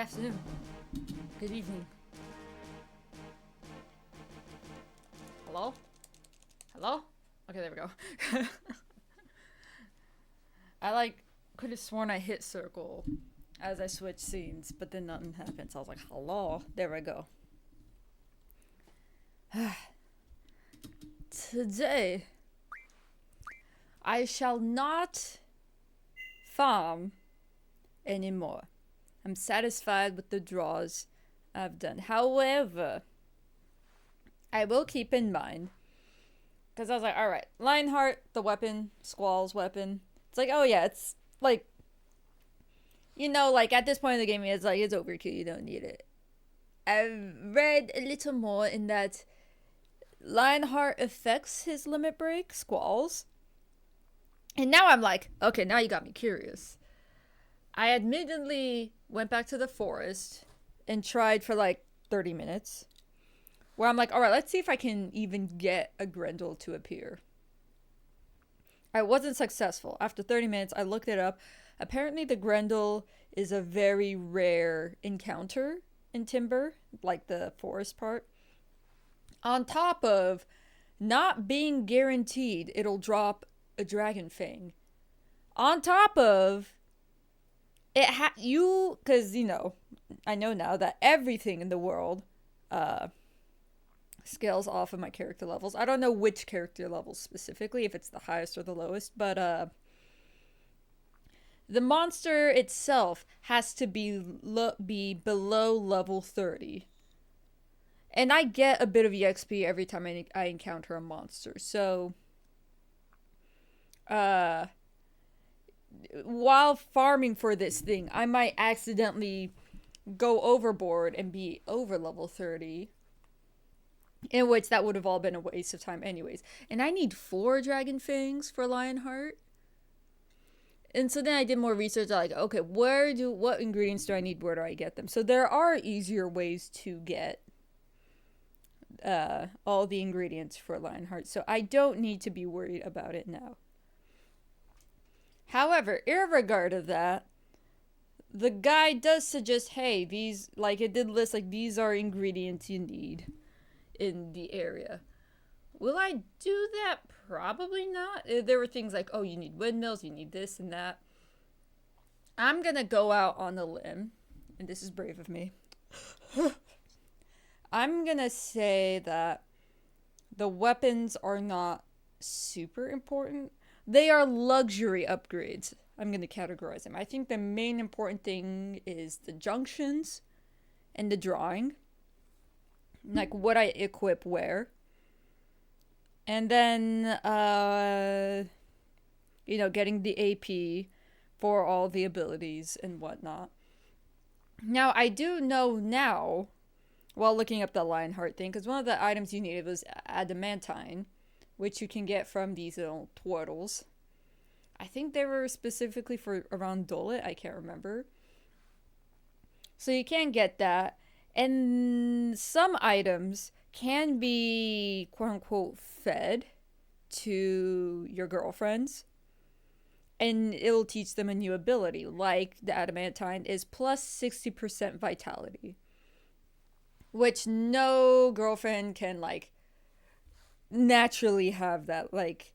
afternoon. Good evening. Hello? Hello? Okay, there we go. I could have sworn I hit circle as I switched scenes, but then nothing happened. So I was like, hello? There we go. Today, I shall not farm anymore. I'm satisfied with the draws I've done. However, I will keep in mind, because I was like, alright, Lionheart, the weapon, Squall's weapon. It's like, oh yeah, it's like, you know, like at this point in the game, it's like, it's overkill, you don't need it. I've read a little more in that Lionheart affects his limit break, Squall's. And now I'm like, okay, now you got me curious. I admittedly went back to the forest and tried for like 30 minutes. Where I'm like, alright, let's see if I can even get a Grendel to appear. I wasn't successful. After 30 minutes, I looked it up. Apparently the Grendel is a very rare encounter in Timber, like the forest part. On top of not being guaranteed it'll drop a Dragon Fang. On top of it because you know, I know now that everything in the world scales off of my character levels. I don't know which character levels specifically, if it's the highest or the lowest, but the monster itself has to be below level 30. And I get a bit of EXP every time I encounter a monster. So while farming for this thing, I might accidentally go overboard and be over level 30. In which that would have all been a waste of time anyways. And I need 4 Dragon Fangs for Lionheart. And so then I did more research. Like, okay, what ingredients do I need? Where do I get them? So there are easier ways to get all the ingredients for Lionheart. So I don't need to be worried about it now. However, irregardless of that, the guide does suggest, hey, these, like it did list, like these are ingredients you need in the area. Will I do that? Probably not. There were things like, oh, you need windmills, you need this and that. I'm gonna go out on a limb, and this is brave of me. I'm gonna say that the weapons are not super important. They are luxury upgrades. I'm gonna categorize them. I think the main important thing is the junctions and the drawing. Like what I equip where. And then, you know, getting the AP for all the abilities and whatnot. Now, I do know now, while looking up the Lionheart thing, because one of the items you needed was adamantine, which you can get from these little turtles. I think they were specifically for around Dolet, I can't remember. So you can get that. And some items can be quote-unquote fed to your girlfriends. And it'll teach them a new ability. Like the adamantine is plus 60% vitality. Which no girlfriend can like naturally have that. Like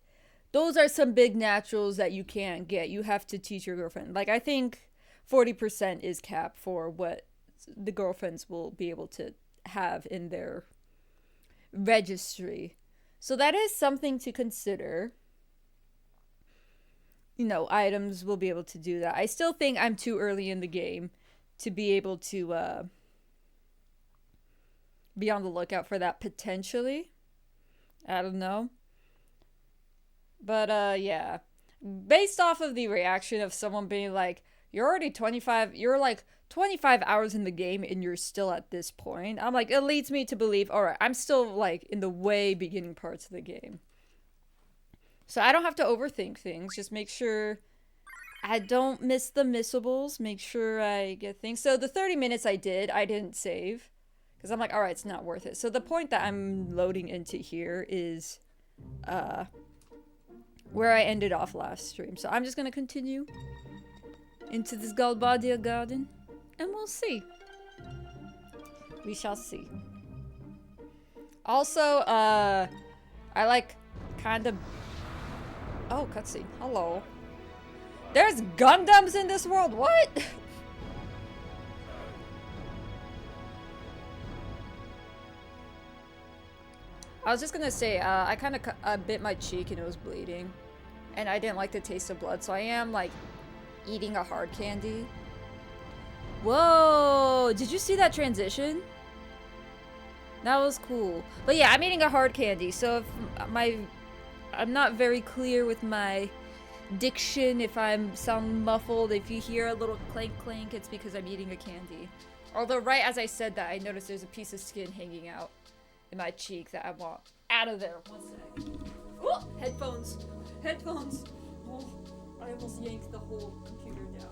those are some big naturals that you can't get. You have to teach your girlfriend. Like I think 40% is cap for what the girlfriends will be able to have in their registry. So that is something to consider. You know, items will be able to do that. I still think I'm too early in the game to be able to be on the lookout for that potentially. I don't know. But yeah. Based off of the reaction of someone being like, you're like 25 hours in the game and you're still at this point. I'm like, it leads me to believe, alright, I'm still like in the way beginning parts of the game. So I don't have to overthink things. Just make sure I don't miss the missables. Make sure I get things. So the 30 minutes I didn't save. Because I'm like, alright, it's not worth it. So the point that I'm loading into here is where I ended off last stream. So I'm just going to continue into this Galbadia garden. And we'll see. We shall see. Also, I like kind of... Oh, cutscene. Hello. There's Gundams in this world? What? I was just gonna say, I kind of bit my cheek and it was bleeding. And I didn't like the taste of blood, so I am, like, eating a hard candy. Whoa! Did you see that transition? That was cool. But yeah, I'm eating a hard candy, so if I'm not very clear with my diction, if I'm sound muffled, if you hear a little clank clank, it's because I'm eating a candy. Although right as I said that, I noticed there's a piece of skin hanging out in my cheek that I want out of there. One sec. Oh, headphones. Headphones. Oh, I almost yanked the whole computer down.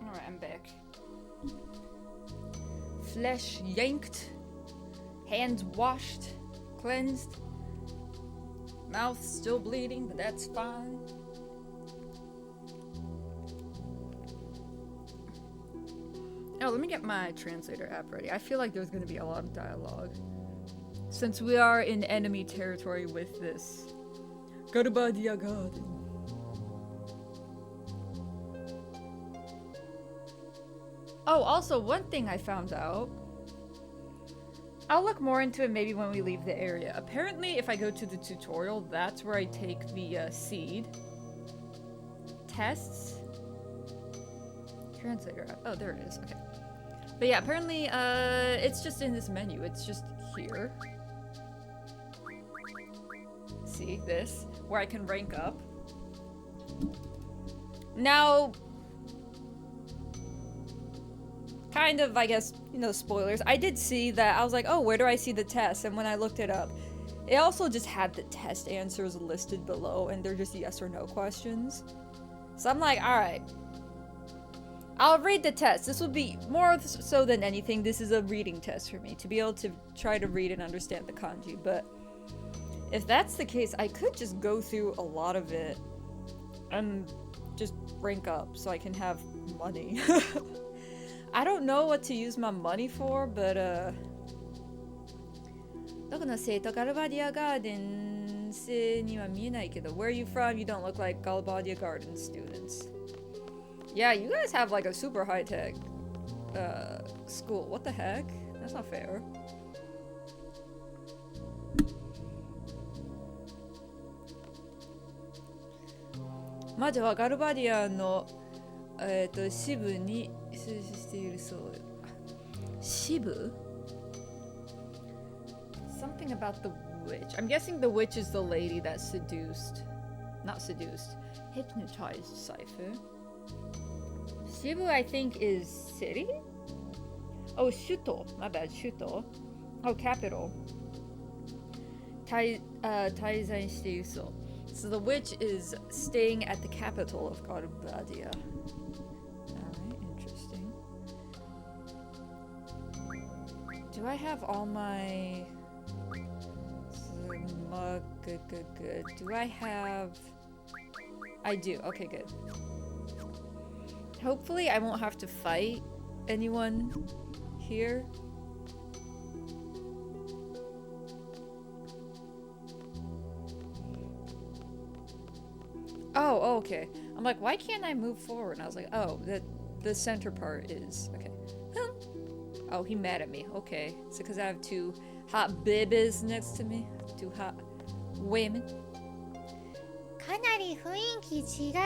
Alright, I'm back. Flesh yanked. Hands washed. Cleansed. Mouth still bleeding, but that's fine. Oh, let me get my translator app ready. I feel like there's gonna be a lot of dialogue. Since we are in enemy territory with this. Garbadia Garden. Oh, also, one thing I found out. I'll look more into it maybe when we leave the area. Apparently, if I go to the tutorial, that's where I take the seed tests. Translator. Oh, there it is. Okay. But yeah, apparently, it's just in this menu. It's just here. See this, where I can rank up. Now, kind of, I guess, you know, spoilers. I did see that. I was like, oh, where do I see the test? And when I looked it up, it also just had the test answers listed below, and they're just yes or no questions. So I'm like, alright. I'll read the test. This will be more so than anything. This is a reading test for me, to be able to try to read and understand the kanji. But if that's the case, I could just go through a lot of it and just rank up so I can have money. I don't know what to use my money for, but where are you from? You don't look like Galbadia Garden students. Yeah, you guys have like a super high-tech school. What the heck? That's not fair. Maja wa Galbadia no Shibu ni Shibu? Something about the witch. I'm guessing the witch is the lady that seduced. Not seduced. Hypnotized Cypher. Shibu, I think, is city? Oh, Shuto. My bad, Shuto. Oh, capital. Taizan shiteiru. So the witch is staying at the capital of Galbadia. Alright, interesting. Do I have all my... Good. Do I have... I do. Okay, good. Hopefully I won't have to fight anyone here. Oh, okay. I'm like, why can't I move forward? And I was like, oh, the center part is... Okay. Oh, he mad at me. Okay. So because I have two hot babies next to me. Two hot women. かなり雰囲気違うな.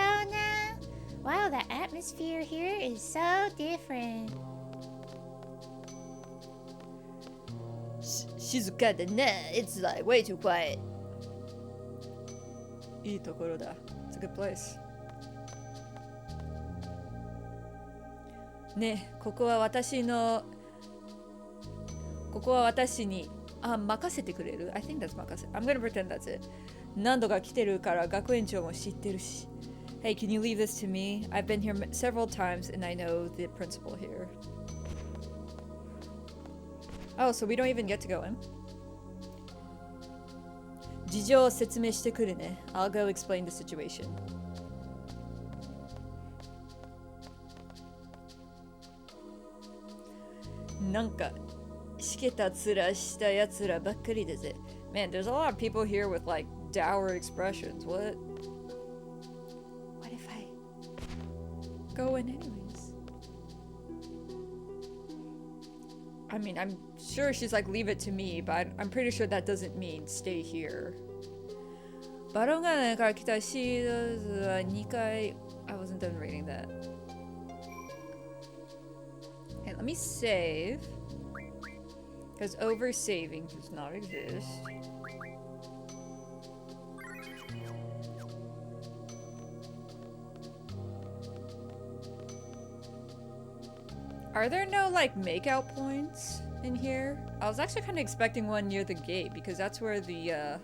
Wow, the atmosphere here is so different. 静かだな. It's like way too quiet. いいところだ. It's a good place. ね、ここは私に任せてくれる? I think that's 任せ. I'm gonna pretend that's it. 何度か来てるから学園長も知ってるし。Hey, can you leave this to me? I've been here several times and I know the principal here. Oh, so we don't even get to go in? 事情を説明してくるね. I'll go explain the situation. なんかしけた面したやつらばっかりだぜ. Man, there's a lot of people here with like dour expressions. What? What if I Go in anyways? I mean, I'm sure she's like, leave it to me, but I'm pretty sure that doesn't mean stay here. バロンガーから来たシードズは2回 I wasn't done reading that. Okay, let me save. Because over saving does not exist. Are there no like makeout points in here? I was actually kind of expecting one near the gate because that's where the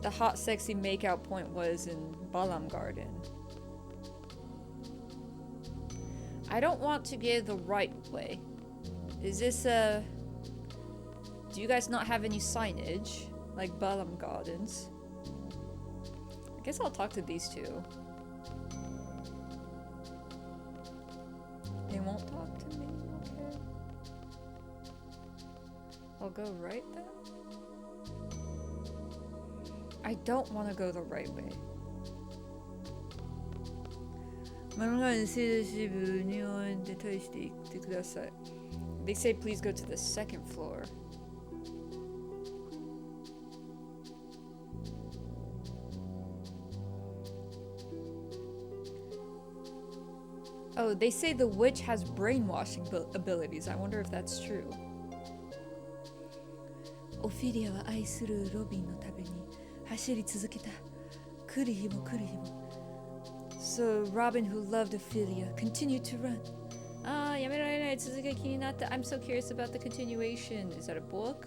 hot sexy makeout point was in Balam Garden. I don't want to go the right way. Is this do you guys not have any signage like Balam Gardens? I guess I'll talk to these two. They won't talk to me? Okay. I'll go right then? I don't want to go the right way. They say please go to the second floor. Oh, they say the witch has brainwashing abilities. I wonder if that's true. Ophelia は愛するロビンのために走り続けた。来る日も来る日も。So Robin, who loved Ophelia, continued to run. ああ、やめられない。続きが気になった。I'm so curious about the continuation. Is that a book?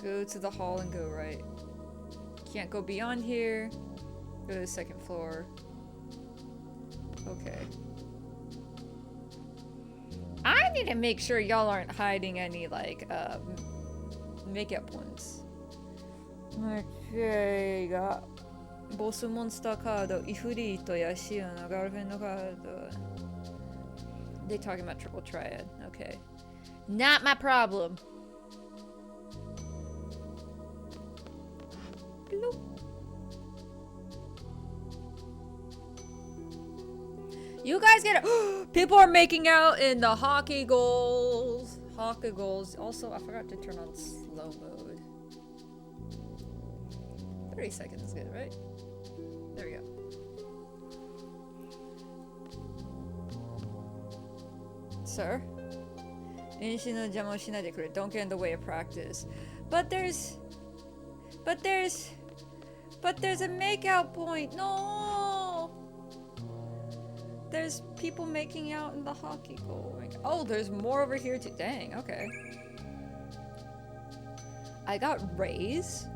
Go to the hall and go right. Can't go beyond here. Go to the second floor. Okay. I need to make sure y'all aren't hiding any, like, makeup points. Okay, got boss monster card, Ifrit, Yashina, girlfriend card. They talking about triple triad. Okay. Not my problem. Bloop. You guys get it. People are making out in the hockey goals. Hockey goals. Also, I forgot to turn on slow mode. 30 seconds is good, right? There we go. Sir? Don't get in the way of practice. But there's a makeout point. No! There's people making out in the hockey goal. Oh, there's more over here too. Dang, okay. I got raise.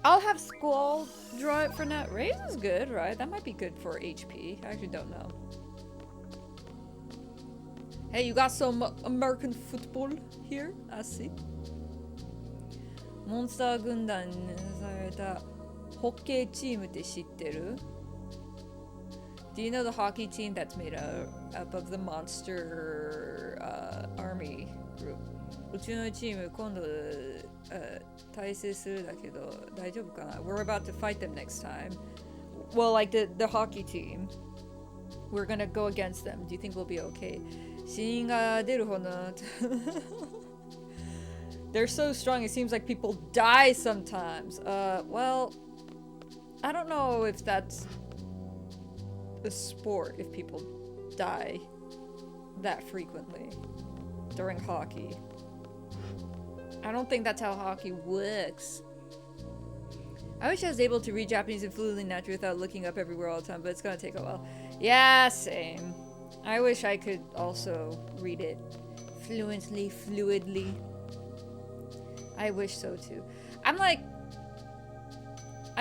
I'll have Squall draw it for now. Raise is good, right? That might be good for HP. I actually don't know. Hey, you got some American football here? I see. Monster 軍団にされたホッケーチームって知ってる? Do you know the hockey team that's made up of the monster army group? うちのチーム今度対戦するだけど大丈夫かな? We're about to fight them next time. Well, like the hockey team. We're gonna go against them. Do you think we'll be okay? 死人が出るほどThey're so strong, it seems like people die sometimes. Well, I don't know if that's a sport, if people die that frequently during hockey. I don't think that's how hockey works. I wish I was able to read Japanese and fluently naturally without looking up everywhere all the time, but it's gonna take a while. Yeah, same. I wish I could also read it fluidly. I wish so too. I'm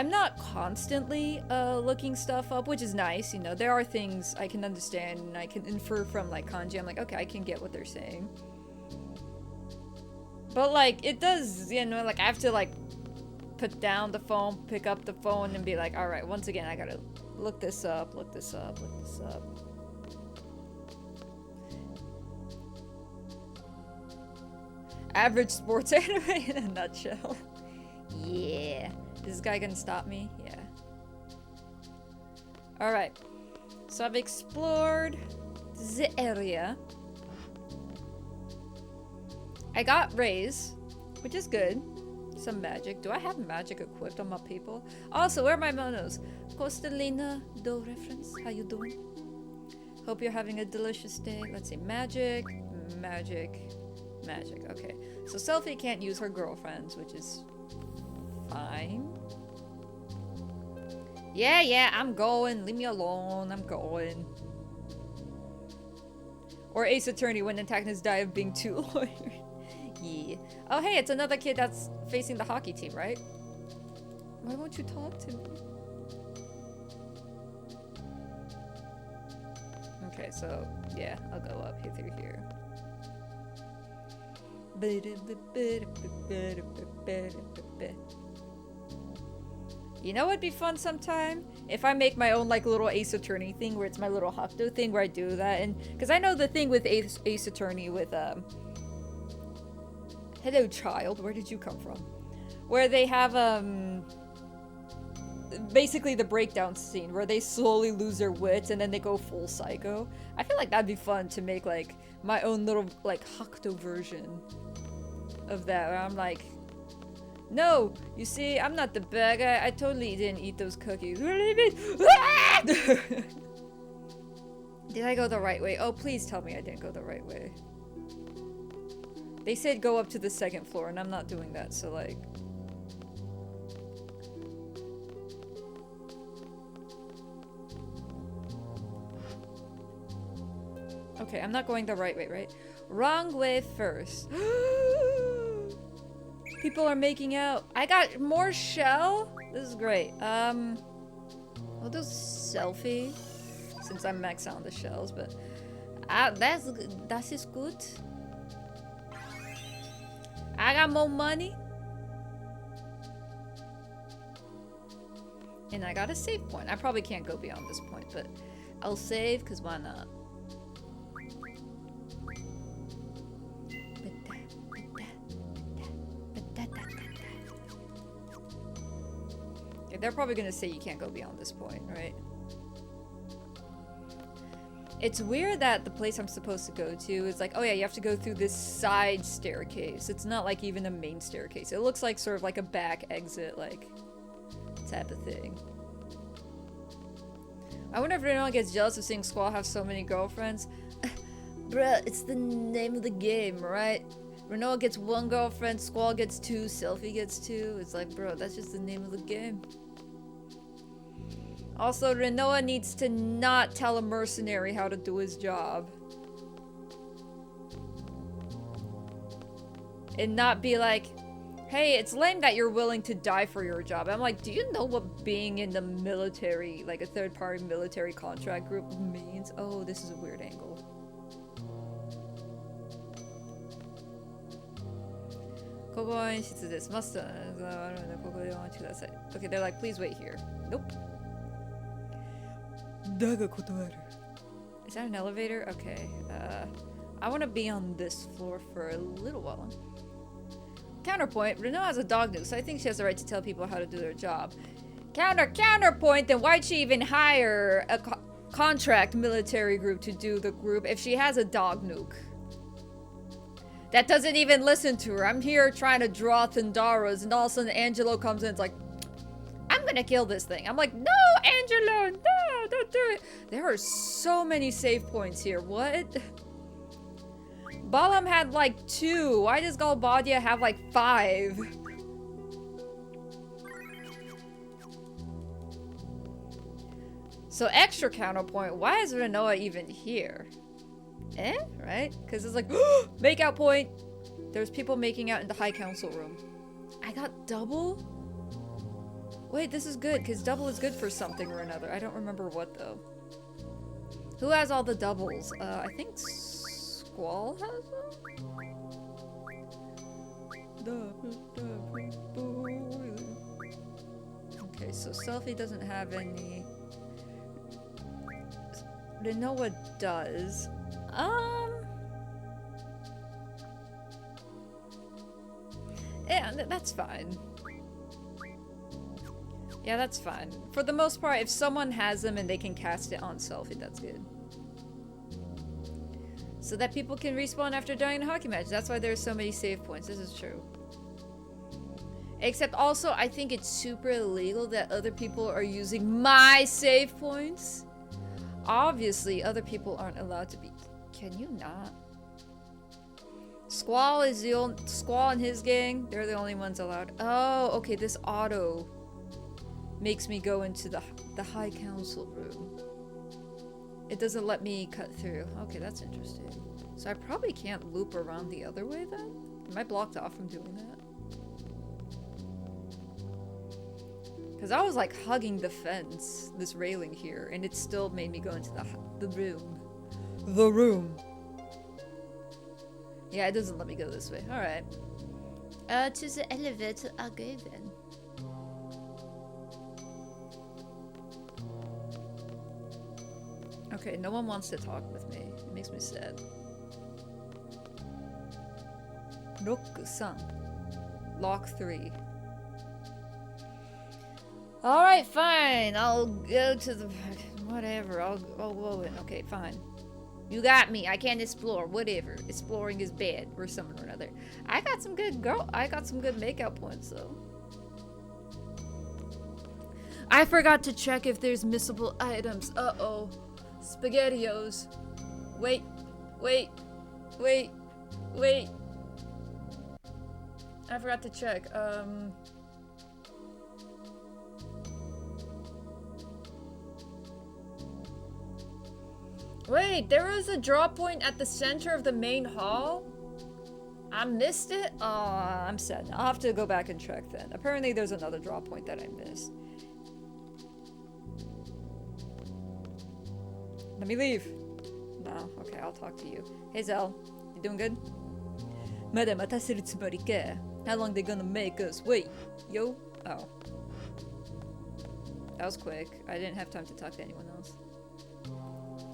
not constantly looking stuff up, which is nice, you know. There are things I can understand and I can infer from like kanji. I'm like, okay, I can get what they're saying. But like, it does, you know, like I have to like put down the phone, pick up the phone and be like, all right, once again, I gotta look this up. Average sports anime in a nutshell. Yeah. Is this guy gonna stop me? Yeah. Alright. So I've explored the area. I got raise, which is good. Some magic. Do I have magic equipped on my people? Also, where are my monos? Costelina do reference. How you doing? Hope you're having a delicious day. Let's see. Magic. Okay. So Selfie can't use her girlfriends, which is fine. Yeah, I'm going. Leave me alone. I'm going. Or Ace Attorney when antagonists die of being too lawyer. Yeah. Oh, hey, it's another kid that's facing the hockey team, right? Why won't you talk to me? Okay, so, yeah, I'll go up here through here. You know what'd be fun sometime? If I make my own like little Ace Attorney thing where it's my little Hakuto thing where I do that. And because I know the thing with Ace Attorney with hello child, where did you come from? Where they have basically the breakdown scene where they slowly lose their wits and then they go full psycho. I feel like that'd be fun to make like my own little like Hakuto version of that where I'm like, no, you see, I'm not the bad guy. I totally didn't eat those cookies. Did I go the right way? Oh, please tell me I didn't go the right way. They said go up to the second floor, and I'm not doing that, so like... Okay, I'm not going the right way, right? Wrong way first. People are making out. I got more shell? This is great. We'll do selfie since I'm maxed out on the shells, but that is good. I got more money. And I got a save point. I probably can't go beyond this point, but I'll save because why not? They're probably gonna say you can't go beyond this point, right? It's weird that the place I'm supposed to go to is like, oh yeah, you have to go through this side staircase. It's not like even a main staircase. It looks like sort of like a back exit, like, type of thing. I wonder if anyone gets jealous of seeing Squall have so many girlfriends. Bruh, it's the name of the game, right? Renoa gets one girlfriend, Squall gets two, Selfie gets two. It's like, bro, that's just the name of the game. Also, Renoa needs to not tell a mercenary how to do his job. And not be like, hey, it's lame that you're willing to die for your job. I'm like, do you know what being in the military, like a third-party military contract group means? Oh, this is a weird angle. Okay, they're like, please wait here. Nope. Is that an elevator? Okay. I want to be on this floor for a little while. Counterpoint, Renault has a dog nuke, so I think she has the right to tell people how to do their job. Counterpoint, then why'd she even hire a contract military group to do the group if she has a dog nuke? That doesn't even listen to her. I'm here trying to draw Thandaras, and all of a sudden Angelo comes in and it's like, I'm gonna kill this thing. I'm like, no, Angelo, no, don't do it. There are so many save points here. What? Balam had like 2. Why does Galbadia have like 5? So extra counterpoint, why is Renoa even here? right? Because it's like, make out point. There's people making out in the High Council room. I got double? Wait, this is good, because double is good for something or another. I don't remember what, though. Who has all the doubles? I think Squall has them? Okay, so Selfie doesn't have any. Rinoa does. Yeah, that's fine. Yeah, that's fine. For the most part, if someone has them and they can cast it on Selfie, that's good. So that people can respawn after dying in a hockey match. That's why there's so many save points. This is true. Except also, I think it's super illegal that other people are using my save points. Obviously, other people aren't allowed to be. Can you not? Squall is the only Squall and his gang. They're the only ones allowed. Oh, okay. This auto makes me go into the High Council room. It doesn't let me cut through. Okay, that's interesting. So I probably can't loop around the other way then? Am I blocked off from doing that? Because I was like hugging the fence, this railing here, and it still made me go into the room. The room. Yeah, it doesn't let me go this way. Alright. To the elevator I'll go then. Okay, no one wants to talk with me. It makes me sad. Roku-san. Lock 3. Alright, fine. I'll go to the... Whatever. I'll go in. Okay, fine. You got me. I can't explore. Whatever. Exploring is bad. Or something or another. I got some good makeout points, though. I forgot to check if there's missable items. Uh-oh. SpaghettiOs. Wait. I forgot to check. Wait, there was a drop point at the center of the main hall? I missed it? Oh, I'm sad. I'll have to go back and check then. Apparently there's another drop point that I missed. Let me leave. No, okay, I'll talk to you. Hey Zell, you doing good? How long they gonna make us wait? Yo? Oh. That was quick. I didn't have time to talk to anyone else.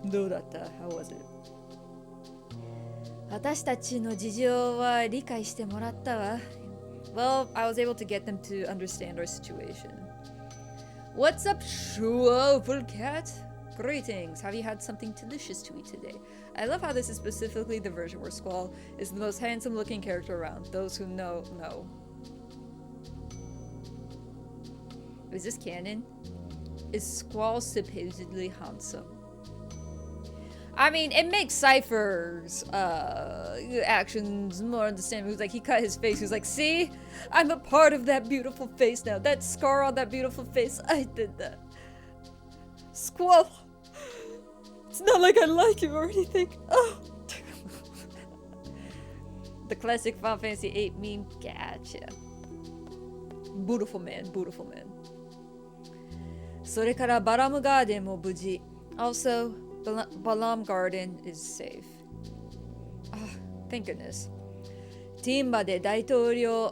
How was it? 私たちの事情は理解してもらったわ. Well, I was able to get them to understand our situation. What's up, Full Cat? Greetings. Have you had something delicious to eat today? I love how this is specifically the version where Squall is the most handsome looking character around. Those who know. Is this canon? Is Squall supposedly handsome? I mean, it makes Cypher's actions more understandable. He cut his face. He was like, see? I'm a part of that beautiful face now. That scar on that beautiful face, I did that. Squall. It's not like I like you or anything. Oh. The classic Final Fantasy VIII meme. Gotcha. Beautiful man. それからバラムガーデンも無事. Also, Balam Garden is safe. Oh, thank goodness. ティンバで大統領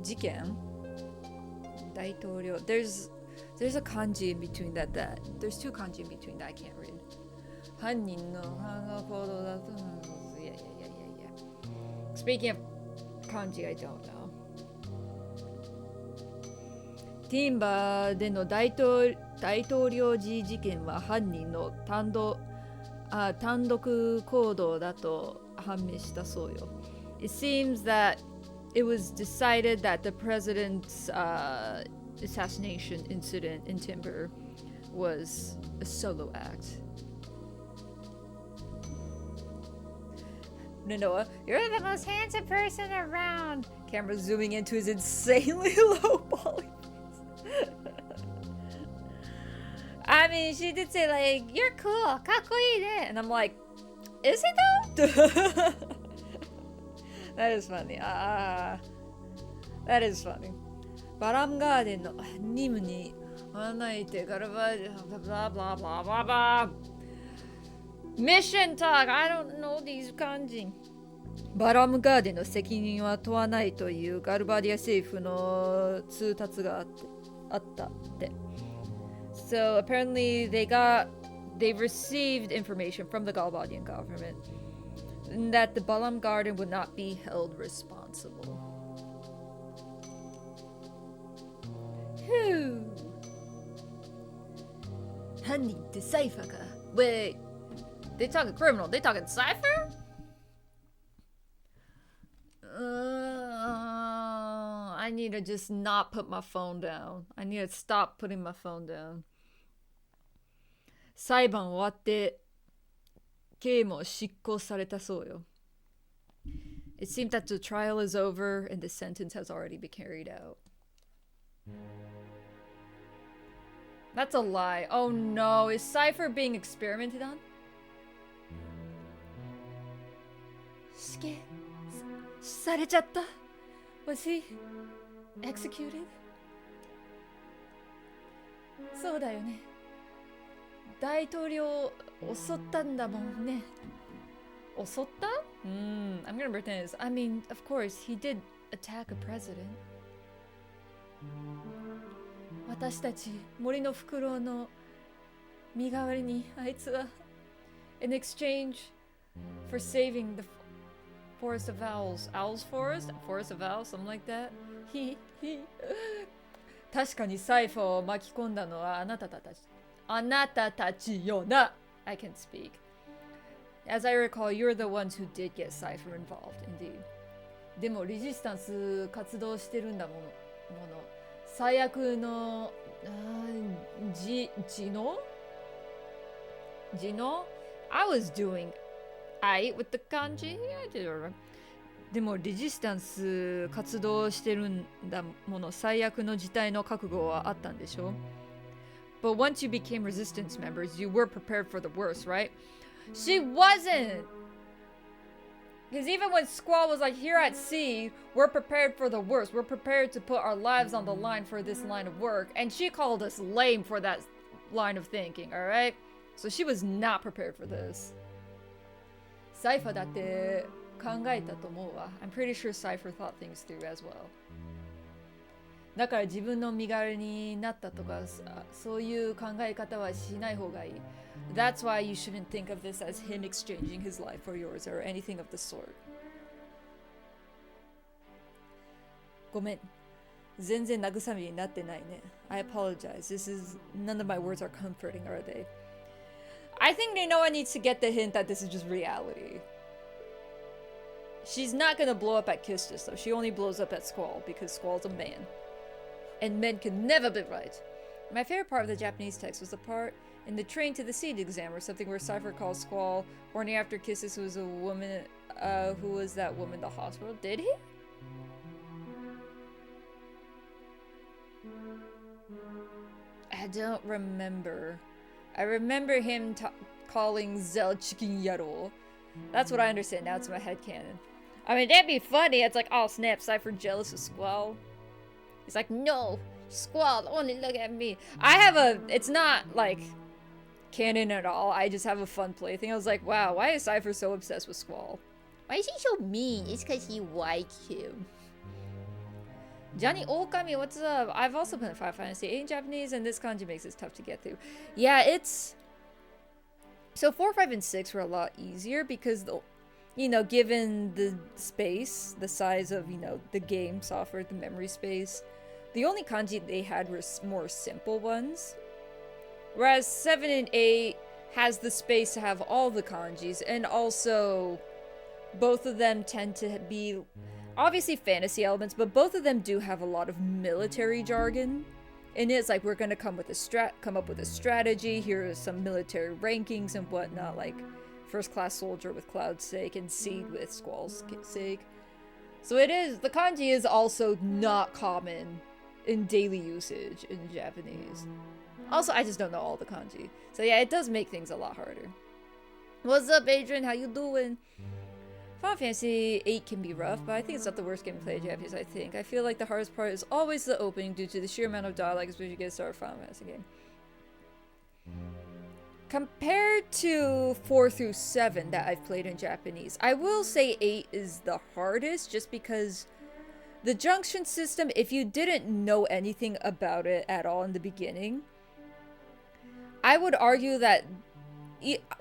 事件? There's a kanji in between that. There's two kanji in between that I can't read. 犯人の行動だと Yeah. Speaking of kanji, I don't know. ティンバでの大統領事件は犯人の単独行動だと判明したそうよ. It seems that it was decided that the president's assassination incident in Timber was a solo act. Noah, you're the most handsome person around. Camera zooming into his insanely low poly. I mean, she did say like, "You're cool, かっこいいね," and I'm like, "Is he though?" That is funny. That is funny. バラムガーデンの任務に穴いてガラバーblah blah blah blah blah blah. Mission talk. I don't know these 漢字。バラムガーデンの責任は問わないというガルバディア政府の通達があったって。So apparently they received information from the Galbadian government that the Balam Garden would not be held responsible. Whew. 犯人ってサイファーか。Wait, they talking criminal, they talking cipher? I need to just not put my phone down. I need to stop putting my phone down. 裁判終わって刑も執行されたそうよ。It seems that the trial is over and the sentence has already been carried out. That's a lie. Oh no, is Cypher being experimented on? 死刑されちゃった Was he executed? そうだよね。大統領を襲ったんだもんね。襲った I'm gonna pretend this. I mean, of course, he did attack a president. 私たち森のフクロウの身代わりにあいつは in exchange for saving the forest of owls. Owls forest? Forest of owls? Something like that? 確かにサイファーを巻き込んだのはあなたたちよな I can speak. As I recall, you're the ones who did get Cypher involved, indeed. でもレジスタンス活動してるんだもの。最悪のジノ I was doing I with the kanji? I did remember. でもレジスタンス活動してるんだもの。最悪の事態の覚悟はあったんでしょ But once you became resistance members, you were prepared for the worst, right? She wasn't! Because even when Squall was like, here at sea, we're prepared for the worst. We're prepared to put our lives on the line for this line of work. And she called us lame for that line of thinking, alright? So she was not prepared for this. Cypher だって考えたと思うわ. I'm pretty sure Cypher thought things through as well. だから自分の身代わりになったとか、そういう考え方はしない方がいい。That's why you shouldn't think of this as him exchanging his life for yours or anything of the sort. ごめん。全然慰めになってないね。I apologize. None of my words are comforting, are they? I think Noah needs to get the hint that this is just reality. She's not gonna blow up at Kistis, though. She only blows up at Squall because Squall's a man. And men can never be right. My favorite part of the Japanese text was the part in the train to the seed exam or something where Cypher calls Squall horny after Kisses was a woman. Who was that woman in the hospital? Did he? I don't remember. I remember him calling Zell Chicken Yaro. That's what I understand now. It's my headcanon. I mean, that'd be funny. It's like, oh snap, Cypher jealous of Squall. He's like, no, Squall, only look at me. It's not like canon at all. I just have a fun plaything. I was like, wow, why is Cypher so obsessed with Squall? Why is he so mean? It's because he likes him. Johnny Okami, what's up? I've also played Final Fantasy VIII in Japanese, and this kanji makes it tough to get through. Yeah, it's... So 4, 5, and 6 were a lot easier because, given the space, the size of, the game software, the memory space, the only kanji they had were more simple ones. Whereas 7 and 8 has the space to have all the kanjis, and also both of them tend to be obviously fantasy elements, but both of them do have a lot of military jargon. And it's like, we're gonna come up with a strategy, here are some military rankings and whatnot, like First Class Soldier with Cloud's sake and Seed with Squall's sake. So the kanji is also not common in daily usage in Japanese. Also, I just don't know all the kanji. So yeah, it does make things a lot harder. What's up, Adrian? How you doing? Final Fantasy VIII can be rough, but I think it's not the worst game to play in Japanese, I think. I feel like the hardest part is always the opening due to the sheer amount of dialogue, especially you get started Final Fantasy game. Compared to 4 through 7 that I've played in Japanese, I will say 8 is the hardest just because the junction system, if you didn't know anything about it at all in the beginning, I would argue that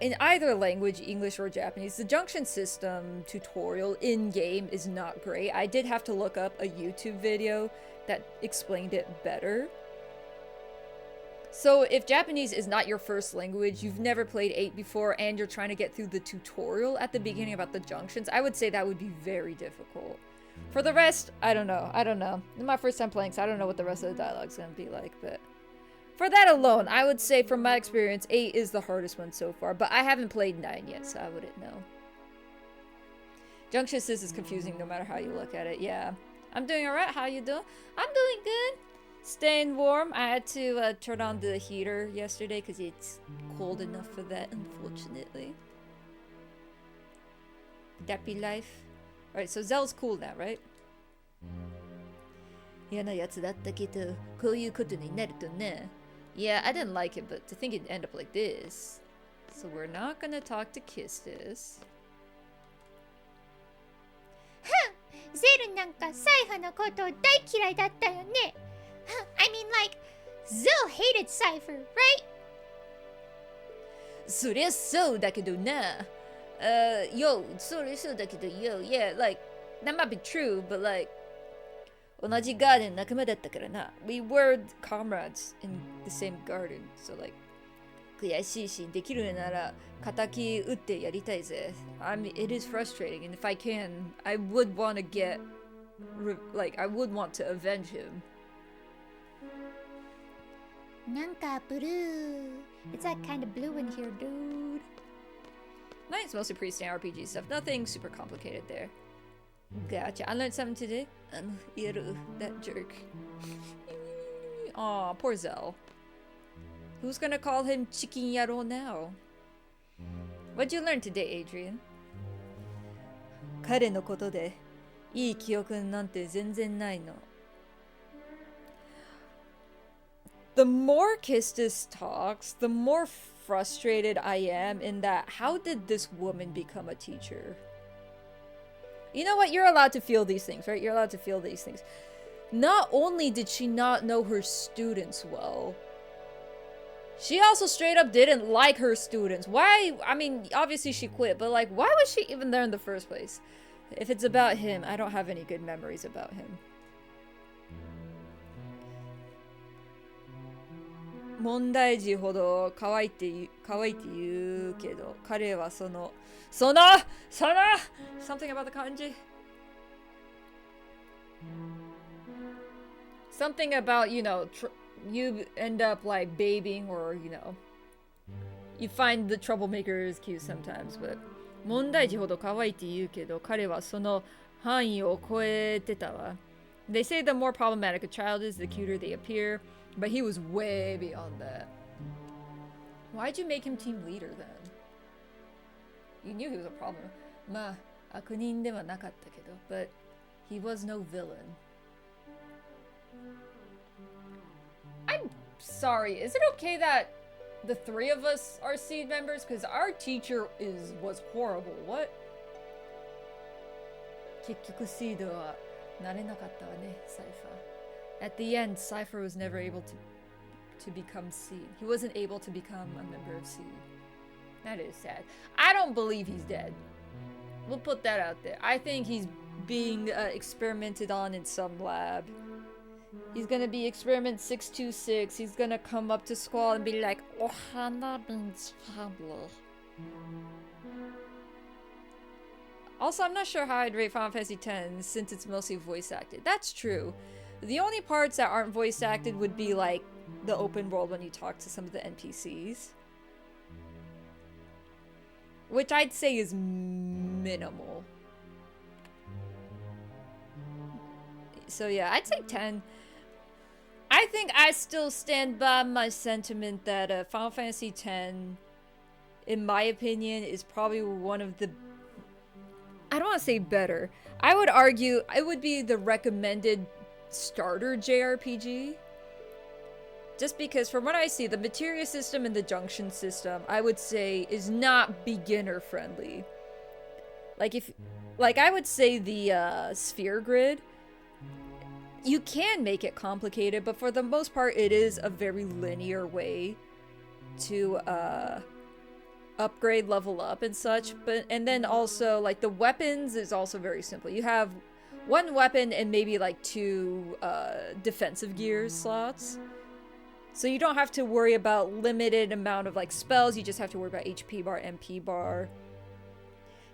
in either language, English or Japanese, the junction system tutorial in-game is not great. I did have to look up a YouTube video that explained it better. So if Japanese is not your first language, you've never played 8 before, and you're trying to get through the tutorial at the beginning about the junctions, I would say that would be very difficult. For the rest, I don't know. It's my first time playing, so I don't know what the rest of the dialogue's gonna be like, but for that alone, I would say from my experience, 8 is the hardest one so far, but I haven't played 9 yet, so I wouldn't know. Junction Assist is confusing no matter how you look at it, yeah. I'm doing alright, how you doing? I'm doing good. Staying warm. I had to turn on the heater yesterday because it's cold enough for that, unfortunately. That be life? Alright, so Zell's cool now, right? 嫌なやつだったけど、こういうことになるとね。Yeah, I didn't like it, but to think it'd end up like this. So we're not gonna talk to Kistis. ゼルなんかサイファのこと大嫌いだったよね。I mean, like, Zell hated Cypher, right? そりゃそうだけどな。そりゃそうだけど、yeah, like, that might be true, but like, 同じガーデン仲間だったからな。We were comrades in the same garden, so like, 悔しいし、できるなら、敵撃ってやりたいぜ。I mean, it is frustrating, and if I can, I would want to get, like, I would want to avenge him. なんかブルー。It's like kind of blue in here, dude. Mine's mostly pretty standard RPG stuff. Nothing super complicated there. Gotcha. I learned something today. Iru, that jerk. Aw, poor Zell. Who's gonna call him Chicken Yaro now? What'd you learn today, Adrian? 彼のことでいい記憶なんて全然ないの。The more Kistis talks, the more frustrated I am in that how did this woman become a teacher? You know what? You're allowed to feel these things, right? You're allowed to feel these things. Not only did she not know her students well, she also straight up didn't like her students. Why? I mean, obviously she quit, but like, why was she even there in the first place? If it's about him, I don't have any good memories about him. 問題児ほど可愛いって言うけど、彼はその something about the kanji. Something about, you know, you end up like babying, or, you know, you find the troublemakers cute sometimes, but 問題児ほど可愛いって言うけど、彼はその範囲を超えてたわ。They say the more problematic a child is, the cuter they appear. But he was way beyond that. Why'd you make him team leader then? You knew he was a problem. まあ、悪人ではなかったけど、but he was no villain. I'm sorry, is it okay that the three of us are seed members? Because our teacher was horrible. What? 結局シードはなれなかったわね、サイファー。At the end, Cypher was never able to become Seed. He wasn't able to become a member of Seed. That is sad. I don't believe he's dead. We'll put that out there. I think he's being experimented on in some lab. He's gonna be experiment 626. He's gonna come up to Squall and be like, Ohana means family. Also, I'm not sure how I'd rate Final Fantasy X since it's mostly voice acted. That's true. The only parts that aren't voice acted would be like the open world when you talk to some of the NPCs. Which I'd say is minimal. So yeah, I'd say 10. I I think I still stand by my sentiment that Final Fantasy X, in my opinion, is probably one of the... I don't want to say better. I would argue it would be the recommended starter JRPG. Just because from what I see, the materia system and the junction system, I would say, is not beginner friendly. Like I would say the sphere grid, you can make it complicated, but for the most part, it is a very linear way to upgrade, level up, and such. And then also, like, the weapons is also very simple. You have one weapon and maybe like 2 defensive gears slots. So you don't have to worry about limited amount of like spells, you just have to worry about HP bar, MP bar.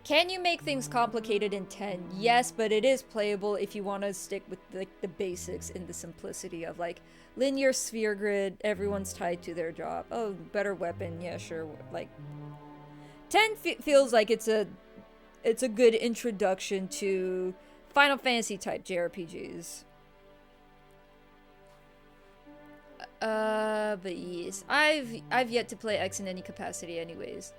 Can you make things complicated in 10? Yes, but it is playable if you want to stick with the basics and the simplicity of like linear sphere grid, everyone's tied to their job. Oh, better weapon, yeah, sure. Like 10 feels like it's a good introduction to Final Fantasy type JRPGs. But yes, I've yet to play X in any capacity anyways.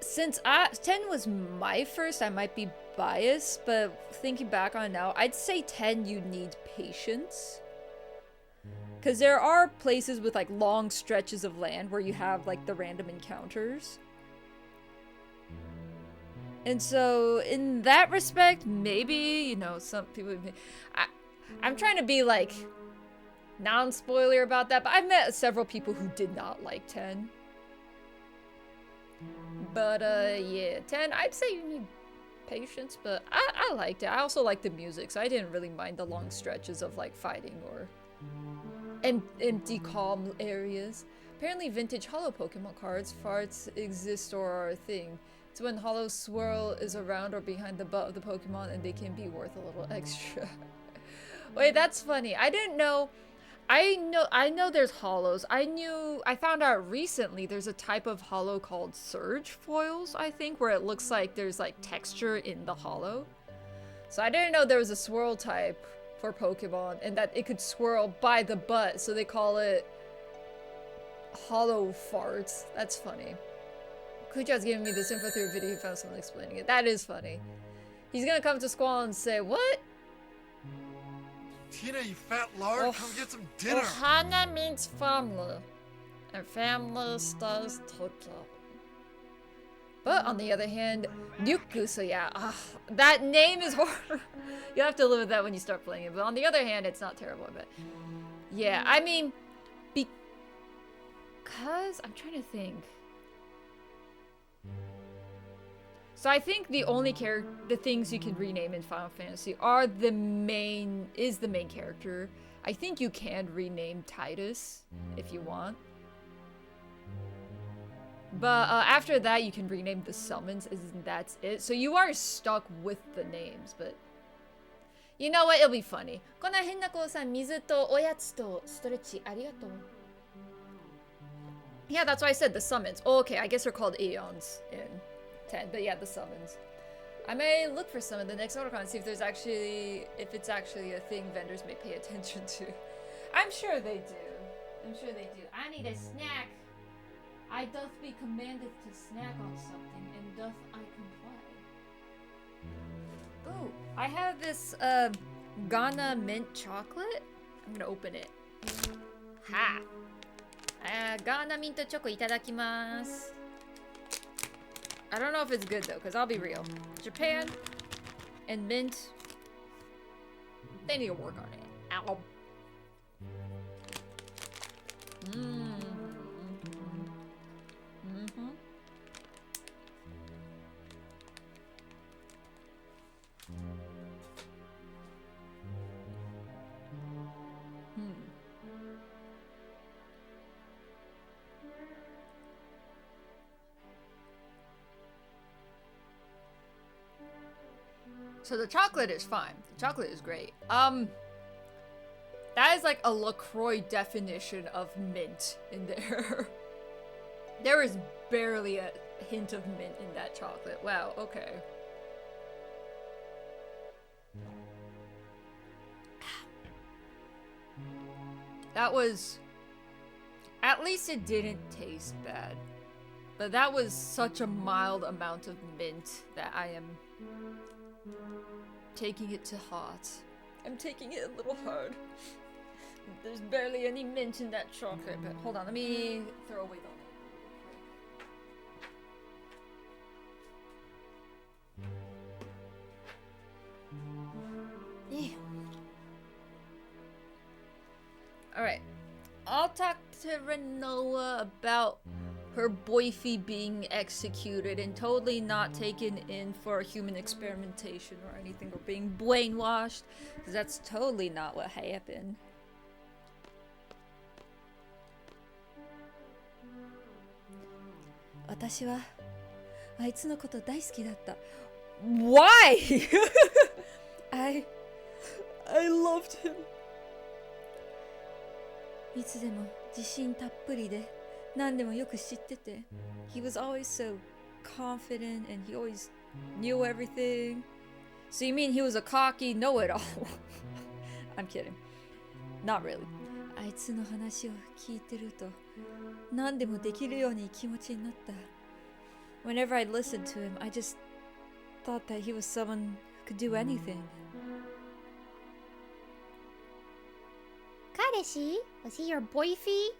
Since 10 was my first, I might be biased, but thinking back on it now, I'd say 10 you need patience. Because there are places with like long stretches of land where you have like the random encounters. And so in that respect, maybe, you know, some people... I'm trying to be like non-spoiler about that, but I've met several people who did not like 10. But yeah, 10, I'd say you need patience, but I liked it. I also liked the music, so I didn't really mind the long stretches of like fighting or empty calm areas. Apparently vintage hollow Pokemon cards, farts exist or are a thing. It's when hollow swirl is around or behind the butt of the Pokemon and they can be worth a little extra. Wait, that's funny. I didn't know. I know there's hollows. I found out recently there's a type of hollow called surge foils, I think, where it looks like there's like texture in the hollow. So I didn't know there was a swirl type for Pokemon and that it could swirl by the butt, so they call it hollow farts. That's funny. Kuja's giving me this info through a video, he found someone explaining it. That is funny. He's gonna come to Squall and say, what? Tina, you fat lard, come get some dinner. Ohana means family, and family stays Tokyo. But on the other hand, Ryuku, so yeah, that name is horrible. You'll have to live with that when you start playing it. But on the other hand, it's not terrible, I bet. Yeah, I mean, because I'm trying to think. So I think the only the things you can rename in Final Fantasy are the main character. I think you can rename Titus if you want. But after that, you can rename the summons, and that's it. So you are stuck with the names, but you know what? It'll be funny. こんな変な子さん、水とおやつとストレッチありがとう. Yeah, that's why I said the summons. Oh, okay, I guess they're called Aeons in 10, but yeah, the summons. I may look for some in the next Otakon and see if it's actually a thing vendors may pay attention to. I'm sure they do. I need a snack. I doth be commanded to snack on something, and doth I comply. Ooh, I have this Ghana mint chocolate. I'm gonna open it. Ha! Ghana mint choco itadakimasu. I don't know if it's good though, because I'll be real. Japan and mint, they need to work on it. Ow. So the chocolate is fine. The chocolate is great. That is like a LaCroix definition of mint in there. There is barely a hint of mint in that chocolate. Wow, okay. That was... At least it didn't taste bad. But that was such a mild amount of mint that I am taking it to heart. I'm taking it a little hard. There's barely any mint in that chocolate, but hold on, let me throw away the label. Alright. I'll talk to Renoa about her boyfie being executed and totally not taken in for human experimentation or anything, or being brainwashed, because that's totally not what happened. Why? I loved him. いつでも自信たっぷりで何でもよく知ってて He was always so confident and he always knew everything. So you mean he was a cocky know-it-all? I'm kidding. Not really. あいつの話を聞いてると何でもできるように気持ちになった Whenever I listened to him, I just thought that he was someone who could do anything. 彼氏? Was he your boyfie?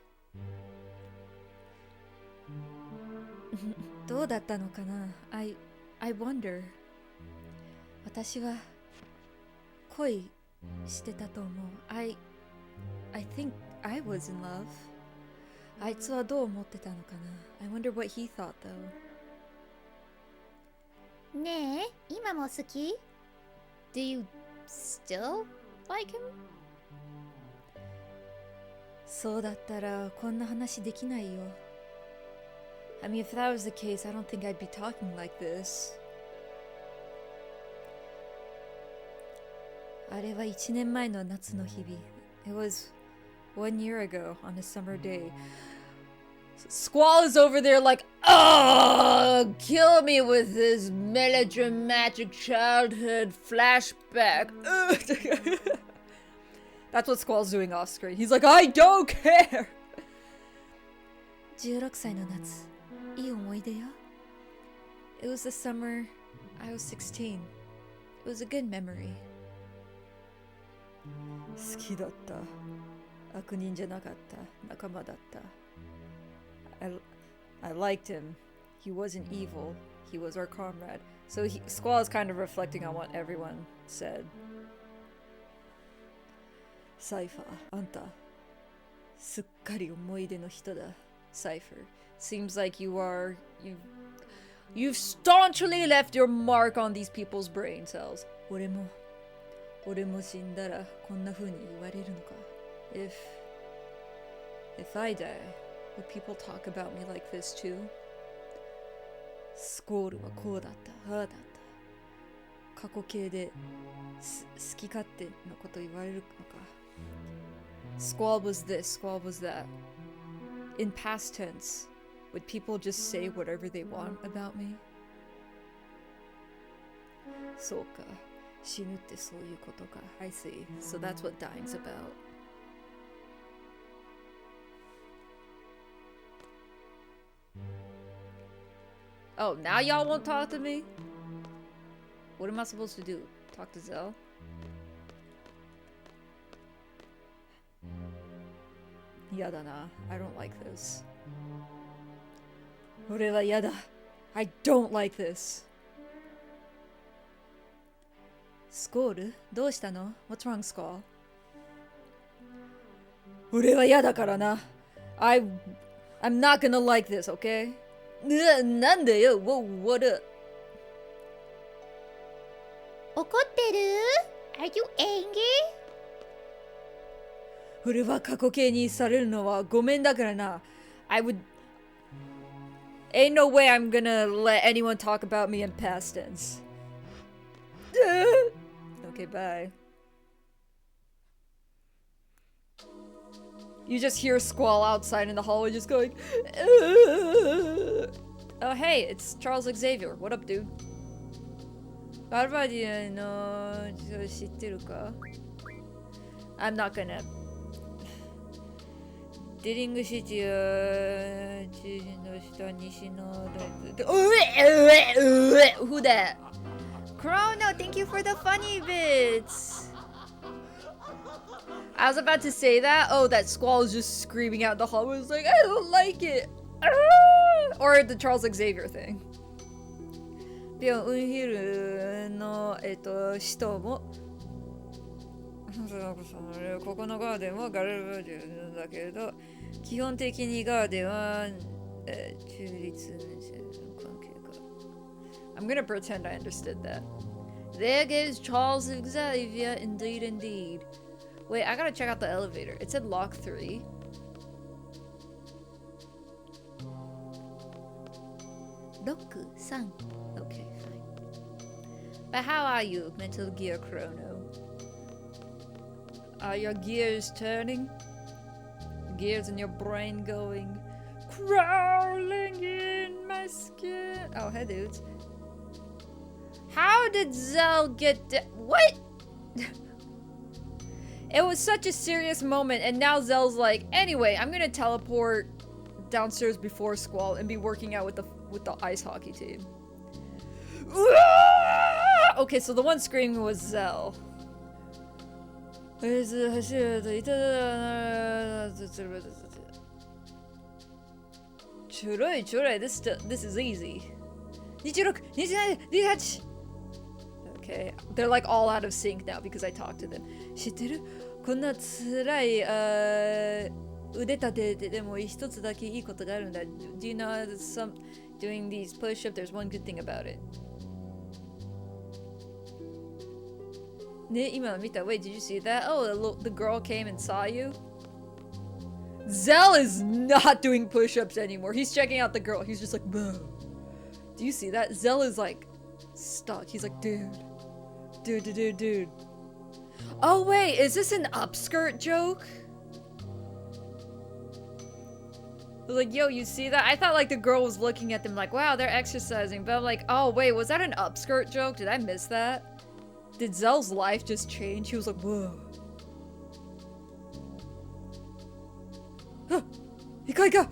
どうだったのかな I wonder. 私は恋してたと思う I think I was in love. あいつはどう思ってたのかな I wonder what he thought though. ねえ、今も好き? Do you still like him? そうだったらこんな話できないよ I mean, if that was the case, I don't think I'd be talking like this. あれは1年前の夏の日々 It was 1 year ago on a summer day. Squall is over there like, oh, kill me with this melodramatic childhood flashback. That's what Squall's doing off screen. He's like, I don't care. 16歳の夏、いい思い出よ It was the summer I was 16. It was a good memory. 好きだった。悪人じゃなかった。仲間だった。I liked him. He wasn't evil. He was our comrade. So Squall is kind of reflecting on what everyone said. サイファー、あんた、すっかり思い出の人だ。Cypher. Seems like you've staunchly left your mark on these people's brain cells. 俺も死んだらこんな風に言われるのか If I die, would people talk about me like this too? スコールはこうだった、ああだった。過去形で好き勝手なこと言われるのか Squall was this, Squall was that. In past tense, would people just say whatever they want about me? そうか、死ぬってそういうことか。I see. So that's what dying's about. Oh, now y'all won't talk to me? What am I supposed to do? Talk to Zell? Yada na. I don't like this. 俺はやだ. I don't like this. スコール? どうしたの? What's wrong, Skull? 俺はやだからな. I'm not gonna like this, okay? なんでよ? What up? 怒ってる? Are you angry? 俺は過去形にされるのはごめんだからな. Ain't no way I'm gonna let anyone talk about me in past tense. Okay, bye. You just hear Squall outside in the hallway just going, Oh, hey, it's Charles Xavier. What up, dude? バルバディの知ってるか? I'm not gonna デリングシティは中心の下西のWho that? Chrono, thank you for the funny bits. I was about to say that. Oh, that Squall is just screaming out the hallway. It's like, I don't like it. Or the Charles Xavier thing. ビオンヒルの使徒もここのガーデンはガルバーデンだけれど基本的にガーデンは中立関係か I'm gonna pretend I understood that. There goes Charles Xavier, indeed, indeed. Wait, I gotta check out the elevator. It said lock 3. Lock 3. Okay, fine. But how are you, Mental Gear Chrono? Are your gears turning? Gears in your brain going crawling in my skin. Oh, hey dudes. How did Zell get what? It was such a serious moment, and now Zell's like, anyway, I'm gonna teleport downstairs before Squall and be working out with the ice hockey team. Okay, so the one screaming was Zell. This is easy. Okay, they're like all out of sync now because I talked to them. 知ってる？こんな辛い腕立てでも一つだけいいことがあるんだ。Do you know some doing these push-ups? There's one good thing about it. ね、今見た。Wait, did you see that? Oh, the girl came and saw you. Zell is not doing push-ups anymore. He's checking out the girl. He's just like, bro. Do you see that? Zell is like stuck. He's like, dude. Oh wait, is this an upskirt joke? Like, yo, you see that? I thought like the girl was looking at them like, wow, they're exercising. But I'm like, oh wait, was that an upskirt joke? Did I miss that? Did Zell's life just change? He was like, whoa. Go.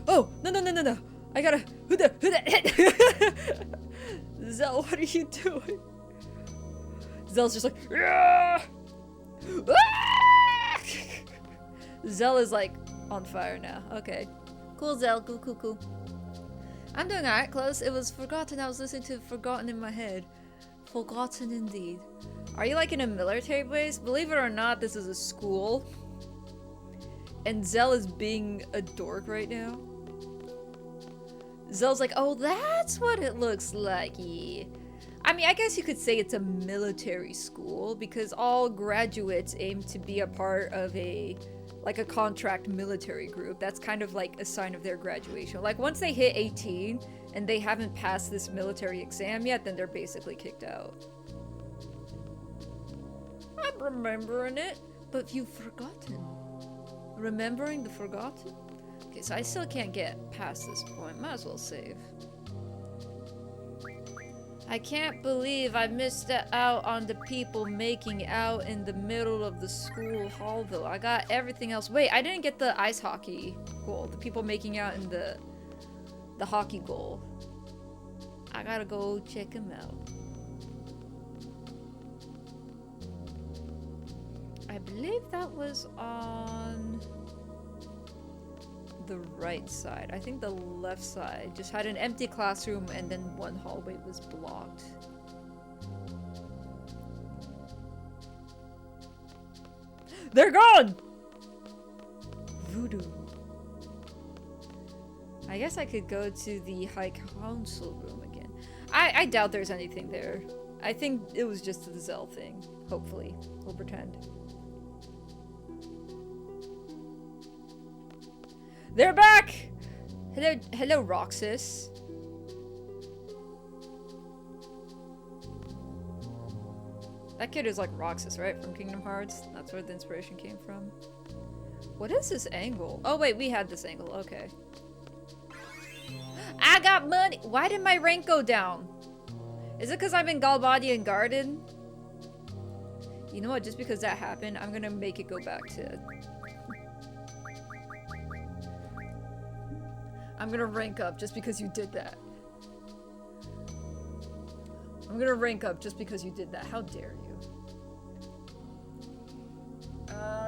Oh, no. I gotta. Zell, what are you doing? Zell's just like, Zell is like on fire now. Okay. Cool, Zell. Cool. I'm doing alright, close. It was Forgotten. I was listening to Forgotten in my head. Forgotten indeed. Are you like in a military base? Believe it or not, this is a school. And Zell is being a dork right now. Zell's like, oh, that's what it looks like. Yeah. I mean, I guess you could say it's a military school because all graduates aim to be a part of a contract military group. That's kind of like a sign of their graduation. Like once they hit 18 and they haven't passed this military exam yet, then they're basically kicked out. I'm remembering it, but you've forgotten. Remembering the forgotten? Okay, so I still can't get past this point. Might as well save. I can't believe I missed out on the people making out in the middle of the school hall, though. I got everything else. Wait, I didn't get the ice hockey goal. The people making out in the hockey goal. I gotta go check them out. I believe that was on the right side. I think the left side just had an empty classroom and then one hallway was blocked. They're gone! Voodoo. I guess I could go to the High Council room again. I doubt there's anything there. I think it was just the Zell thing. Hopefully. We'll pretend. They're back! Hello, Roxas. That kid is like Roxas, right? From Kingdom Hearts? That's where the inspiration came from. What is this angle? Oh wait, we had this angle, okay. I got money! Why did my rank go down? Is it because I'm in Galbadian Garden? You know what, just because that happened, I'm gonna make it go back to... I'm gonna rank up just because you did that. I'm gonna rank up just because you did that. How dare you?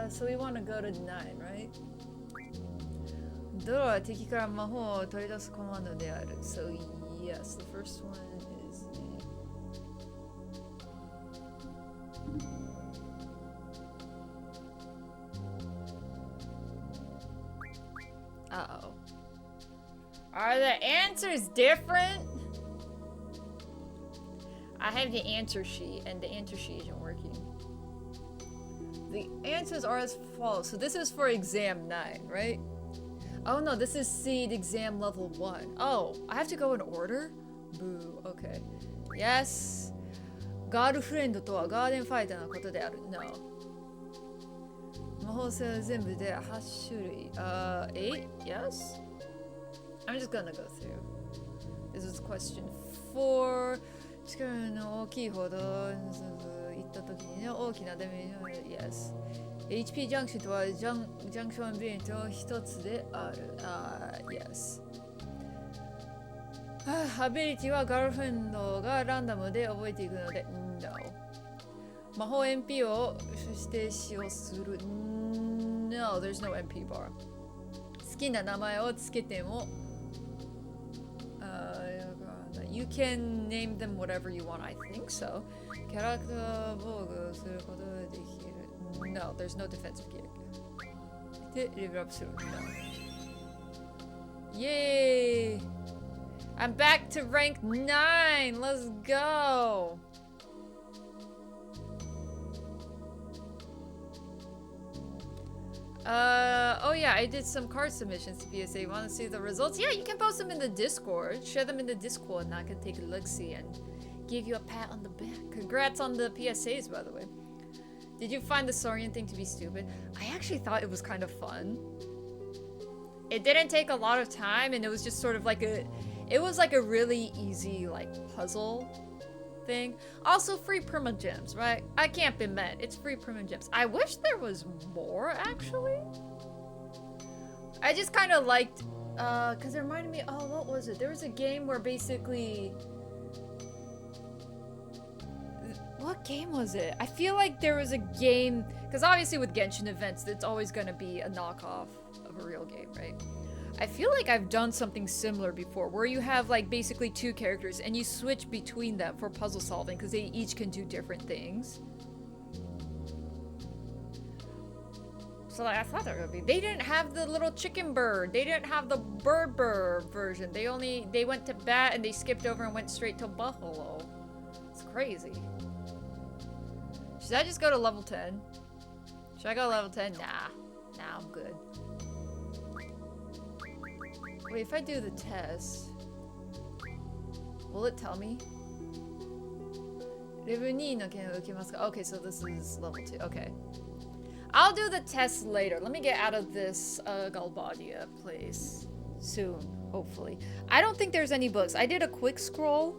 So we want to go to 9, right? ドロは敵から魔法を取り出すコマンドである。So yes, the first one is... Uh-oh. Are the answers different? I have the answer sheet, and the answer sheet isn't working. The answers are as follows. So this is for exam 9, right? Oh no, this is seed exam level 1. Oh, I have to go in order? Boo, okay. Yes. ガールフレンドとはガーデンファイターのことである。No. 魔法性は全部で8種類。8? Yes? I'm just gonna go through. This is question 4. 力の大きいほど行った時に大きなダメージ。Yes. HP ジャンクションとはジャンクションビリット一つである。Yes. アビリティはガールフレンドがランダムで覚えていくので No. 魔法 MP を指定使用する No, there's no MP bar. 好きな名前をつけてもYou can name them whatever you want, I think so. キャラクター防御することができる No, there's no defensive gear. で、レベルアップする No. Yay! I'm back to rank 9! Let's go! Oh yeah, I did some card submissions to PSA. You want to see the results? Yeah, you can post them in the Discord. Share them in the Discord and I can take a look-see and give you a pat on the back. Congrats on the PSAs, by the way. Did you find the Saurian thing to be stupid? I actually thought it was kind of fun. It didn't take a lot of time and it was just sort of like a... It was like a really easy, like, puzzle thing. Also, free perma gems, right? I can't be mad. It's free perma gems. I wish there was more, actually. I just kind of liked, because it reminded me, oh, what was it? There was a game where basically... What game was it? I feel like there was a game, because obviously with Genshin events, it's always going to be a knockoff of a real game, right? I feel like I've done something similar before, where you have like basically 2 characters and you switch between them for puzzle solving because they each can do different things. So like, I thought they were gonna be. They didn't have the little chicken bird. They didn't have the bird version. They went to bat and they skipped over and went straight to buffalo. It's crazy. Should I just go to level 10? Should I go to level 10? Nah, I'm good. Wait, if I do the test, will it tell me? Okay, so this is level 2. Okay. I'll do the test later. Let me get out of this Galbadia place soon, hopefully. I don't think there's any books. I did a quick scroll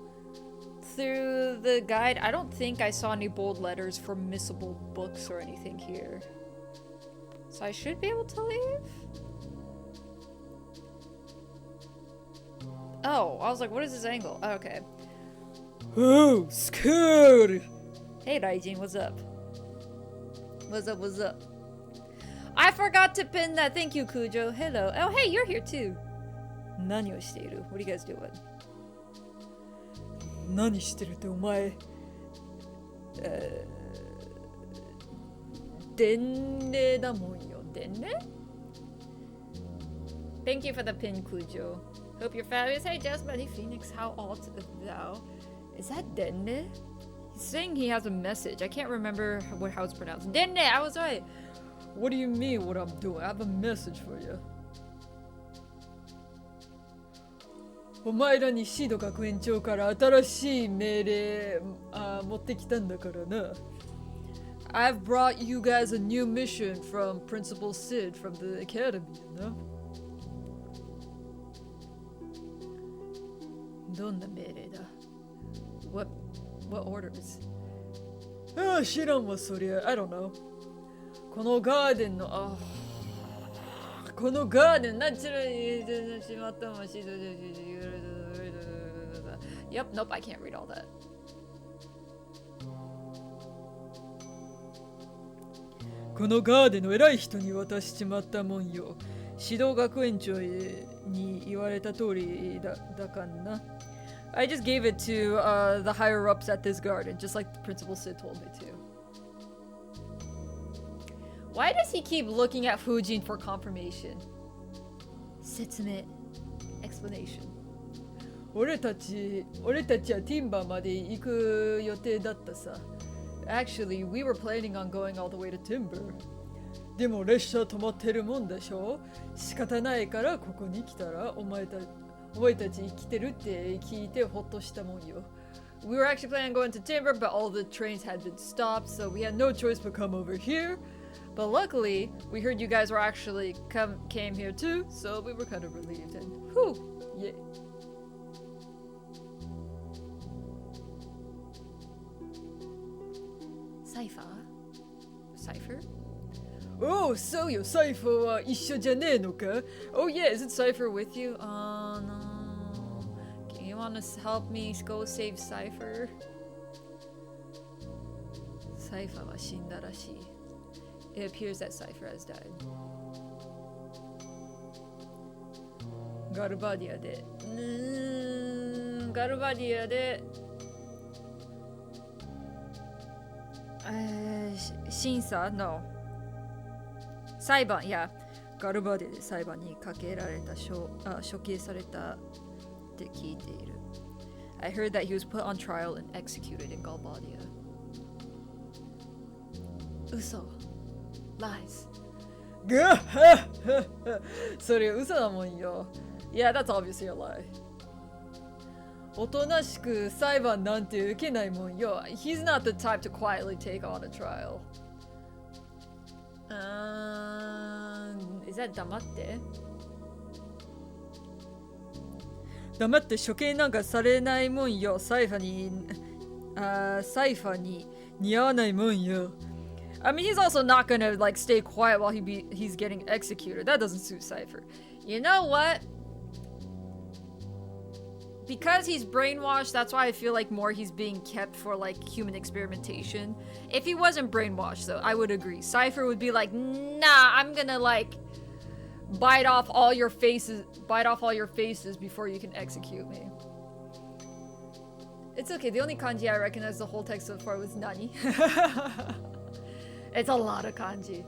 through the guide. I don't think I saw any bold letters for missable books or anything here. So I should be able to leave? Oh, I was like, what is this angle? Oh, okay. Oh, scared! Hey, Raijin, what's up? What's up, what's up? I forgot to pin that. Thank you, Kujo. Hello. Oh, hey, you're here too. Nani o shiteiru? What are you guys doing? Nani shiteiru te omae? Denne da mon yo. Denne? Thank you for the pin, Kujo. Hope you're fabulous. Hey, Jess, Buddy Phoenix, how art thou? Is that Denne? He's saying he has a message. I can't remember how it's pronounced. Denne, I was right. What do you mean what I'm doing? I have a message for you. お前らにシード学園長から新しい命令持ってきたんだからな。I've brought you guys a new mission from Principal Sid from the academy, you know? どんな命令だ? What orders? 知らんわそりゃ. I don't know. このガーデンのこのガーデンナチュラルにしまったもし。Yep, nope, I can't read all that. このガーデンの偉い人に渡しちまったもんよ。指導学園長に言われた通りだかんな。I just gave it to the higher ups at this garden, just like Principal Sid told me to. Why does he keep looking at Fujin for confirmation? 説明 explanation. 俺たちはティンバーまで行く予定だったさ。Actually, we were planning on going all the way to Timber. でも列車止まってるもんでしょ。仕方ないからここに来たらお前たち来てるって聞いてほっとしたもんよ。We were actually planning on going to Timber, but all the trains had been stopped, so we had no choice but come over here. But luckily, we heard you guys were actually came here too, so we were kind of relieved. And whew, yeah. Cipher? Oh, そうよ、サイファーは一緒じゃねえのか。 Oh yeah, isn't Cipher with you? Oh no. Can you want to help me go save Cipher? Cipher は死んだらしい。It appears that Cipher has died. ガルバディアで。ガルバディアで。審査 No. 裁判、いや。ガルバディで裁判にかけられた処刑されたって聞いている。I heard that he was put on trial and executed in Galbadia. 嘘 Lies. ガッハッハッハ。それ嘘だもんよ。Yeah, that's obviously a lie. おとなしく裁判なんて受けないもんよ。He's not the type to quietly take on a trial. Is that 黙って？黙って処刑なんかされないもんよ。サイファーに似合わないもんよ。I mean, he's also not gonna like stay quiet while he's getting executed. That doesn't suit Cypher. You know what? Because he's brainwashed, that's why I feel like more he's being kept for like human experimentation. If he wasn't brainwashed, though, I would agree. Cypher would be like, nah, I'm gonna like bite off all your faces before you can execute me. It's okay. The only kanji I recognize the whole text so far was Nani. It's a lot of kanji.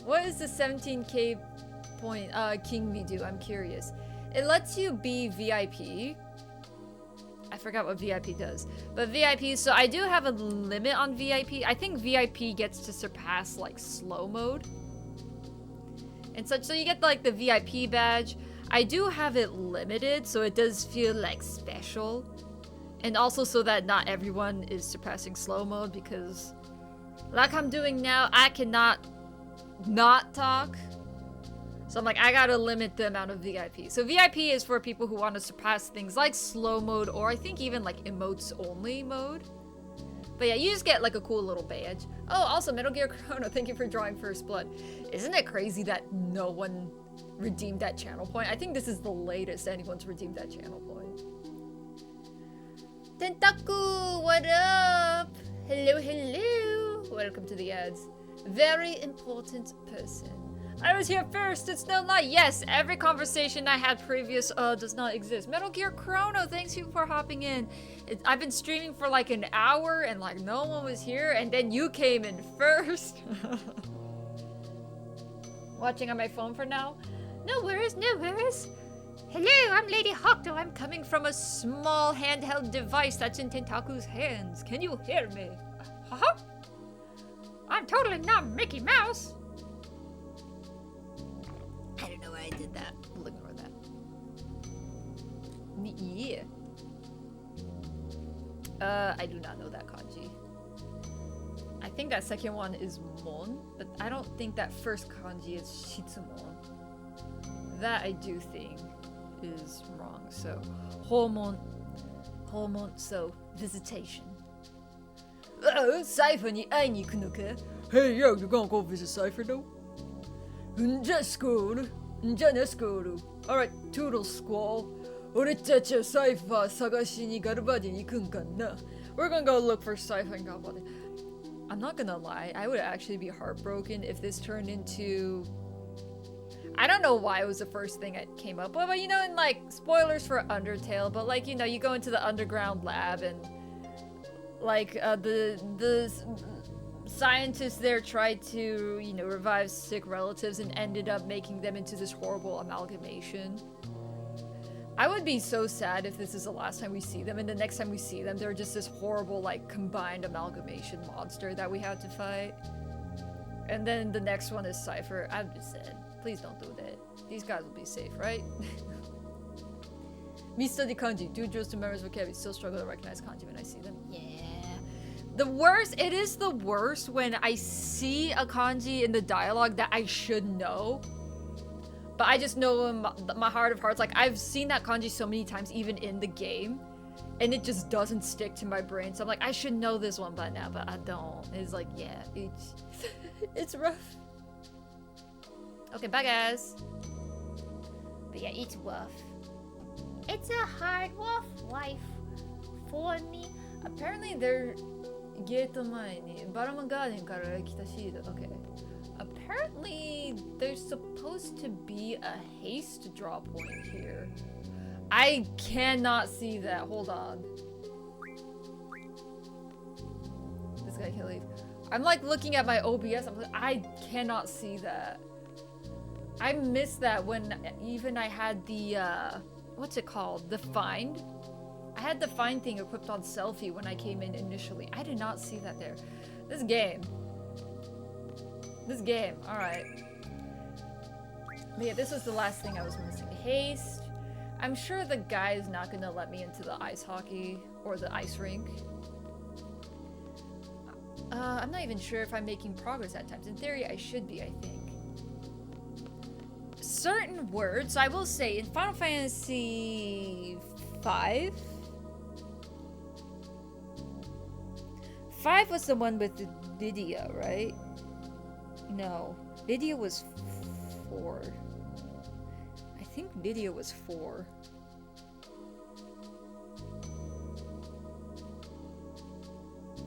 What is the 17k point King V do? I'm curious. It lets you be VIP. I forgot what VIP does. But VIP, so I do have a limit on VIP. I think VIP gets to surpass like slow mode and such. So you get like the VIP badge. I do have it limited, so it does feel like special. And also so that not everyone is surpassing slow mode, because like I'm doing now, I cannot not talk. So I'm like, I gotta limit the amount of VIP. So VIP is for people who want to surpass things like slow mode, or I think even like emotes only mode. But yeah, you just get like a cool little badge. Oh, also Metal Gear Chrono, thank you for drawing First Blood. Isn't it crazy that no one redeemed that channel point? I think this is the latest anyone's redeemed that channel point. Tentaku, what up? Hello, hello. Welcome to the ads. Very important person. I was here first, it's still not. Yes, every conversation I had previous does not exist. Metal Gear Chrono, thanks you for hopping in. I've been streaming for like an hour and like no one was here, and then you came in first. Watching on my phone for now? No worries, no worries. Hello, I'm Lady Hawkdo. I'm coming from a small handheld device that's in Tentaku's hands. Can you hear me? Huh? I'm totally not Mickey Mouse. I don't know why I did that. We'll ignore that. Yeah. I do not know that kanji. I think that second one is Mon, but I don't think that first kanji is Shitsumon. That I do think is wrong. So, Homon, so visitation. Oh, Cypher ni ai ni iku no ka? Hey, yo, you gonna go visit Cypher though? Just cool. じゃあね、スクール。Alright, Toodle Squall. 俺たちはサイファー探しにガルバディに行くんかな。We're gonna go look for Cypher and Galbadi. I'm not gonna lie, I would actually be heartbroken if this turned into... I don't know why it was the first thing I came up with, but you know, in like, spoilers for Undertale, but like, you know, you go into the underground lab and like, the scientists there tried to, you know, revive sick relatives and ended up making them into this horrible amalgamation. I would be so sad if this is the last time we see them, and the next time we see them, they're just this horrible, like, combined amalgamation monster that we have to fight. And then the next one is Cypher. I'm just sad. Please don't do that. These guys will be safe, right? Me study kanji. Do drills to memorize vocabulary. Still struggle to recognize kanji when I see them. Yeah. The worst, it is the worst when I see a kanji in the dialogue that I should know. But I just know in my heart of hearts, like, I've seen that kanji so many times, even in the game. And it just doesn't stick to my brain. So I'm like, I should know this one by now, but I don't. It's like, yeah, it's rough. Okay, bye guys. But yeah, it's rough. It's a hard, rough life for me. Apparently they're... ゲート前にバラマガーデンから来たシード。Okay. Apparently there's supposed to be a haste draw point here. I cannot see that. Hold on. This guy can't leave. I'm like looking at my OBS. I'm like, I cannot see that. I missed that when even I had the what's it called? The find? I had the find thing equipped on selfie when I came in initially. I did not see that there. This game. Alright. But yeah, this was the last thing I was missing. Haste. I'm sure the guy is not gonna let me into the ice hockey or the ice rink. I'm not even sure if I'm making progress at times. In theory, I should be, I think. Certain words, I will say, in Final Fantasy V? 5 was the one with the Lydia, right? No. Lydia was 4. I think Lydia was 4.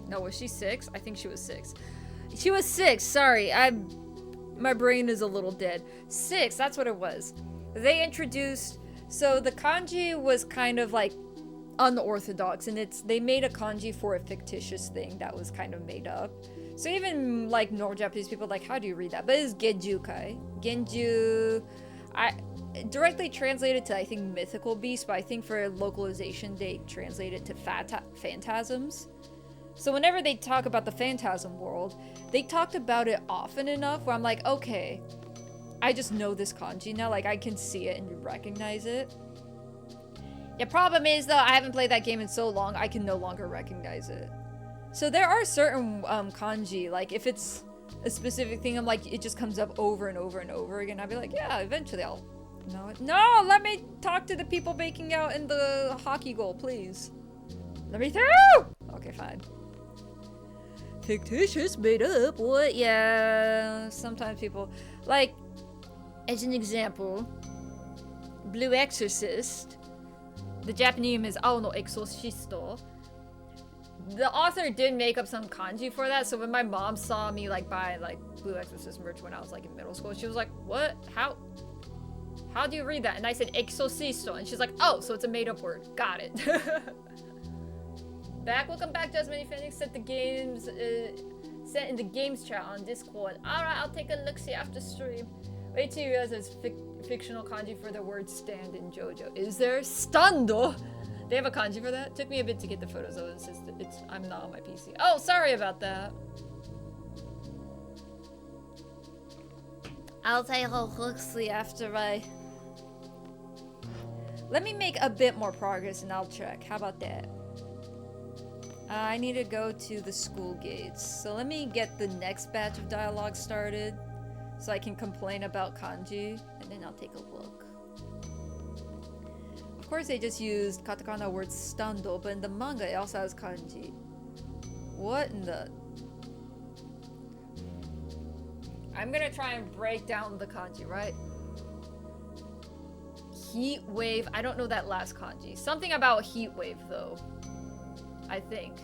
No, was she 6? I think she was 6. She was 6, sorry. My brain is a little dead. 6, that's what it was. They introduced... So the kanji was kind of like unorthodox, and they made a kanji for a fictitious thing that was kind of made up. So even like normal Japanese people like, how do you read that? But it's Genjukai. Genju... I directly translated to, I think, mythical beast, but I think for localization they translated to phantasms. So whenever they talk about the phantasm world, they talked about it often enough where I'm like, okay, I just know this kanji now, like I can see it and recognize it. The problem is though, I haven't played that game in so long, I can no longer recognize it. So there are certain kanji, like if it's a specific thing, I'm like, it just comes up over and over and over again. I'll be like, yeah, eventually I'll know it. No, let me talk to the people baking out in the hockey goal, please. Let me through! Okay, fine. Fictitious, made up, what? Yeah, sometimes people, like, as an example, Blue Exorcist, the Japanese name is Ao no Exorcisto. The author did make up some kanji for that, so when my mom saw me like buy like Blue Exorcist merch when I was like in middle school, she was like, what? How do you read that? And I said exorcisto, and she's like, oh, so it's a made-up word. Got it. Welcome back, Jasmine Phoenix. Sent in the games chat on Discord. Alright, I'll take a look-see after stream. Wait till you realize there's fictional kanji for the word stand in JoJo. Is there? Stando? They have a kanji for that? Took me a bit to get the photos of it since I'm not on my PC. Oh, sorry about that. I'll take a look-see after I... Let me make a bit more progress and I'll check. How about that? I need to go to the school gates. So let me get the next batch of dialogue started so I can complain about kanji, and then I'll take a look. Of course they just used katakana word stando, but in the manga it also has kanji. What in the... I'm gonna try and break down the kanji, right? heat wave. I don't know that last kanji. Something about heat wave though. I think.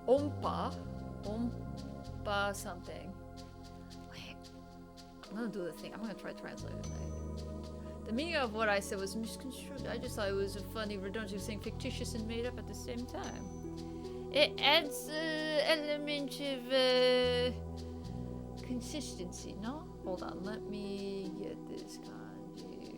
Ompa. Ompa something. Wait. I'm gonna do the thing. I'm gonna try to translate it. The meaning of what I said was misconstrued. I just thought it was a funny redundant saying fictitious and made up at the same time. It adds element of consistency, no? Hold on, let me get this kanji.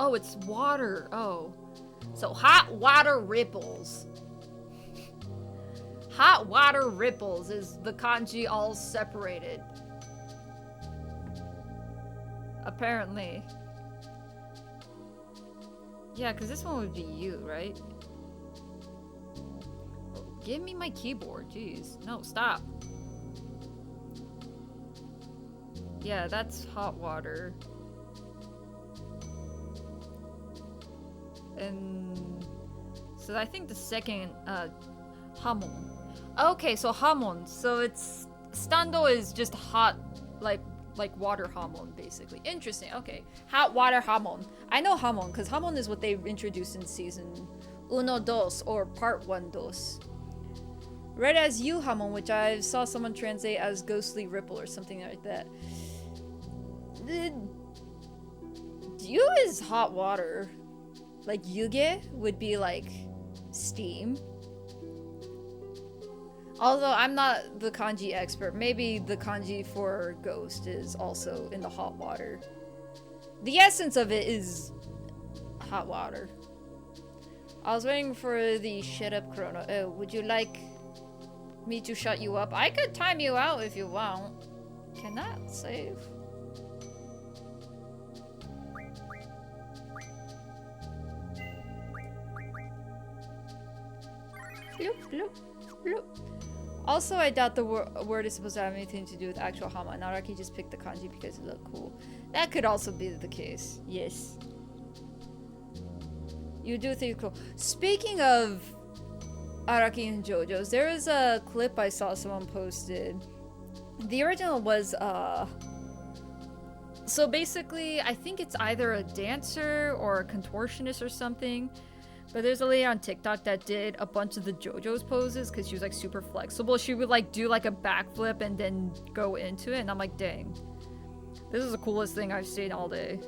Oh, it's water. Oh. So hot water ripples. Hot water ripples is the kanji all separated. Apparently. Yeah, because this one would be you, right? Oh, give me my keyboard, jeez. No, stop. Yeah, that's hot water. And so I think the second hamon. Okay, so hamon. So it's stando is just hot, like water hamon, basically. Interesting. Okay, hot water hamon. I know hamon because hamon is what they introduced in season uno dos or part one dos. Read as you hamon, which I saw someone translate as ghostly ripple or something like that. You is hot water. Like yuge would be like steam. Although I'm not the kanji expert, maybe the kanji for ghost is also in the hot water. The essence of it is hot water. I was waiting for the shut up chrono. Oh, would you like me to shut you up? I could time you out if you want. Cannot save. Bloop, bloop, bloop. Also, I doubt the word is supposed to have anything to do with actual Hama. Naraki just picked the kanji because it looked cool. That could also be the case. Yes. You do think cool. Speaking of Araki and JoJo's, there is a clip I saw someone posted. The original was, so basically, I think it's either a dancer or a contortionist or something. But there's a lady on TikTok that did a bunch of the JoJo's poses because she was like super flexible. She would like do like a backflip and then go into it. And I'm like, dang. This is the coolest thing I've seen all day.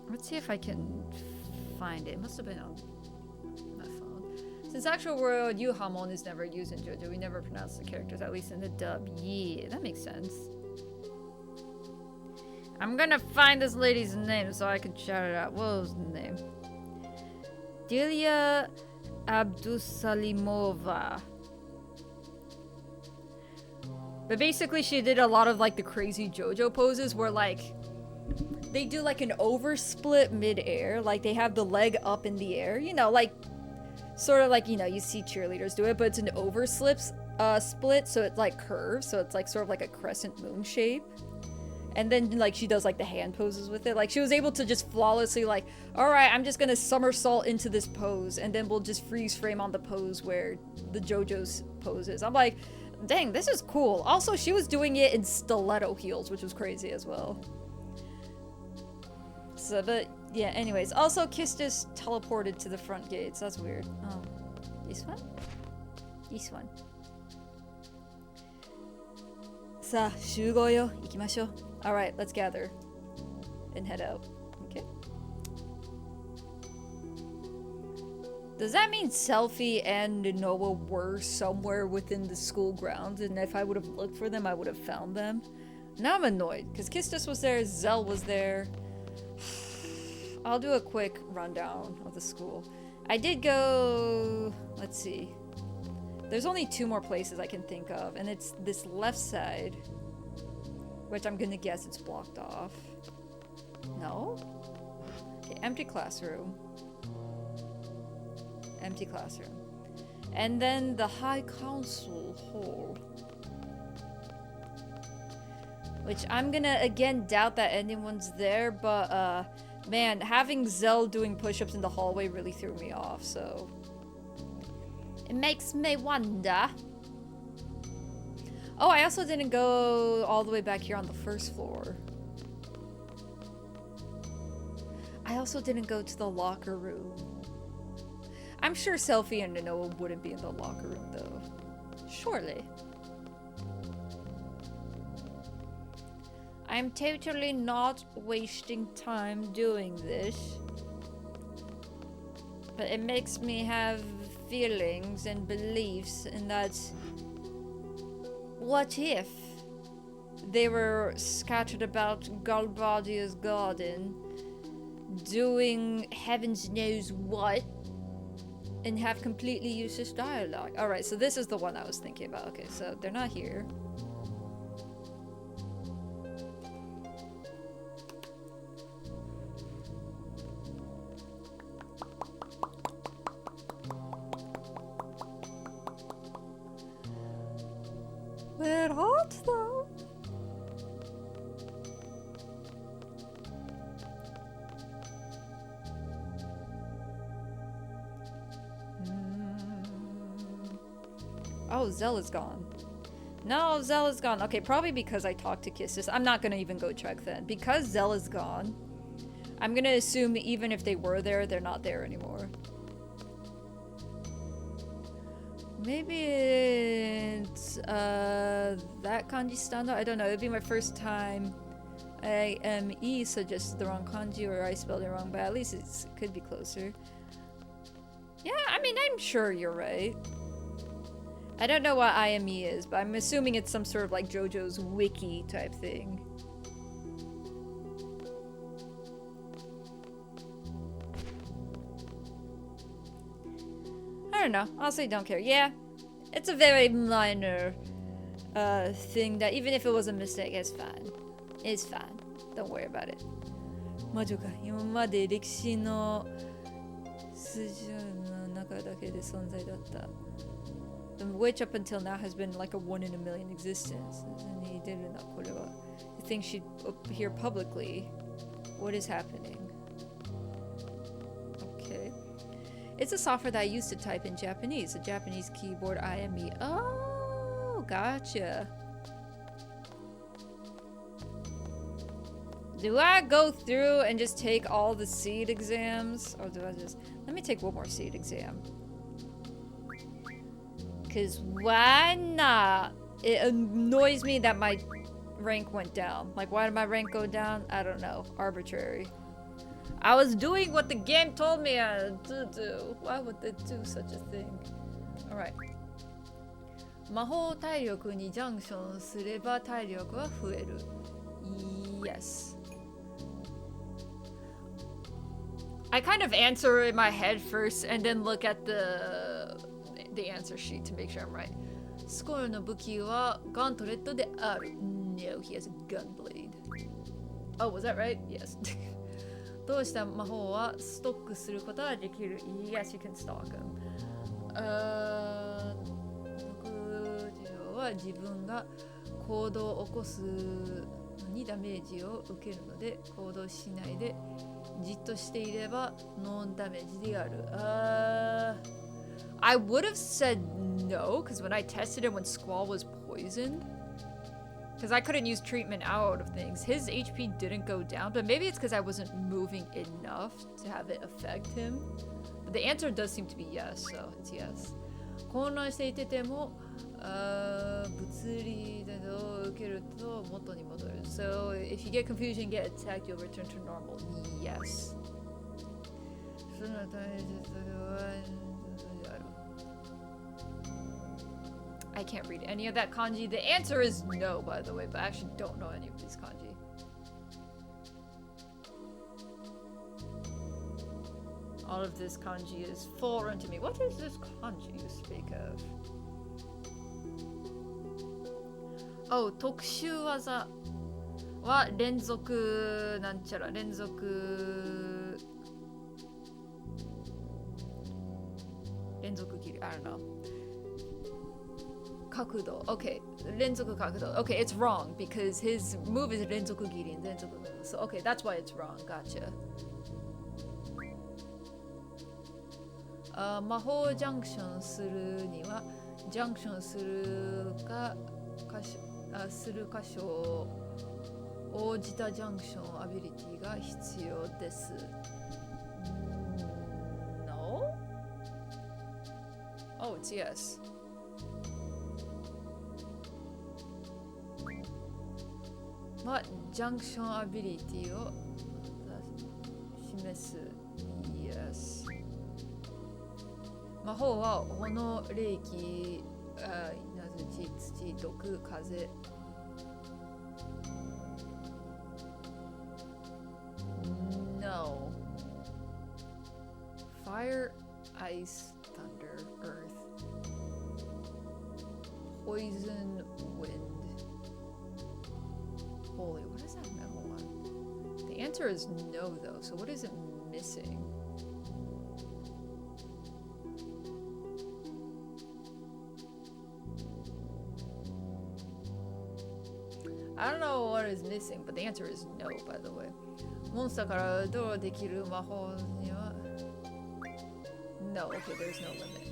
Let's see if I can find it. It must have been on my phone. Since actual word Yuhamon is never used in JoJo, we never pronounce the characters, at least in the dub. Yeah, that makes sense. I'm gonna find this lady's name so I can shout it out. What was the name? Delia Abdusalimova. But basically she did a lot of like the crazy JoJo poses where like they do like an oversplit mid-air, like they have the leg up in the air, you know, like sort of like, you know, you see cheerleaders do it, but it's an overslip split, so it like curves, so it's like sort of like a crescent moon shape. And then, like, she does, like, the hand poses with it. Like, she was able to just flawlessly, like, alright, I'm just gonna somersault into this pose, and then we'll just freeze frame on the pose where the JoJo's pose is. I'm like, dang, this is cool. Also, she was doing it in stiletto heels, which was crazy as well. So, but, yeah, anyways. Also, Kiss just teleported to the front gates. That's weird. Oh. This one? This one. さあ、集合よ。行きましょう。Alright, let's gather and head out. Okay. Does that mean Selfie and Noah were somewhere within the school grounds, and if I would have looked for them, I would have found them? Now I'm annoyed, because Kistis was there, Zell was there. I'll do a quick rundown of the school. I did go... Let's see. There's only 2 more places I can think of, and it's this left side, which I'm gonna guess it's blocked off. No? Okay, empty classroom. Empty classroom. And then the High Council Hall. Which I'm gonna again doubt that anyone's there, but man, having Zell doing push-ups in the hallway really threw me off, so it makes me wonder. Oh, I also didn't go all the way back here on the first floor. I also didn't go to the locker room. I'm sure Selfie and Noah wouldn't be in the locker room though. Surely. I'm totally not wasting time doing this. But it makes me have feelings and beliefs, and that's... What if they were scattered about Galbadia's garden, doing heavens knows what, and have completely useless dialogue? Alright, so this is the one I was thinking about. Okay, so they're not here. We're hot though. Oh, Zell is gone. No, Zell is gone. Okay, probably because I talked to Kisses. I'm not gonna even go check then. Because Zell is gone, I'm gonna assume even if they were there, they're not there anymore. Maybe it's that kanji standard? I don't know. It'd be my first time IME suggested the wrong kanji or I spelled it wrong, but at least it could be closer. Yeah, I mean, I'm sure you're right. I don't know what IME is, but I'm assuming it's some sort of like JoJo's wiki type thing. I don't know. Honestly, don't care. Yeah, it's a very minor thing that even if it was a mistake, it's fine. It's fine. Don't worry about it. 魔女か。今まで歴史の数字の中だけで存在だった。Which up until now has been like a 1 in a million existence. I think she'd appear publicly. What is happening? Okay. It's a software that I used to type in Japanese. A Japanese keyboard IME. Oh, gotcha. Do I go through and just take all the seed exams? Or do I just... Let me take one more seed exam. Because why not? It annoys me that my rank went down. Like, why did my rank go down? I don't know. Arbitrary. I was doing what the game told me to do. Why would they do such a thing? Alright. 魔法体力にジャンクションすれば体力は増える。Yes. I kind of answer in my head first and then look at the answer sheet to make sure I'm right. スコールの武器はガントレットである。No, he has a gun blade. Oh, was that right? Yes. どうした魔法はストックすることができる。Yes, you can stock them. 特徴は自分が行動を起こすのにダメージを受けるので行動しないでじっとしていればノンダメージである。I would have said no, because when I tested it when Squall was poisoned, because I couldn't use treatment out of things, his HP didn't go down, but maybe it's because I wasn't moving enough to have it affect him. But the answer does seem to be yes, so it's yes. 混乱していてても、物理を受けると元に戻る。So if you get confused and get attacked, you'll return to normal. Yes. そのためにそれは I can't read any of that kanji. The answer is no, by the way, but I actually don't know any of these kanji. All of this kanji is foreign to me. What is this kanji you speak of? Oh, 特殊技は連続なんちゃら連続切り I don't know. kakudo. Okay, renzoku kakudo. Okay, it's wrong because his move is renzoku giri and renzoku move. So okay, that's why it's wrong. Gotcha. 魔法ジャンクションするにはジャンクションする箇所を応じたジャンクションアビリティが必要です。No? Oh, it's yes. What junction ability を示す Yes. 魔法は炎、霊気、稲土、土、毒、風。No. Fire, ice, thunder, earth. Poison, wind. Holy, what does that metal one? The answer is no though, so what is it missing? I don't know what is missing, but the answer is no, by the way. モンスターからドローできる魔法には No, okay, there's no limit.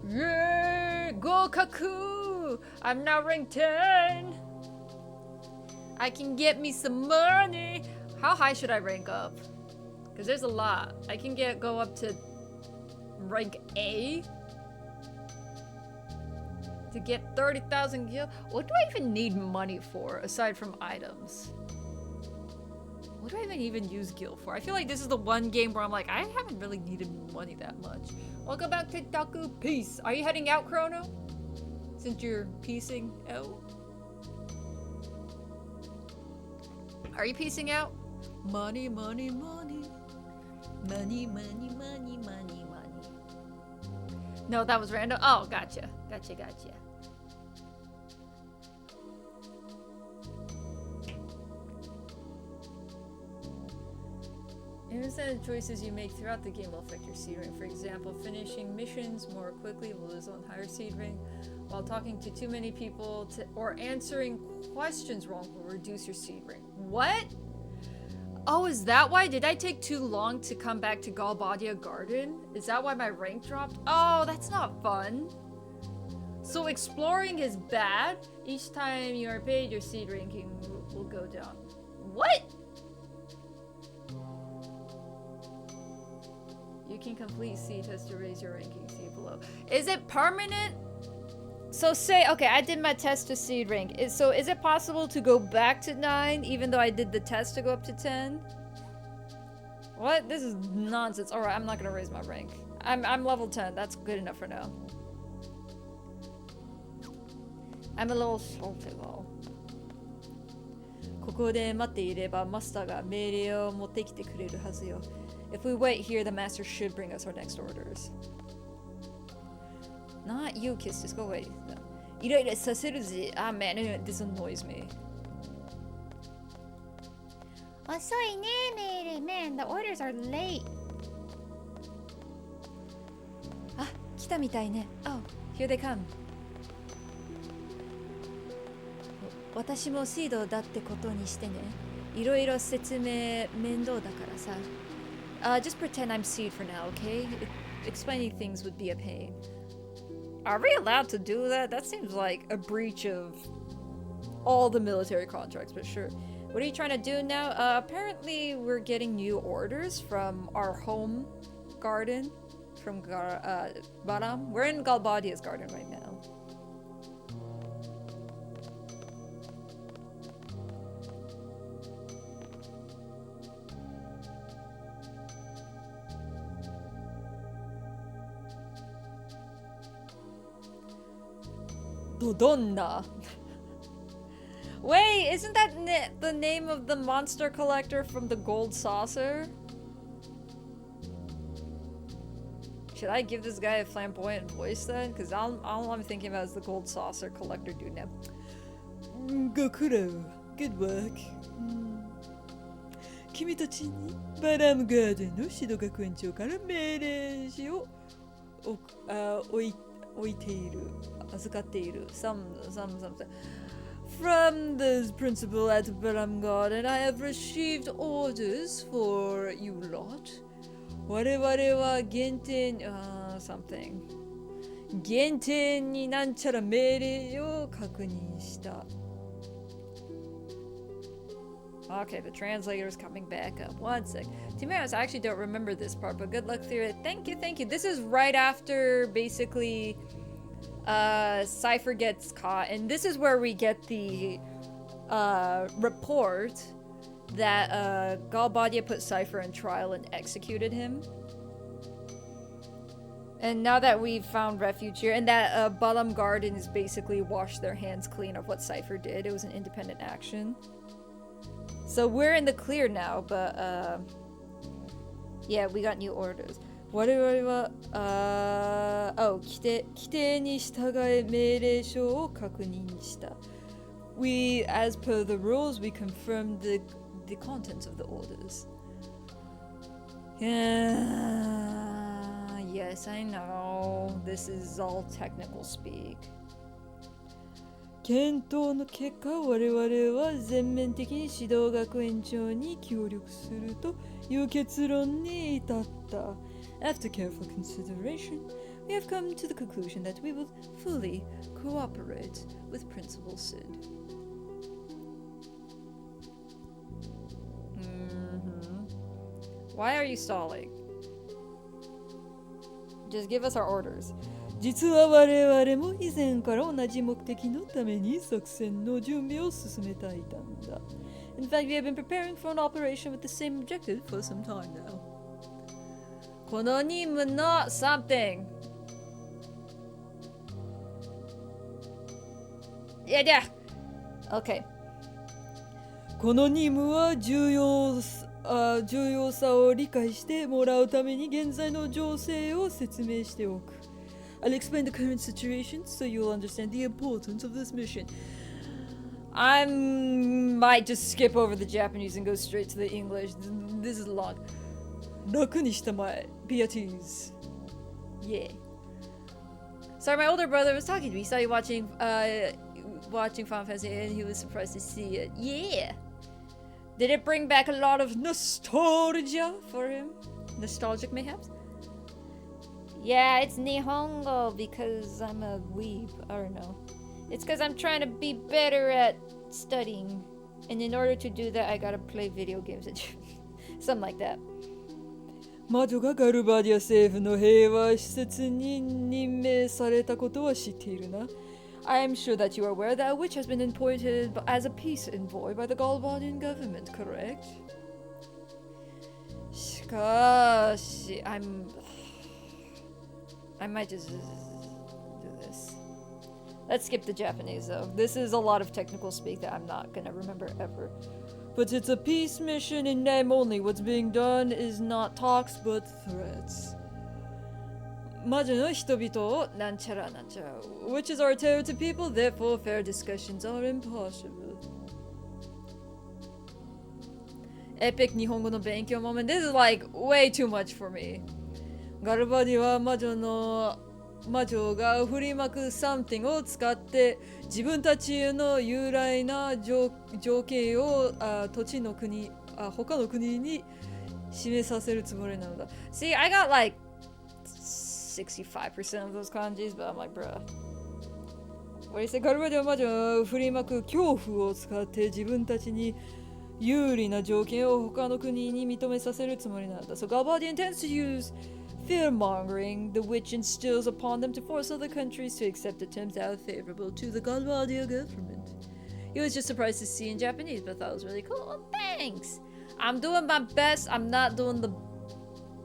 Yay! Gokaku! I'm now rank 10! I can get me some money! How high should I rank up? Because there's a lot. I can go up to rank A? To get 30,000 gil? What do I even need money for, aside from items? What do I even use gil for? I feel like this is the one game where I'm like, I haven't really needed money that much. Welcome back to Taku. Peace. Are you heading out, Chrono? Since you're piecing out? Are you piecing out? Money, money, money. Money, money, money, money, money. No, that was random. Oh, gotcha. Gotcha. Instead, the choices you make throughout the game will affect your seed rank. For example, finishing missions more quickly will result in higher seed rank, while talking to too many people or answering questions wrong will reduce your seed rank. What? Oh, is that why? Did I take too long to come back to Galbadia Garden? Is that why my rank dropped? Oh, that's not fun. So exploring is bad? Each time you are paid, your seed ranking will go down. What? You can complete seed tests to raise your ranking. See below. Is it permanent? So say, okay, I did my test to seed rank. So is it possible to go back to 9 even though I did the test to go up to 10? What? This is nonsense. Alright, I'm not gonna raise my rank. I'm level 10. That's good enough for now. I'm a little salty though. ここで待っていればマスターが命令を持ってきてくれるはずよ。If we wait here, the master should bring us our next orders. Not you, Kiss. Just go away. No. Ah, man, this annoys me. 遅いね、メイリー。Man, the orders are late. あ、来たみたいね。Oh, here they come. 私もシードだってことにしてね。いろいろ説明面倒だからさ。Just pretend I'm seed for now, okay? Explaining things would be a pain. Are we allowed to do that? That seems like a breach of all the military contracts, but sure. What are you trying to do now? Apparently we're getting new orders from our home garden, from Baram. We're in Galbadia's garden right now. Dodonna. Wait, isn't that the name of the monster collector from the Gold Saucer? Should I give this guy a flamboyant voice then? Because all I'm thinking about is the Gold Saucer collector dude now. Gokuro, good work. 君たちにバラムガーデンのシド学園長から命令を置いている、預かっている some from the principal at Baram God, and I have received orders for you lot. 我々は限定something 限定になんちゃら命令を確認した。Okay, the translator is coming back up. One sec. To be honest, I actually don't remember this part, but good luck through it. Thank you, thank you. This is right after, basically, Cypher gets caught, and this is where we get the report that Galbadia put Cypher in trial and executed him. And now that we've found refuge here, and that Balam Gardens basically washed their hands clean of what Cypher did. It was an independent action. So we're in the clear now, but yeah, we got new orders. 我々は規定に従え命令書を確認した。We, as per the rules, we confirmed the contents of the orders. Yes, I know. This is all technical speak. 検討の結果、我々は全面的に指導学園長に協力するという結論に至った。After careful consideration, we have come to the conclusion that we will fully cooperate with Principal Sid. Why are you stalling? Just give us our orders. 実は我々も以前から同じ目的のために作戦の準備を進めていたんだ。In fact, we have been preparing for an operation with the same objective for some time now. この任務の something. Yeah. Okay. この任務は重要さを理解してもらうために現在の情勢を説明しておく。I'll explain the current situation so you'll understand the importance of this mission. I might just skip over the Japanese and go straight to the English. This is long. 楽にしたまえ。Be at ease. Yeah. Sorry, my older brother was talking to me. He saw you watching Final Fantasy and he was surprised to see it. Yeah. Did it bring back a lot of nostalgia for him? Nostalgic mayhaps? Yeah, it's Nihongo because I'm a weeb. I don't know. It's because I'm trying to be better at studying. And in order to do that, I gotta play video games. Something like that. 魔女がガルバディア政府の平和施設に任命されたことは知っているな。I am sure that you are aware that a witch has been appointed as a peace envoy by the Galbadian government, correct? しかし、I might just do this. Let's skip the Japanese though. This is a lot of technical speak that I'm not gonna remember ever. But it's a peace mission in name only. What's being done is not talks but threats. 魔女の人々をなんちゃらなんちゃら。Witches are a terror to people, therefore fair discussions are impossible. Epic 日本語の勉強 moment. This is like way too much for me. ガルバディは魔女が振りまく something を使って自分たちの由来な情景を土地の国他の国に示させるつもりなのだ。See, I got like 65% of those kanjis, but I'm like, bruh. What do you say? ガルバディは魔女を振りまく恐怖を使って自分たちに有利な条件を他の国に認めさせるつもりなんだ。So Galbadia intends to use fear-mongering the witch instills upon them to force other countries to accept the terms that are favorable to the Galbadia government. He was just surprised to see in Japanese, but thought it was really cool. Oh, thanks! I'm doing my best. I'm not doing the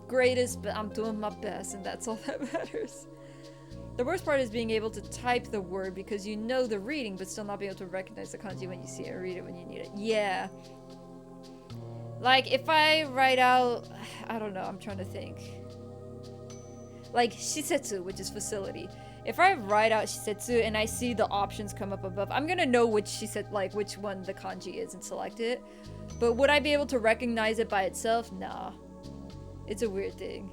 greatest, but I'm doing my best, and that's all that matters. The worst part is being able to type the word because you know the reading, but still not being able to recognize the kanji when you see it or read it when you need it. Yeah. Like, if I write out... I don't know, I'm trying to think. Like shisetsu, which is facility. If I write out shisetsu and I see the options come up above, I'm gonna know which which one the kanji is and select it. But would I be able to recognize it by itself? Nah. It's a weird thing.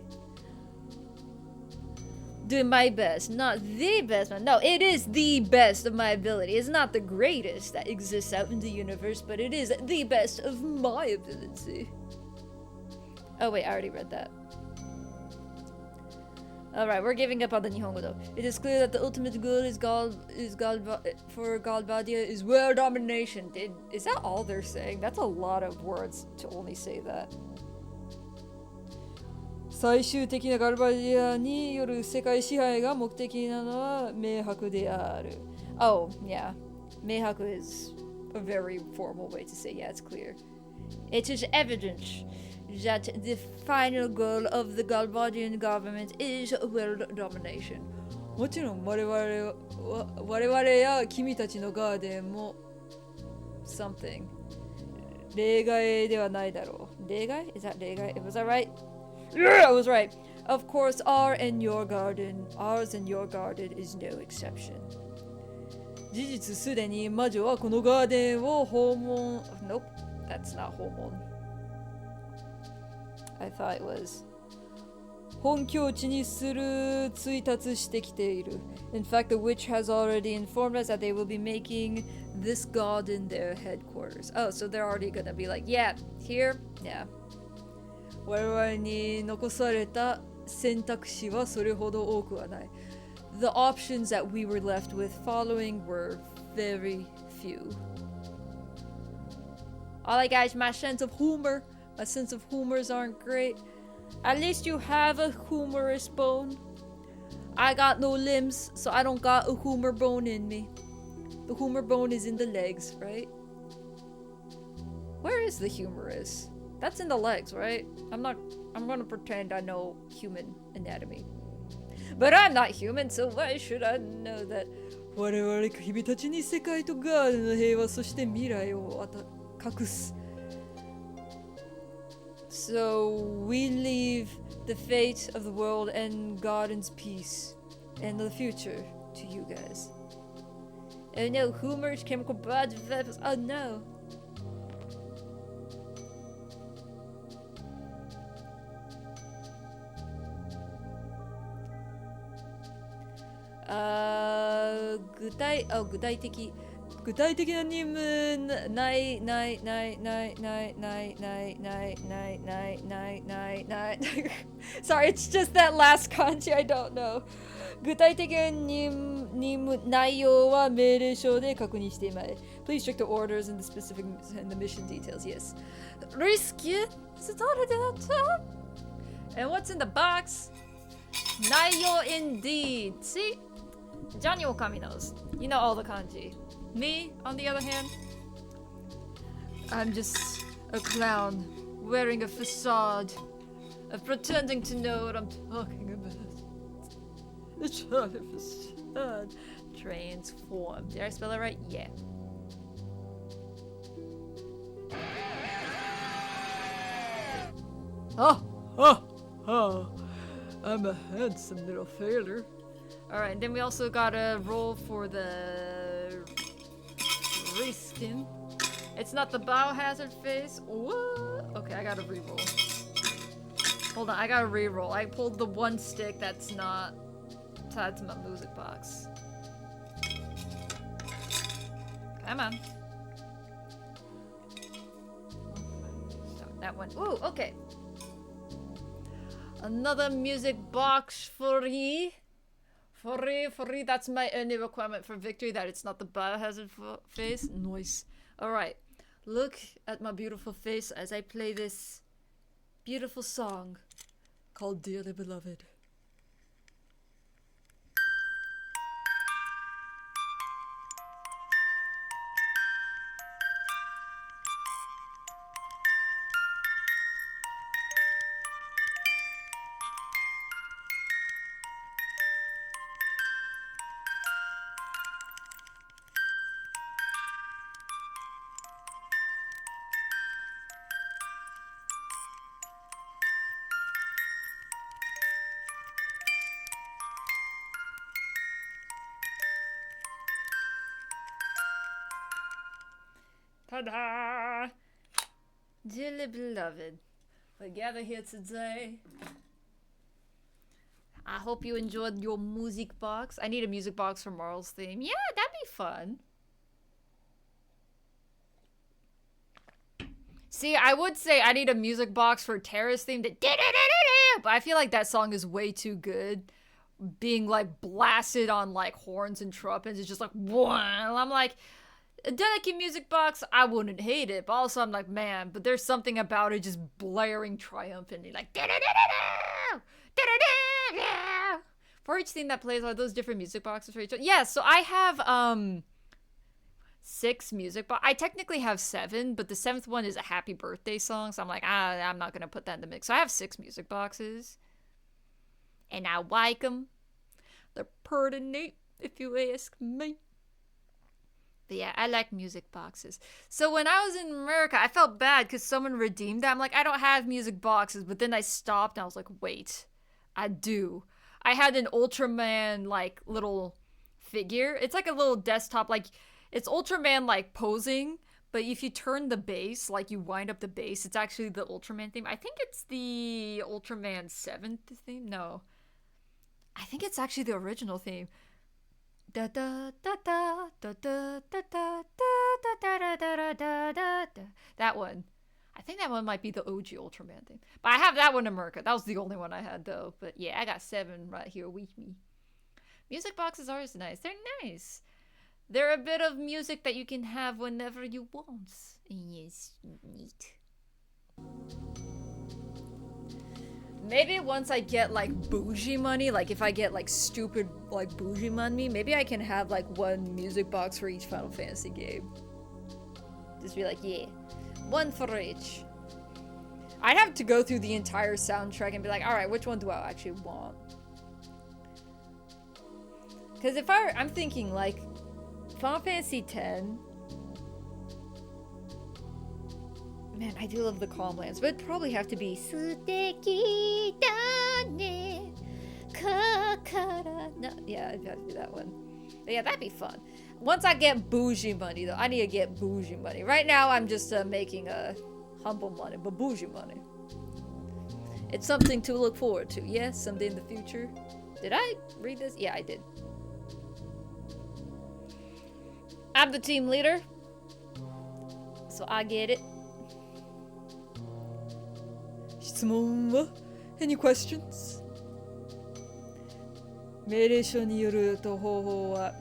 doing my best. Not the best one. No, it is the best of my ability. It's not the greatest that exists out in the universe, but it is the best of my ability. Oh wait, I already read that. Alright, we're giving up on the Nihongo though. It is clear that the ultimate goal for Galbadia is world domination. Is that all they're saying? That's a lot of words to only say that. 最終的なガルバディアによる世界支配が目的なのは明白である。Oh, yeah. 明白 is a very formal way to say, yeah, it's clear. It is evident that the final goal of the Galbadian government is world domination. もちろん我々や君たちのガーデンも something 例外ではないだろう。例外? Is that 例外? Was I right? Yeah, I was right. Of course, ours and your garden is no exception. 事実すでに魔女はこのガーデンを訪問 Nope, that's not 訪問 I thought it was 本拠地にする追達してきている In fact, the witch has already informed us that they will be making this garden their headquarters. Oh, so they're already gonna be like, yeah, here? Yeah. 我々に残された選択肢はそれほど多くはない The options that we were left with following were very few. Alright guys, my sense of humors aren't great. At least you have a humorous bone. I got no limbs, so I don't got a humor bone in me. The humor bone is in the legs, right? Where is the humerus? That's in the legs, right? I'm gonna pretend I know human anatomy. But I'm not human, so why should I know that? 我々君たちに世界とガーデンの平和そして未来を隠す So we leave the fate of the world and Garden's peace and the future to you guys. Oh no, humors, chemical bonds, oh no. Sorry, it's just that last kanji I don't know. 具体的な任務内容は命令書で確認しています。Please check the orders and the specific and the mission details. Yes. Risky? And what's in the box? Naiyo indeed. See? Johnny Okami knows. You know all the kanji. Me, on the other hand, I'm just a clown wearing a facade of pretending to know what I'm talking about. It's not a facade. Transform. Did I spell it right? Yeah. I'm a handsome little failure. Alright, and then we also gotta roll for the reskin. It's not the biohazard face. What? Okay, I gotta reroll. Hold on, I gotta reroll. I pulled the one stick that's not tied to my music box. Come on. So that one. Ooh, okay. Another music box for ye. Free, that's my only requirement for victory, that it's not the biohazard face. Nice. Alright, look at my beautiful face as I play this beautiful song called Dearly Beloved. Ta-da! Dearly beloved, we gather here today. I hope you enjoyed your music box. I need a music box for Marl's theme. Yeah, that'd be fun. See, I would say I need a music box for Tara's theme, but I feel like that song is way too good. Being like blasted on like horns and trumpets is just like, I'm like, a delicate music box, I wouldn't hate it, but also I'm like, man, but there's something about it just blaring triumphantly, like for each theme that plays. Are those different music boxes for each one? Yeah, so I have 6 music box. I technically have 7, but the 7th one is a happy birthday song, so I'm like, I'm not gonna put that in the mix. So I have 6 music boxes, and I like them. They're pretty neat, if you ask me. But yeah, I like music boxes. So when I was in America, I felt bad because someone redeemed that. I'm like, I don't have music boxes. But then I stopped and I was like, wait, I do. I had an Ultraman, like, little figure. It's like a little desktop, like, it's Ultraman, like, posing. But if you turn the base, like, you wind up the base, it's actually the Ultraman theme. I think it's the Ultraman 7th theme. No. I think it's actually the original theme. Da da da da da da da da da da da da da. That one. I think that one might be the OG Ultraman thing. But I have that one in America. That was the only one I had though. But yeah, I got 7 right here with me. Music boxes are nice. They're nice. They're a bit of music that you can have whenever you want. Yes, neat. Maybe once I get, like, bougie money, like, if I get, like, stupid, like, bougie money, maybe I can have, like, 1 music box for each Final Fantasy game. Just be like, yeah, 1 for each. I'd have to go through the entire soundtrack and be like, alright, which one do I actually want? Because if I'm thinking, like, Final Fantasy X... Man, I do love the Calm Lands, but it'd probably have to be Suteki da ne kakara. No, yeah, it'd have to be that one. But yeah, that'd be fun. Once I get bougie money, though, I need to get bougie money. Right now, I'm just making a humble money, but bougie money. It's something to look forward to. Yes, someday in the future. Did I read this? Yeah, I did. I'm the team leader, so I get it. Any questions? 命令書によると方法は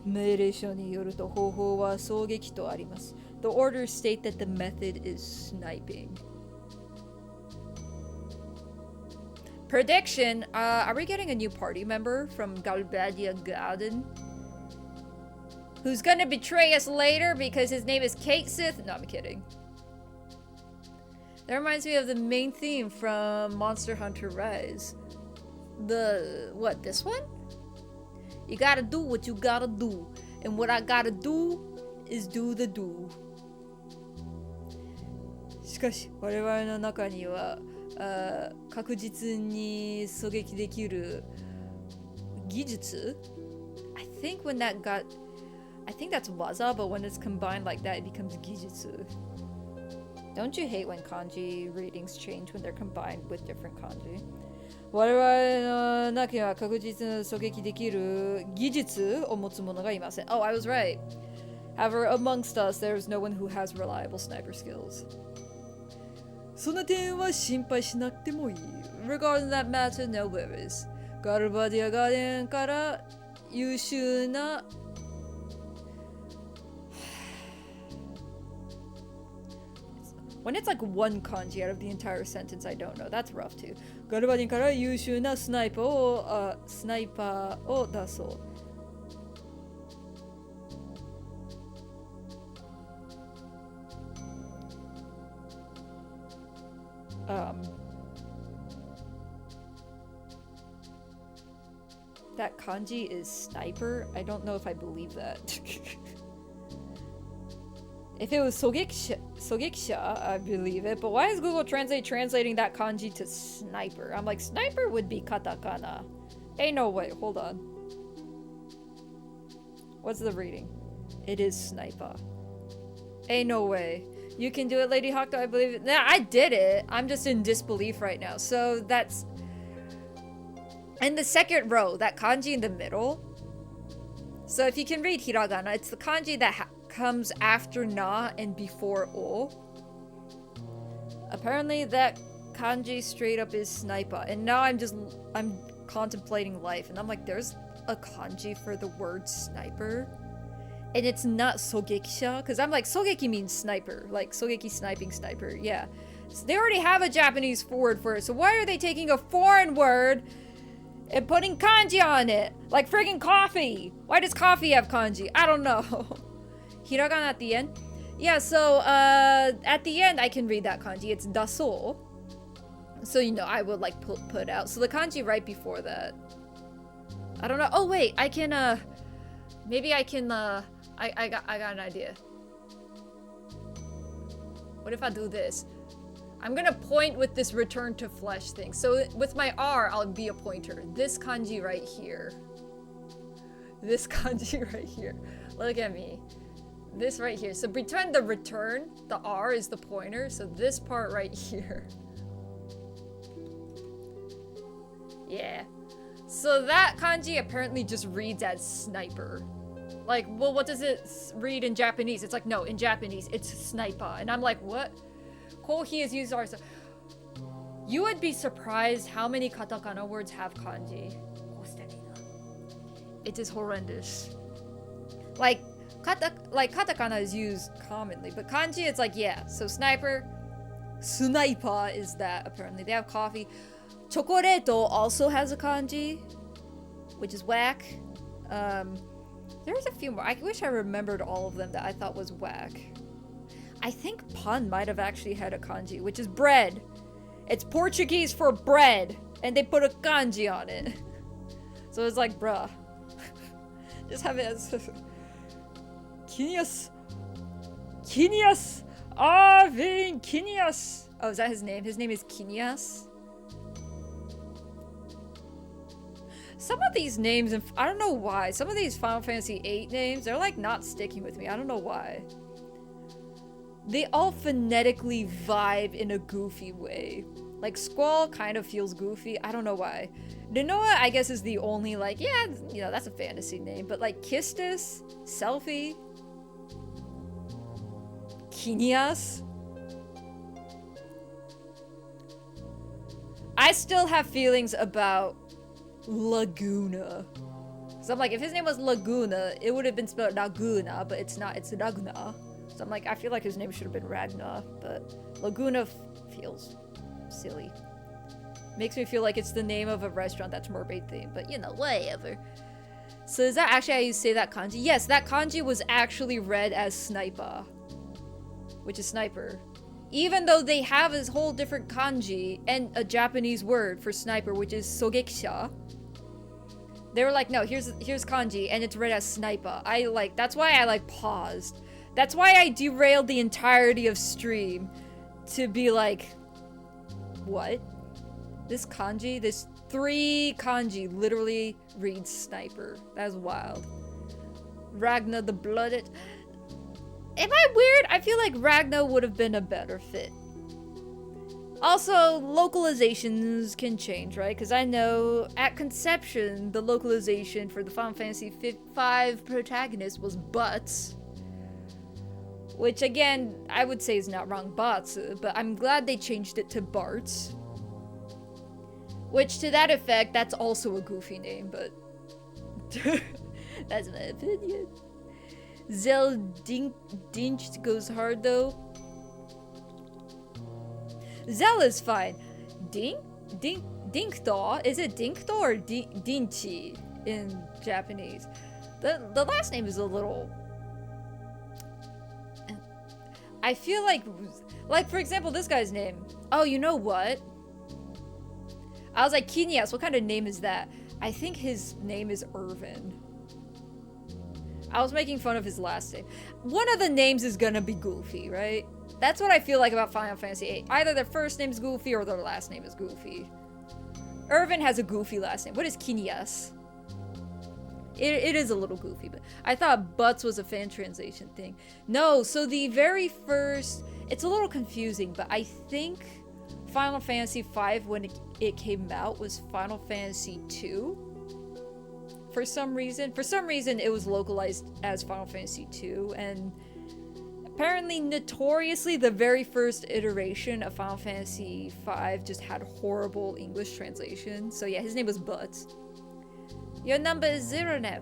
命令書によると方法は狙撃とあります。The orders state that the method is sniping. Prediction, are we getting a new party member from Galbadia Garden? Who's gonna betray us later because his name is Kate Sith? No, I'm kidding. That reminds me of the main theme from Monster Hunter Rise. What, this one? You gotta do what you gotta do. And what I gotta do is do the do. しかし、我々の中には確実に狙撃できる技術 I think that's waza, but when it's combined like that, it becomes gijutsu. Don't you hate when kanji readings change when they're combined with different kanji? 我々の中には確実に狙撃できる技術を持つ者がいません. Oh, I was right. However, amongst us, there is no one who has reliable sniper skills. その点は心配しなくてもいい. Regarding that matter, no worries. ガルバディアガーデンから優秀なWhen it's like one kanji out of the entire sentence, I don't know. That's rough too. ガルバディンから優秀なスナイパーを出そう. That kanji is sniper? I don't know if I believe that. If it was Sogeksha, I believe it, but why is Google Translate translating that kanji to sniper? I'm like, sniper would be katakana. Ain't no way, hold on. What's the reading? It is sniper. Ain't no way. You can do it, Lady Hawk, I believe it. Nah, I did it. I'm just in disbelief right now. So that's... in the second row, that kanji in the middle. So if you can read hiragana, it's the kanji that comes after na and before o. Apparently that kanji straight up is sniper. And now I'm contemplating life. And I'm like, there's a kanji for the word sniper. And it's not sogekisha. Because I'm like, sogeki means sniper. Like, sogeki sniping sniper. Yeah. So they already have a Japanese word for it. So why are they taking a foreign word and putting kanji on it? Like friggin' coffee. Why does coffee have kanji? I don't know. Hiragana at the end? Yeah, so at the end I can read that kanji. It's daso. So, you know, I would like put out. So the kanji right before that. I don't know. Oh, wait. I can, maybe I can, I got an idea. What if I do this? I'm gonna point with this return to flesh thing. So with my R, I'll be a pointer. This kanji right here. This kanji right here. Look at me. This right here. So pretend the return, the R is the pointer. So this part right here. Yeah. So that kanji apparently just reads as sniper. Like, well, what does it read in Japanese? It's like, no, in Japanese, it's sniper. And I'm like, what? Kohi is used also. You would be surprised how many katakana words have kanji. It is horrendous. Like katakana is used commonly, but kanji, it's like, yeah. So sniper is that, apparently. They have coffee. Chocoreto also has a kanji, which is whack. There's a few more. I wish I remembered all of them that I thought was whack. I think pun might have actually had a kanji, which is bread. It's Portuguese for bread, and they put a kanji on it. So it's like, bruh. Just have it as... Kinias. Arvin Kinias. Oh, is that his name? His name is Kinias. Some of these names, I don't know why. Some of these Final Fantasy VIII names, they're like not sticking with me. I don't know why. They all phonetically vibe in a goofy way. Like Squall kind of feels goofy. I don't know why. Nonoa, I guess, is the only like, yeah, you know, that's a fantasy name. But like Kistis, Selfie, Kinias. I still have feelings about Laguna. So I'm like, if his name was Laguna, it would have been spelled Laguna, but it's not, it's Ragna. So I'm like, I feel like his name should have been Ragna, but Laguna feels silly. Makes me feel like it's the name of a restaurant that's mermaid themed, but you know, whatever. So is that actually how you say that kanji? Yes, that kanji was actually read as sniper, which is sniper. Even though they have this whole different kanji and a Japanese word for sniper, which is sogekisha. They were like, no, here's kanji, and it's read as sniper. That's why I paused. That's why I derailed the entirety of stream to be like, what? This kanji, this 3 kanji literally reads sniper. That's wild. Ragna the Blooded. Am I weird? I feel like Ragna would have been a better fit. Also, localizations can change, right? Because I know at conception, the localization for the Final Fantasy V protagonist was butts. Which, again, I would say is not wrong, butts, but I'm glad they changed it to Bart's. Which, to that effect, that's also a goofy name, but... that's my opinion. Zell Dinch goes hard, though. Zell is fine. Dinkdaw? Is it Dinkdaw or Dinchi in Japanese? The last name is a little... I feel like, for example, this guy's name. Oh, you know what? I was like, Kinias, what kind of name is that? I think his name is Irvin. I was making fun of his last name. One of the names is gonna be Goofy, right? That's what I feel like about Final Fantasy VIII. Either their first name is Goofy or their last name is Goofy. Irvin has a goofy last name. What is Kinias? it is a little goofy, but I thought butts was a fan translation thing. No, so the very first, it's a little confusing, but I think Final Fantasy V, when it came out, was Final Fantasy II. For some reason it was localized as Final Fantasy II, and apparently, notoriously, the very first iteration of Final Fantasy V just had horrible English translation. So yeah, his name was Butts. Your number is 0 now.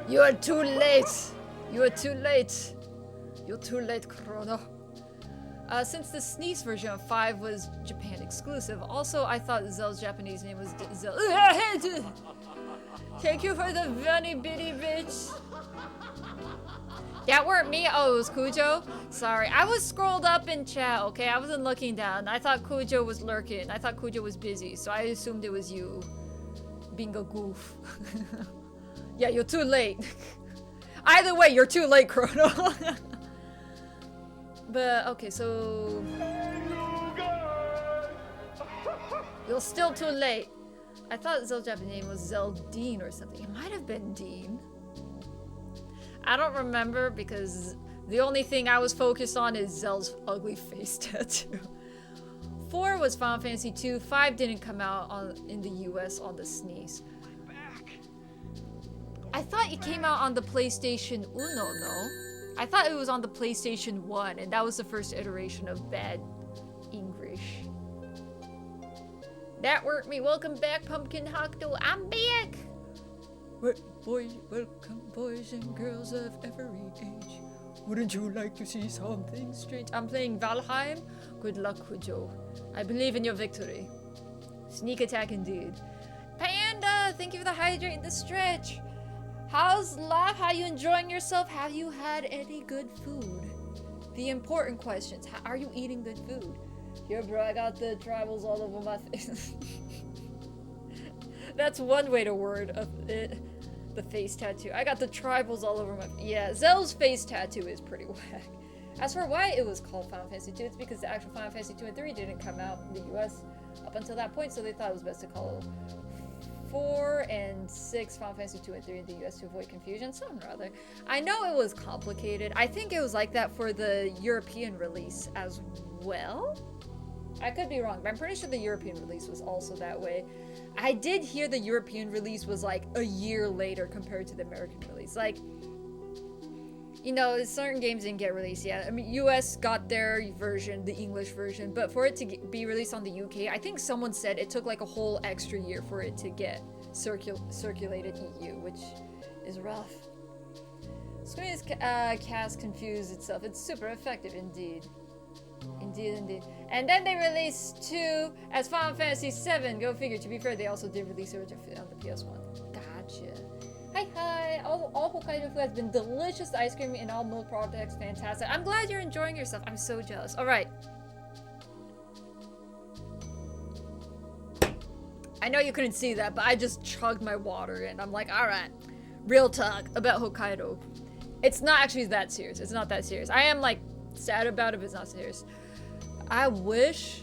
You are too late. You are too late. You're too late, Chrono. Since the SNES version of 5 was Japan exclusive, also I thought Zell's Japanese name was Zell. Thank you for the bunny bitty bitch. That weren't me. Oh, it was Kujo. Sorry, I was scrolled up in chat. Okay, I wasn't looking down. I thought Kujo was lurking. I thought Kujo was busy, so I assumed it was you. Being a goof. Yeah, you're too late. Either way, you're too late, Chrono. But, okay, so... You're still too late. I thought Zell's Japanese name was Zeldine or something. It might have been Dean. I don't remember because the only thing I was focused on is Zell's ugly face tattoo. 4 was Final Fantasy II. 5 didn't come out in the US on the SNES. I thought it came out on the PlayStation Uno, no? I thought it was on the PlayStation 1, and that was the first iteration of bad English. That worked me. Welcome back, Pumpkin Hockdo. I'm back! Welcome, boys and girls of every age. Wouldn't you like to see something strange? I'm playing Valheim. Good luck, Kujo. I believe in your victory. Sneak attack indeed. Panda, thank you for the hydrate and the stretch. How's life? How you enjoying yourself? Have you had any good food? The important questions. How are you eating good food? Here, bro, I got the tribals all over my face. That's one way to word it. The face tattoo. I got the tribals all over my... Yeah, Zell's face tattoo is pretty whack. As for why it was called Final Fantasy II, it's because the actual Final Fantasy II and 3 didn't come out in the US up until that point, so they thought it was best to call 4 and 6 Final Fantasy 2 and 3 in the US to avoid confusion, something or other. I know it was complicated. I think it was like that for the European release as well. I could be wrong, but I'm pretty sure the European release was also that way. I did hear the European release was like a year later compared to the American release. Like, you know, certain games didn't get released yet. I mean, US got their version, the English version, but for it to be released on the UK, I think someone said it took like a whole extra year for it to get circulated EU, which is rough. Screen's cast confused itself. It's super effective indeed. Indeed. And then they released 2 as Final Fantasy VII. Go figure. To be fair, they also did release it on the PS1. Gotcha. Hi. All Hokkaido food has been delicious. The ice cream and all milk products, fantastic. I'm glad you're enjoying yourself. I'm so jealous. All right. I know you couldn't see that, but I just chugged my water and I'm like, all right, real talk about Hokkaido. It's not actually that serious. It's not that serious. I am like sad about it, but it's not serious. I wish,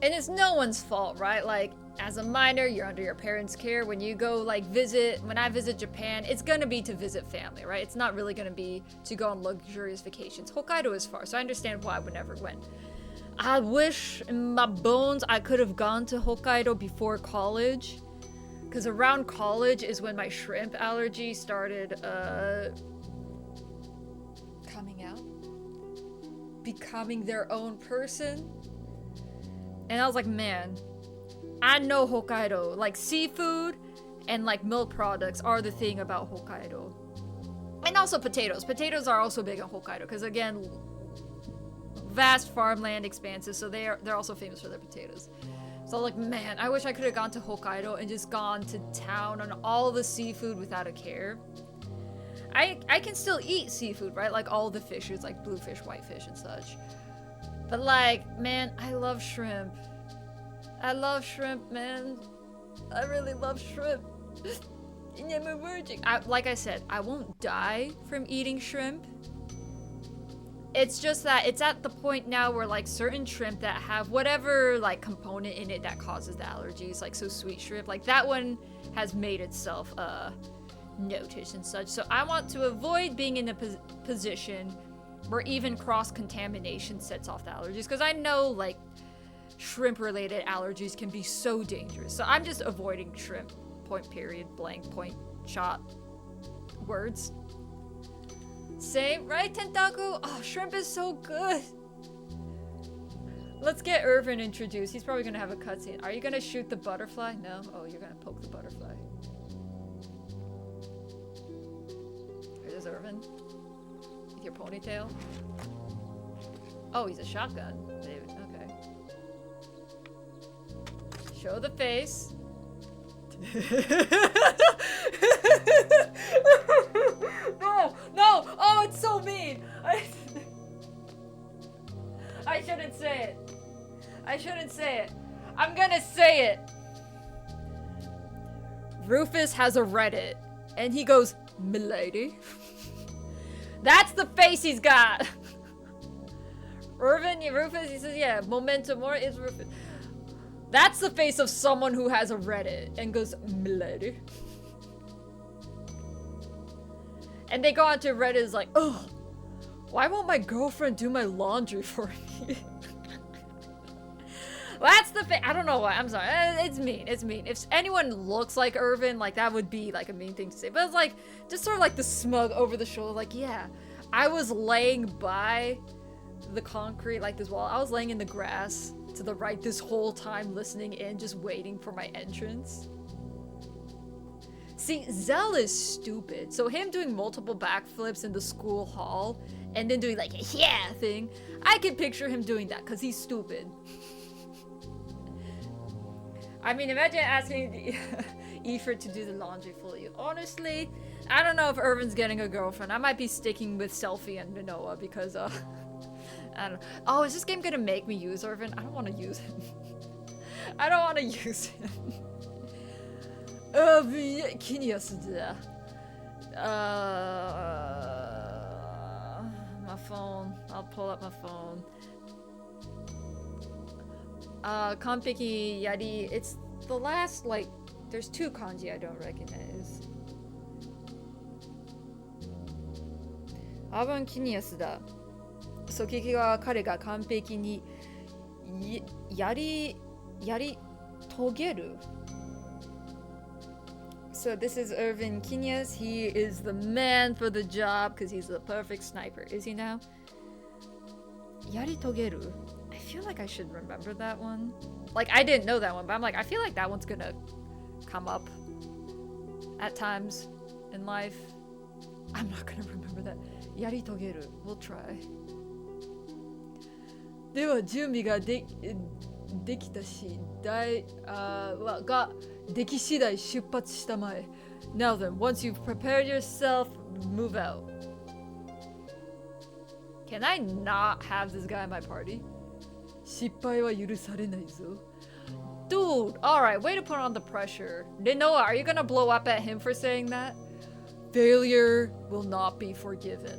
and it's no one's fault, right? Like, as a minor, you're under your parents' care. When you go like when I visit Japan, it's gonna be to visit family, right? It's not really gonna be to go on luxurious vacations. Hokkaido is far, so I understand why I would never went. I wish in my bones I could have gone to Hokkaido before college, because around college is when my shrimp allergy started coming out, becoming their own person. And I was like, man, I know Hokkaido, like seafood and like milk products are the thing about Hokkaido. And also potatoes. Potatoes are also big in Hokkaido because again, vast farmland expanses, so they're also famous for their potatoes. So like, man, I wish I could have gone to Hokkaido and just gone to town on all the seafood without a care. I can still eat seafood, right? Like all the fishes, like bluefish, whitefish, and such. But like, man, I love shrimp. I love shrimp, man. I really love shrimp. I'm allergic. Like I said, I won't die from eating shrimp. It's just that it's at the point now where like certain shrimp that have whatever like component in it that causes the allergies, like so sweet shrimp, like that one has made itself noticed and such. So I want to avoid being in a position where even cross-contamination sets off the allergies, because I know like shrimp-related allergies can be so dangerous. So I'm just avoiding shrimp. Point period blank point shot words. Same, right, Tentaku? Oh, shrimp is so good. Let's get Irvin introduced. He's probably gonna have a cutscene. Are you gonna shoot the butterfly? No? Oh, you're gonna poke the butterfly. Here's Irvin. With your ponytail. Oh, he's a shotgun, David. Okay. Show the face. No! Oh, it's so mean! I shouldn't say it. I shouldn't say it. I'm gonna say it. Rufus has a Reddit, and he goes, "Milady." That's the face he's got. Rufus, he says, yeah, momentum more is Rufus. That's the face of someone who has a Reddit and goes, "Milady." And they go onto Reddit is like, "Oh, why won't my girlfriend do my laundry for me?" That's the thing. I don't know why. I'm sorry. It's mean. It's mean. If anyone looks like Irvin, like that would be like a mean thing to say. But it's like just sort of like the smug over the shoulder. Like, yeah, I was laying by the concrete like this wall. I was laying in the grass to the right this whole time, listening in, just waiting for my entrance. See, Zell is stupid. So him doing multiple backflips in the school hall and then doing like a yeah thing, I can picture him doing that because he's stupid. I mean, imagine asking Ifrit to do the laundry for you. Honestly, I don't know if Irvin's getting a girlfriend. I might be sticking with Selfie and Minoa because, I don't know. Oh, is this game gonna make me use Irvin? I don't want to use him. I don't want to use him. Can you my phone. I'll pull up my phone. Kanpeki Yari. It's the last, like, there's two kanji I don't recognize. Aban Kinias da. So Kiki wa kare ga kanpeki ni yari togeru. So this is Irvin Kinias. He is the man for the job because he's the perfect sniper. Is he now? Yari togeru. I feel like I should remember that one. Like, I didn't know that one, but I'm like, I feel like that one's gonna come up at times in life. I'm not gonna remember that. Yari togeru. We'll try. では準備ができたし、ができ次第出発したまえ。Now then, once you've prepared yourself, move out. Can I not have this guy in my party? 失敗は許されないぞ。Dude, alright, way to put on the pressure. Noah, are you gonna blow up at him for saying that? Failure will not be forgiven.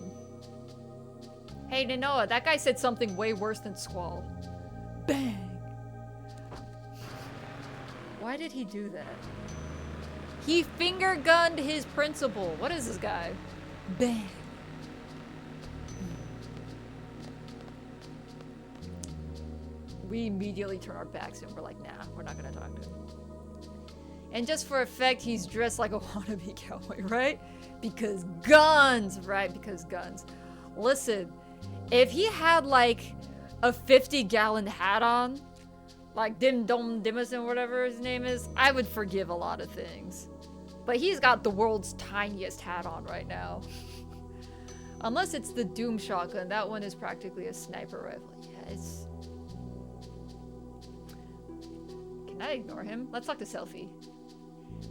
Hey, Noah, that guy said something way worse than Squall. Bang! Why did he do that? He finger gunned his principal. What is this guy? Bang! We immediately turn our backs and we're like, nah, we're not gonna talk to him. And just for effect, he's dressed like a wannabe cowboy, right? Because guns, right? Because guns. Listen, if he had like a 50-gallon hat on, like Dim Dom Dimison, whatever his name is, I would forgive a lot of things. But he's got the world's tiniest hat on right now. Unless it's the Doom shotgun, that one is practically a sniper rifle. Yeah, it's... Can I ignore him? Let's talk to Selfie.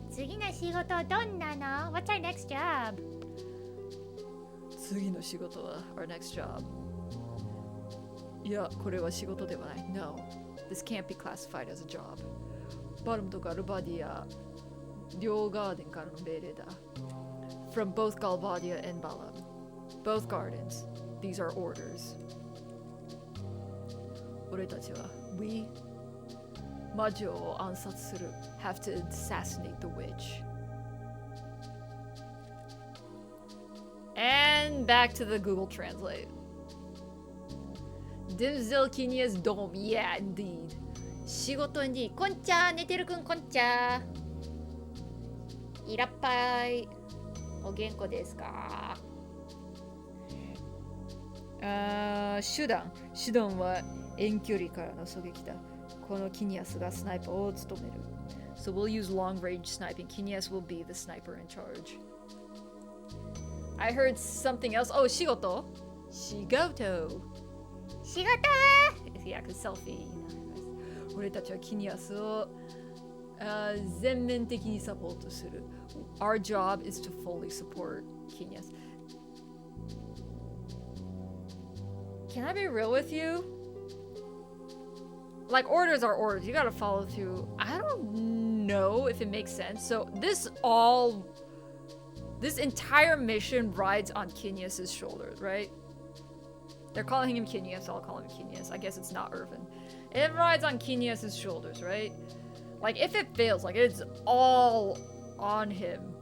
次の仕事どんなの? What's our next job? 次の仕事は our next job. いや、これは仕事ではない。No, this can't be classified as a job. バルムとかルバディア両ガーデンからの命令だ。From both Galvadia and Balam. Both gardens. These are orders. 俺たちは We 魔女を暗殺する have to assassinate the witch. And back to the Google Translate. Dimzel Kinya's dome. Yeah, indeed. 仕事にこんちゃ寝てるくんこんちゃいらっぱいお元気ですか手段は遠距離からの狙撃だ。このキニアスがスナイパーを務める。So we'll use long range sniping. Kinias will be the sniper in charge. I heard something else. Oh, 仕事 仕事 Yeah, cause selfie. 俺たちはキニアスを全面的にサポートする。Our job is to fully support Kinias. Can I be real with you? Like, orders are orders. You gotta follow through. I don't know if it makes sense. So this entire mission rides on Kinias' shoulders, right? They're calling him Kinias, I'll call him Kinias. I guess it's not Irvin. It rides on Kinias' shoulders, right? Like, if it fails, like, it's all on him.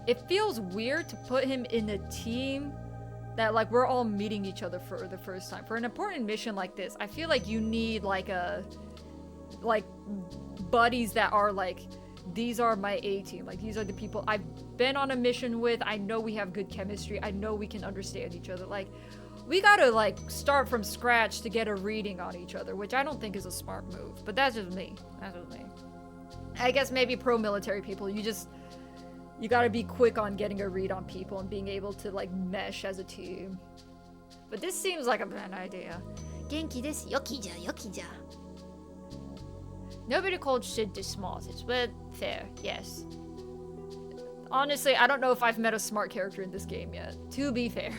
It feels weird to put him in a team that, like, we're all meeting each other for the first time. For an important mission like this, I feel like you need, like, buddies that are, like, these are my A-team. Like, these are the people I've been on a mission with. I know we have good chemistry. I know we can understand each other. Like, we gotta, like, start from scratch to get a reading on each other, which I don't think is a smart move. But that's just me. I guess maybe pro-military people, you gotta be quick on getting a read on people and being able to, like, mesh as a team. But this seems like a bad idea. 元気ですよきじゃよきじゃ Nobody called Sid desmauses, but fair, yes. Honestly, I don't know if I've met a smart character in this game yet, to be fair.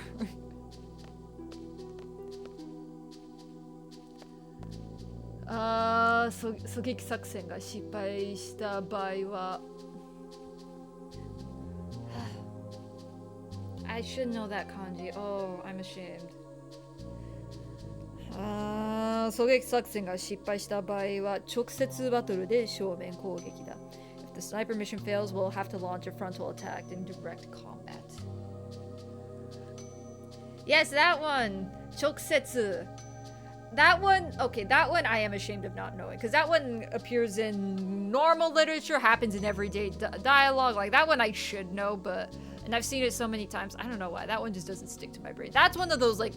狙撃作戦が失敗した場合は I should know that kanji. Oh, I'm ashamed. 狙撃作戦が失敗した場合は直接バトルで正面攻撃だ。If the sniper mission fails, we'll have to launch a frontal attack in direct combat. Yes, that one! 直接. That one I am ashamed of not knowing, because that one appears in normal literature, happens in everyday dialogue. Like, that one I should know, and I've seen it so many times, I don't know why. That one just doesn't stick to my brain. That's one of those, like,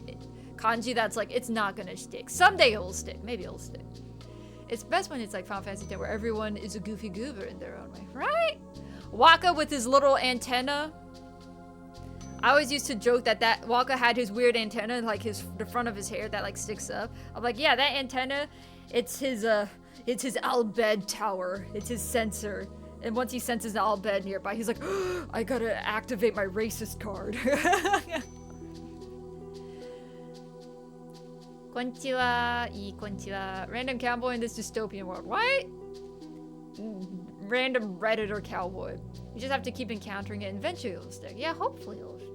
kanji that's like, it's not gonna stick. Someday it'll stick. Maybe it'll stick. It's best when it's like Final Fantasy X, where everyone is a goofy goober in their own way, right? Waka with his little antenna. I always used to joke that Waka had his weird antenna, like the front of his hair that like sticks up. I'm like, yeah, that antenna, it's his Al-Bed tower. It's his sensor. And once he senses an Al-Bed nearby, he's like, oh, I gotta activate my racist card. Konnichiwa, konnichiwa. Random cowboy in this dystopian world. What? Random Redditor cowboy. You just have to keep encountering it and eventually it'll stick. Yeah, hopefully it'll stick.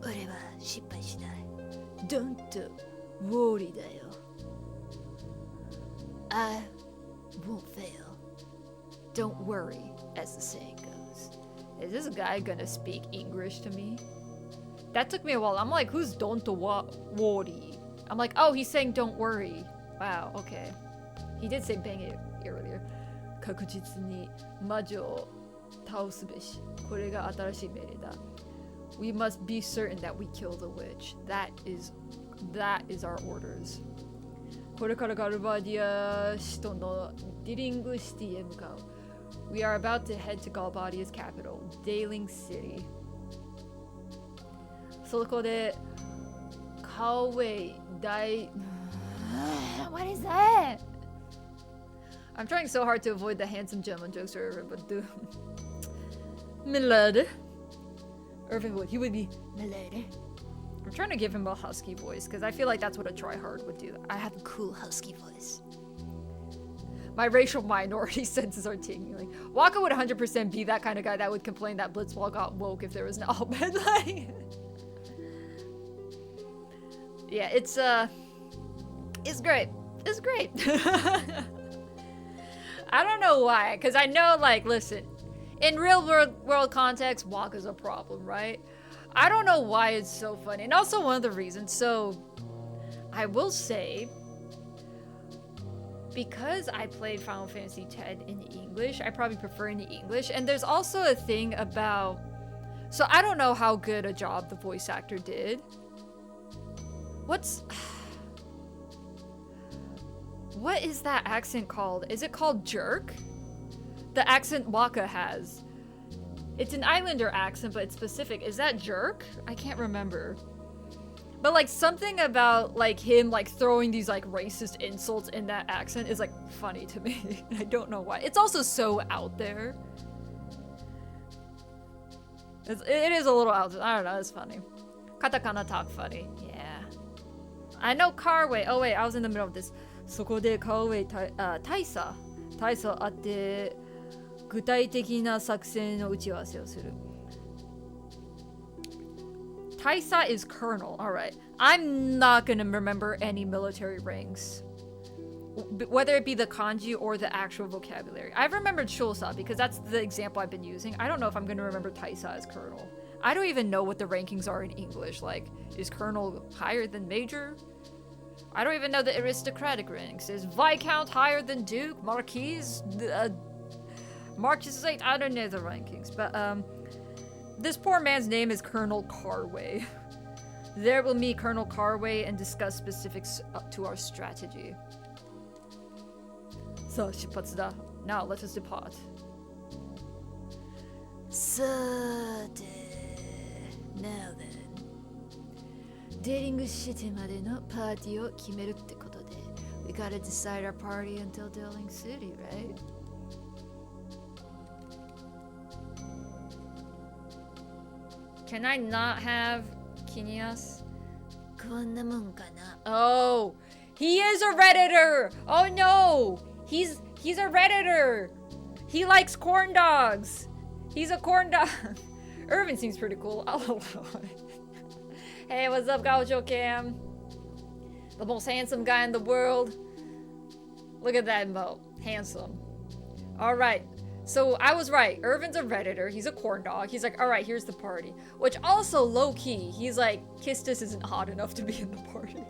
俺は失敗しない Don't worry だよ I won't fail. Don't worry, as the saying goes. Is this guy gonna speak English to me? That took me a while. I'm like, who's don't worry? I'm like, oh, he's saying don't worry. Wow, okay. He did say bang it earlier. 確実に魔女を倒すべし。これが新しい命令だ。We must be certain that we kill the witch. That is our orders. これからガルバディア首都のディリングシティへ向かう。We are about to head to Galbadia's capital, Daling City. そこでカウェイ大 What is that? I'm trying so hard to avoid the handsome gentleman jokes for Irvin, but do Milady. Irvin would be Milady. I'm trying to give him a husky voice because I feel like that's what a tryhard would do. I have a cool husky voice. My racial minority senses are tingling. Waka would 100% be that kind of guy that would complain that Blitzball got woke if there was an Ahmed. Like, yeah, it's great. It's great. I don't know why, because I know, like, listen, in real world context, Waka's a problem, right? I don't know why it's so funny. And also one of the reasons, so I will say, because I played Final Fantasy X in English, I probably prefer in English. And there's also a thing about, so I don't know how good a job the voice actor did. What is that accent called? Is it called jerk? The accent Waka has. It's an Islander accent, but it's specific. Is that jerk? I can't remember. But like something about like him like throwing these like racist insults in that accent is like funny to me. I don't know why. It's also so out there. It is a little out there. I don't know, it's funny. Katakana talk funny. Yeah. I know Carway. Oh wait, I was in the middle of this. そこでCarway大佐あって具体的な作戦の打ち合わせをする。Taisa is colonel. Alright. I'm not gonna remember any military ranks. Whether it be the kanji or the actual vocabulary. I've remembered Shosa because that's the example I've been using. I don't know if I'm gonna remember Taisa as colonel. I don't even know what the rankings are in English. Like, is colonel higher than major? I don't even know the aristocratic ranks. Is Viscount higher than Duke? Marquise? Marquis 8? I don't know the rankings. But, this poor man's name is Colonel Carway. There we'll meet Colonel Carway and discuss specifics to our strategy. So, 出発だ. Now, let us depart. さて, now then. デーリングしてまでのパーティーを決めるってことで We gotta decide our party until Delling City, right? Can I not have Kinias? こんなもんかな. Oh, he is a Redditor! Oh no! He's a Redditor! He likes corn dogs! He's a corn dog! Irvin seems pretty cool. I'll allow it. Hey, what's up, Gaucho Cam? The most handsome guy in the world. Look at that emote. Handsome. Alright. So I was right. Irvin's a Redditor. He's a corn dog. He's like, alright, here's the party. Which also, low-key, he's like, Kistis isn't hot enough to be in the party.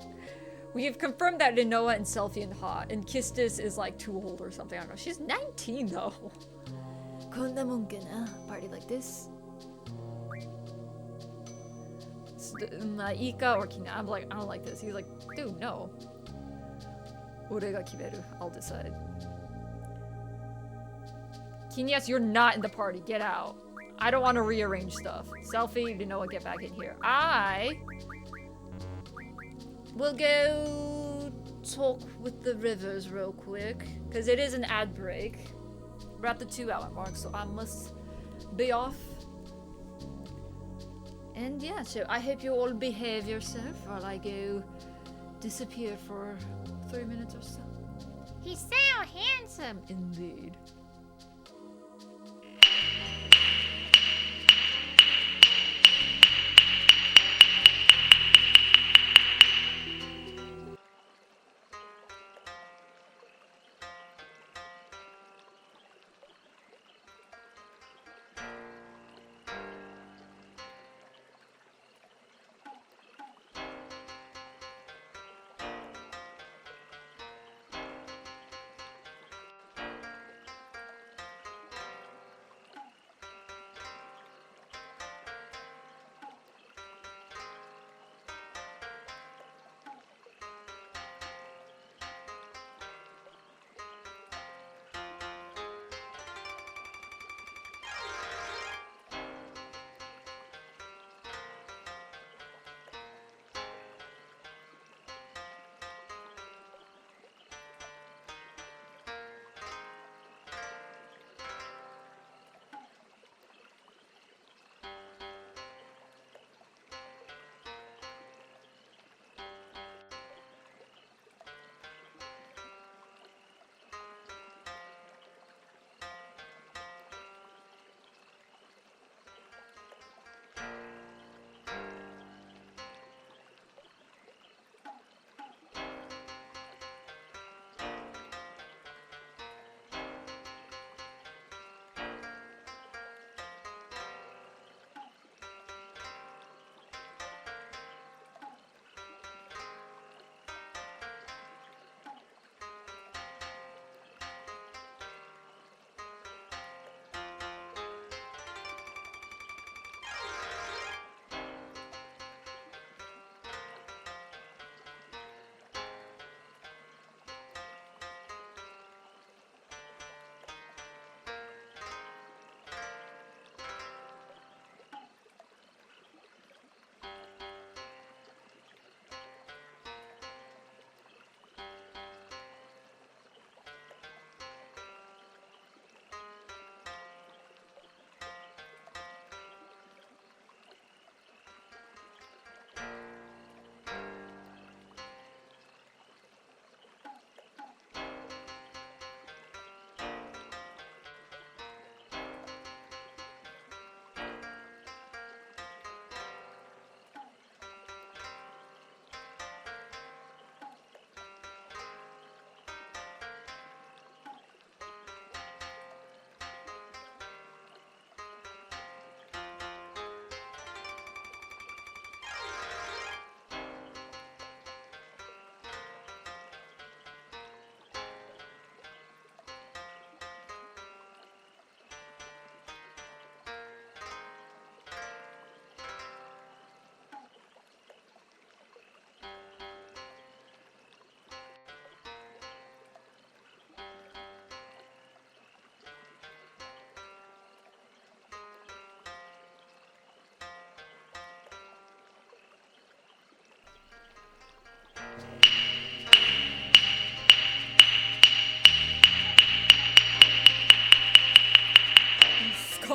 We have confirmed that Rinoa and Selfie are hot, and Kistis is like too old or something. I don't know. She's 19 though. Party like this. Ika or Kina. I'm like, I don't like this. He's like, dude, no. I'll decide. Kinyas, you're not in the party. Get out. I don't want to rearrange stuff. Selfie, you know what? Get back in here. I will go talk with the Rivers real quick. Because it is an ad break. We're at the 2-hour mark, so I must be off. And yeah, so I hope you all behave yourself while I go disappear for 3 minutes or so. He's so handsome. Indeed.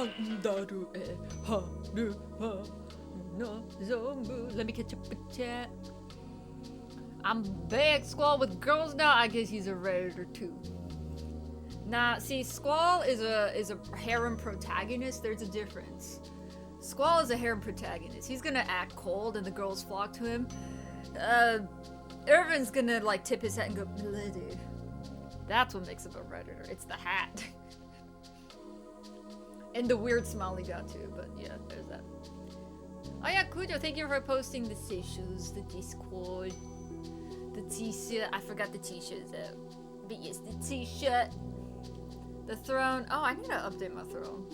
Nandaru e haru ha no zombie. Let me catch up a chat. I'm big Squall with girls now. I guess he's a Redditor too. Nah, see, Squall is a harem protagonist. There's a difference. Squall is a harem protagonist. He's gonna act cold and the girls flock to him. Irvin's gonna like tip his hat and go bloody. That's what makes him a Redditor. It's the hat. And the weird smile he got too, but yeah, there's that. Oh yeah, Kujo, thank you for posting the socials, the Discord, the t-shirt. I forgot the t-shirt though. But yes, the t-shirt. The throne. Oh, I need to update my throne.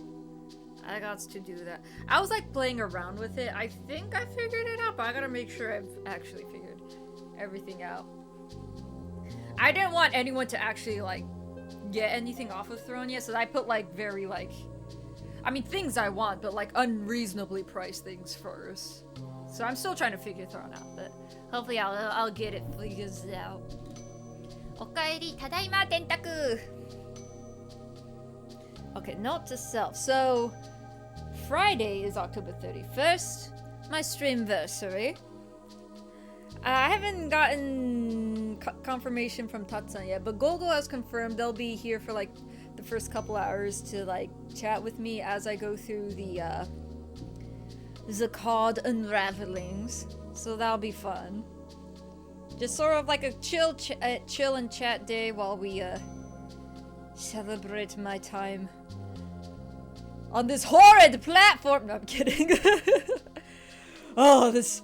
I got to do that. I was like playing around with it. I think I figured it out, but I gotta make sure I've actually figured everything out. I didn't want anyone to actually like get anything off of throne yet, so I put like very like, I mean things I want, but like unreasonably priced things first. So I'm still trying to figure throne out, but hopefully I'll get it figured out. Okaeri, tadaima, tentaku. Okay, note to self. So, Friday is October 31st, my streamversary. I haven't gotten confirmation from Tatsan yet, but Gogo has confirmed they'll be here for like the first couple hours to like chat with me as I go through the card unravelings. So that'll be fun. Just sort of like a chill and chat day while we celebrate my time on this horrid platform. No, I'm kidding. Oh, this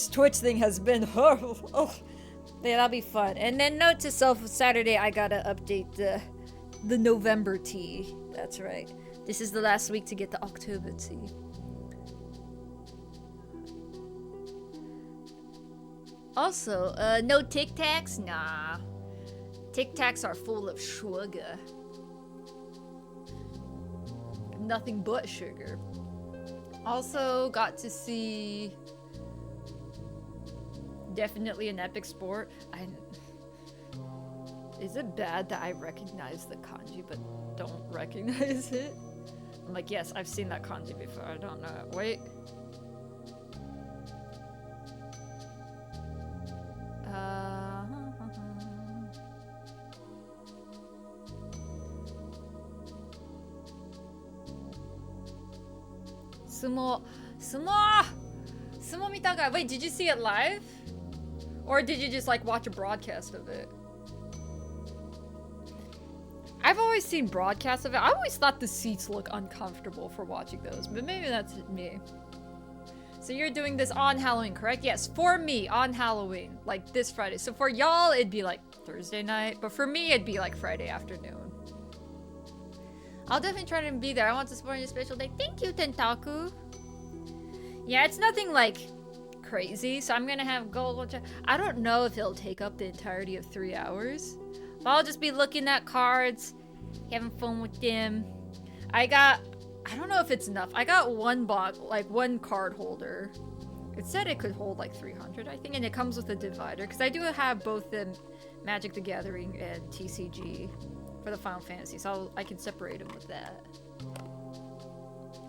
Twitch thing has been horrible. Oh, yeah, that'll be fun. And then note to self, Saturday I gotta update the November tea. That's right. This is the last week to get the October tea. Also, no Tic Tacs? Nah. Tic Tacs are full of sugar. Nothing but sugar. Also, got to see definitely an epic sport. Is it bad that I recognize the kanji but don't recognize it? I'm like, yes, I've seen that kanji before. I don't know. Wait. Sumo mitaga. Wait, did you see it live? Or did you just like watch a broadcast of it? I've always seen broadcasts of it. I always thought the seats look uncomfortable for watching those, but maybe that's me. So you're doing this on Halloween, correct? Yes, for me, on Halloween, like this Friday. So for y'all, it'd be like Thursday night, but for me, it'd be like Friday afternoon. I'll definitely try to be there. I want to support your special day. Thank you, Tentaku. Yeah, it's nothing like crazy, so I'm gonna have gold. I don't know if it'll take up the entirety of 3 hours, but I'll just be looking at cards, having fun with them. I don't know if it's enough. I got one one card holder. It said it could hold like 300, I think, and it comes with a divider, because I do have both the Magic the Gathering and TCG for the Final Fantasy, so I can separate them with that.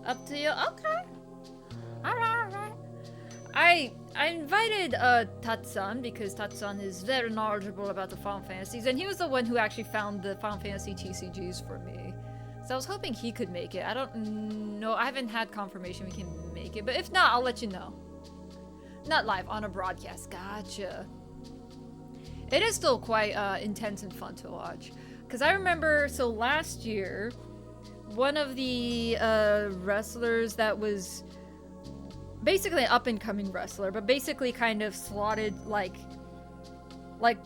Up to you. Okay. Alright. I invited Tatsan because Tatsan is very knowledgeable about the Final Fantasies, and he was the one who actually found the Final Fantasy TCGs for me. So I was hoping he could make it. I don't know. I haven't had confirmation we can make it, but if not, I'll let you know. Not live, on a broadcast. Gotcha. It is still quite intense and fun to watch. Because I remember, so last year, one of the wrestlers that was basically an up-and-coming wrestler, but basically kind of slotted, like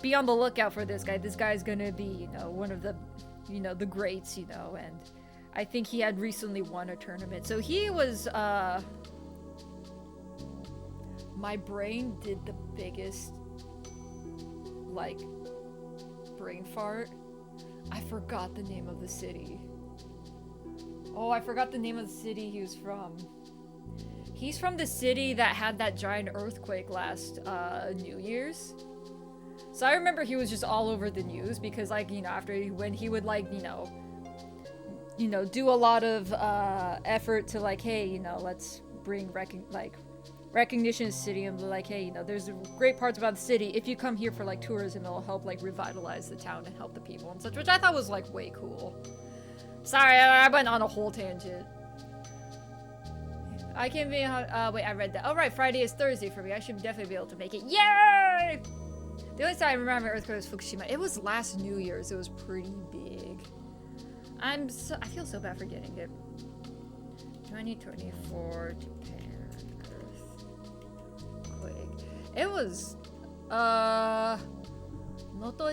be on the lookout for this guy. This guy's gonna be, one of the, the greats, and I think he had recently won a tournament. So he was, my brain did the biggest, brain fart. I forgot the name of the city. Oh, I forgot the name of the city he was from. He's from the city that had that giant earthquake last New Year's. So I remember he was just all over the news because, after when he would, you know, do a lot of effort to like, hey, you know, let's bring recognition to the city and be like, hey, you know, there's great parts about the city. If you come here for like tourism, it'll help like revitalize the town and help the people and such, which I thought was like way cool. Sorry, I went on a whole tangent. I can't be wait, I read that. Oh right, Friday is Thursday for me. I should definitely be able to make it. Yay! The only time I remember earthquake was Fukushima. It was last New Year's. It was pretty big. I feel so bad for getting it. 2024 Japan earthquake. It was Noto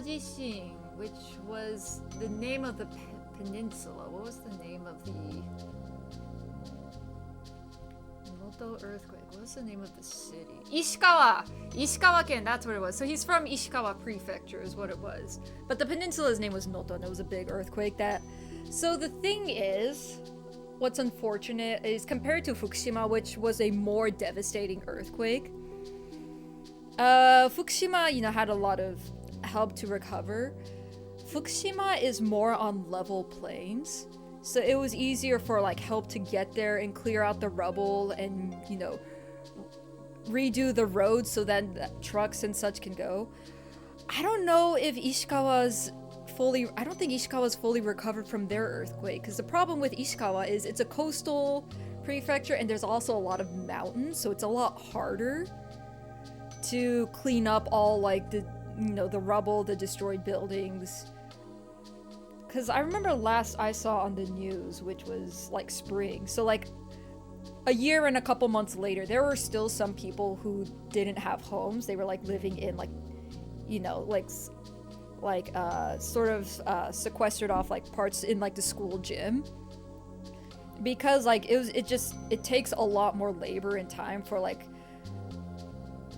Jishin, which was the name of the peninsula. What was the name of the Noto earthquake? What was the name of the city? Ishikawa Ken, that's what it was. So he's from Ishikawa Prefecture is what it was. But the peninsula's name was Noto, and it was a big earthquake that... So the thing is, what's unfortunate is compared to Fukushima, which was a more devastating earthquake, Fukushima, you know, had a lot of help to recover. Fukushima is more on level plains, so it was easier for like help to get there and clear out the rubble and, you know, redo the roads so that trucks and such can go. I don't know if Ishikawa's I don't think Ishikawa's fully recovered from their earthquake, because the problem with Ishikawa is it's a coastal prefecture and there's also a lot of mountains, so it's a lot harder to clean up all like the, you know, the rubble, the destroyed buildings. Because I remember last I saw on the news, which was like spring, so like a year and a couple months later, there were still some people who didn't have homes. They were like living in like, you know, like sort of sequestered off like parts in like the school gym, because like it takes a lot more labor and time for like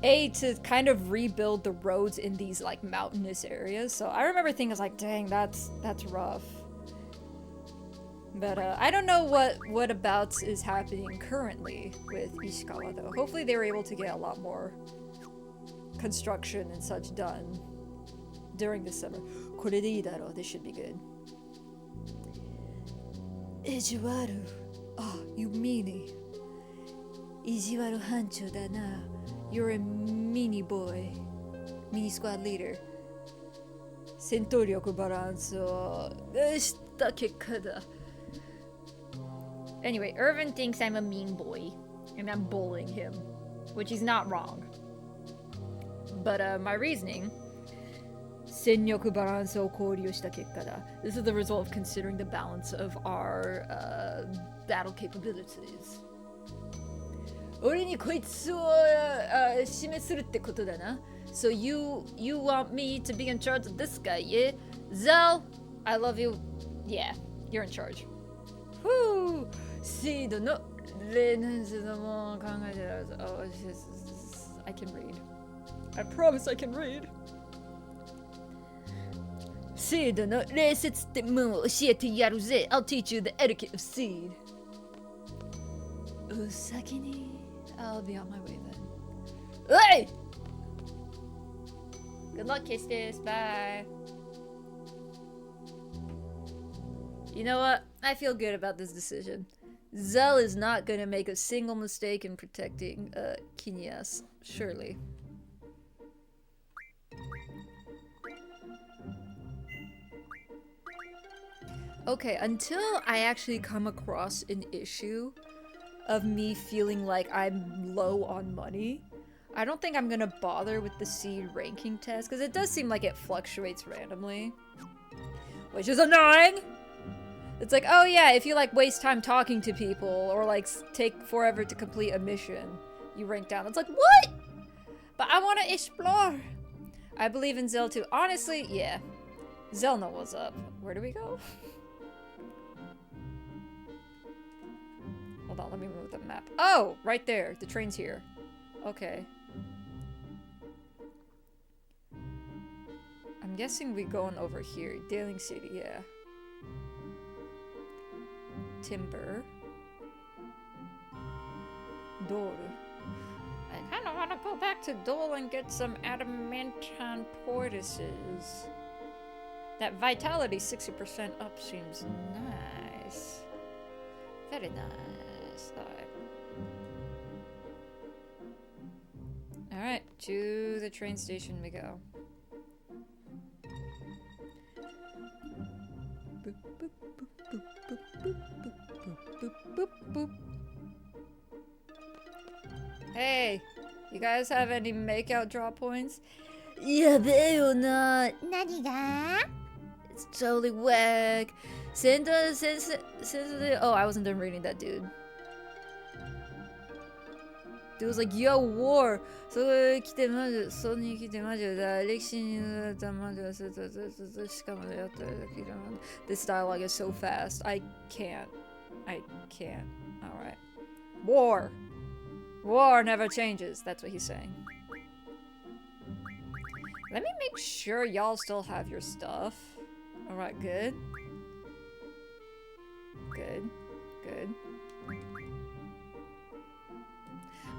to kind of rebuild the roads in these like mountainous areas. So I remember thinking, like, dang, that's rough. But I don't know what abouts is happening currently with Ishikawa though. Hopefully they were able to get a lot more construction and such done during the summer. これでいいだろう. This should be good. Ijiwaru. Ah, you meanie. Ijiwaru Hancho da na. You're a mini boy. Mini squad leader. 戦闘力バランスをした結果だ. Anyway, Irvin thinks I'm a mean boy, and I'm bullying him, which he's not wrong. But my reasoning, 戦力バランスを考慮した結果だ. This is the result of considering the balance of our battle capabilities. 俺にこいつを指名するってことだな. So you want me to be in charge of this guy, yeah? Zell, I love you. Yeah, you're in charge. Whoo! シードのレナズのも考えてる。Oh, I can read. I promise I can read. シードの礼節ってもう教えてやるぜ. I'll teach you the etiquette of seed. お先に I'll be on my way then. Hey! Good luck, Kistis. Bye. You know what? I feel good about this decision. Zell is not gonna make a single mistake in protecting Kinyas, surely. Okay, until I actually come across an issue of me feeling like I'm low on money, I don't think I'm gonna bother with the seed ranking test, because it does seem like it fluctuates randomly, which is annoying. It's like, oh yeah, if you like waste time talking to people or like take forever to complete a mission, you rank down. It's like, what? But I want to explore. I believe in Zell too. Honestly, yeah. Zell knows what's up. Where do we go? Hold on, let me move the map. Oh, right there. The train's here. Okay. I'm guessing we're going over here. Dealing City, yeah. Timber. Dole. I kind of want to go back to Dole and get some adamantine portices. That vitality 60% up seems nice. Very nice. Alright, to the train station we go. Boop, boop, boop, boop, boop, boop, boop, boop, boop, boop. Hey, you guys have any makeout draw points? Yeah, they or not. 何が It's totally whack. Oh, I wasn't done reading that, dude. Dude was like, yo, war. So, this dialogue is so fast. I can't. Alright. War. War never changes. That's what he's saying. Let me make sure y'all still have your stuff. Alright, good. Good.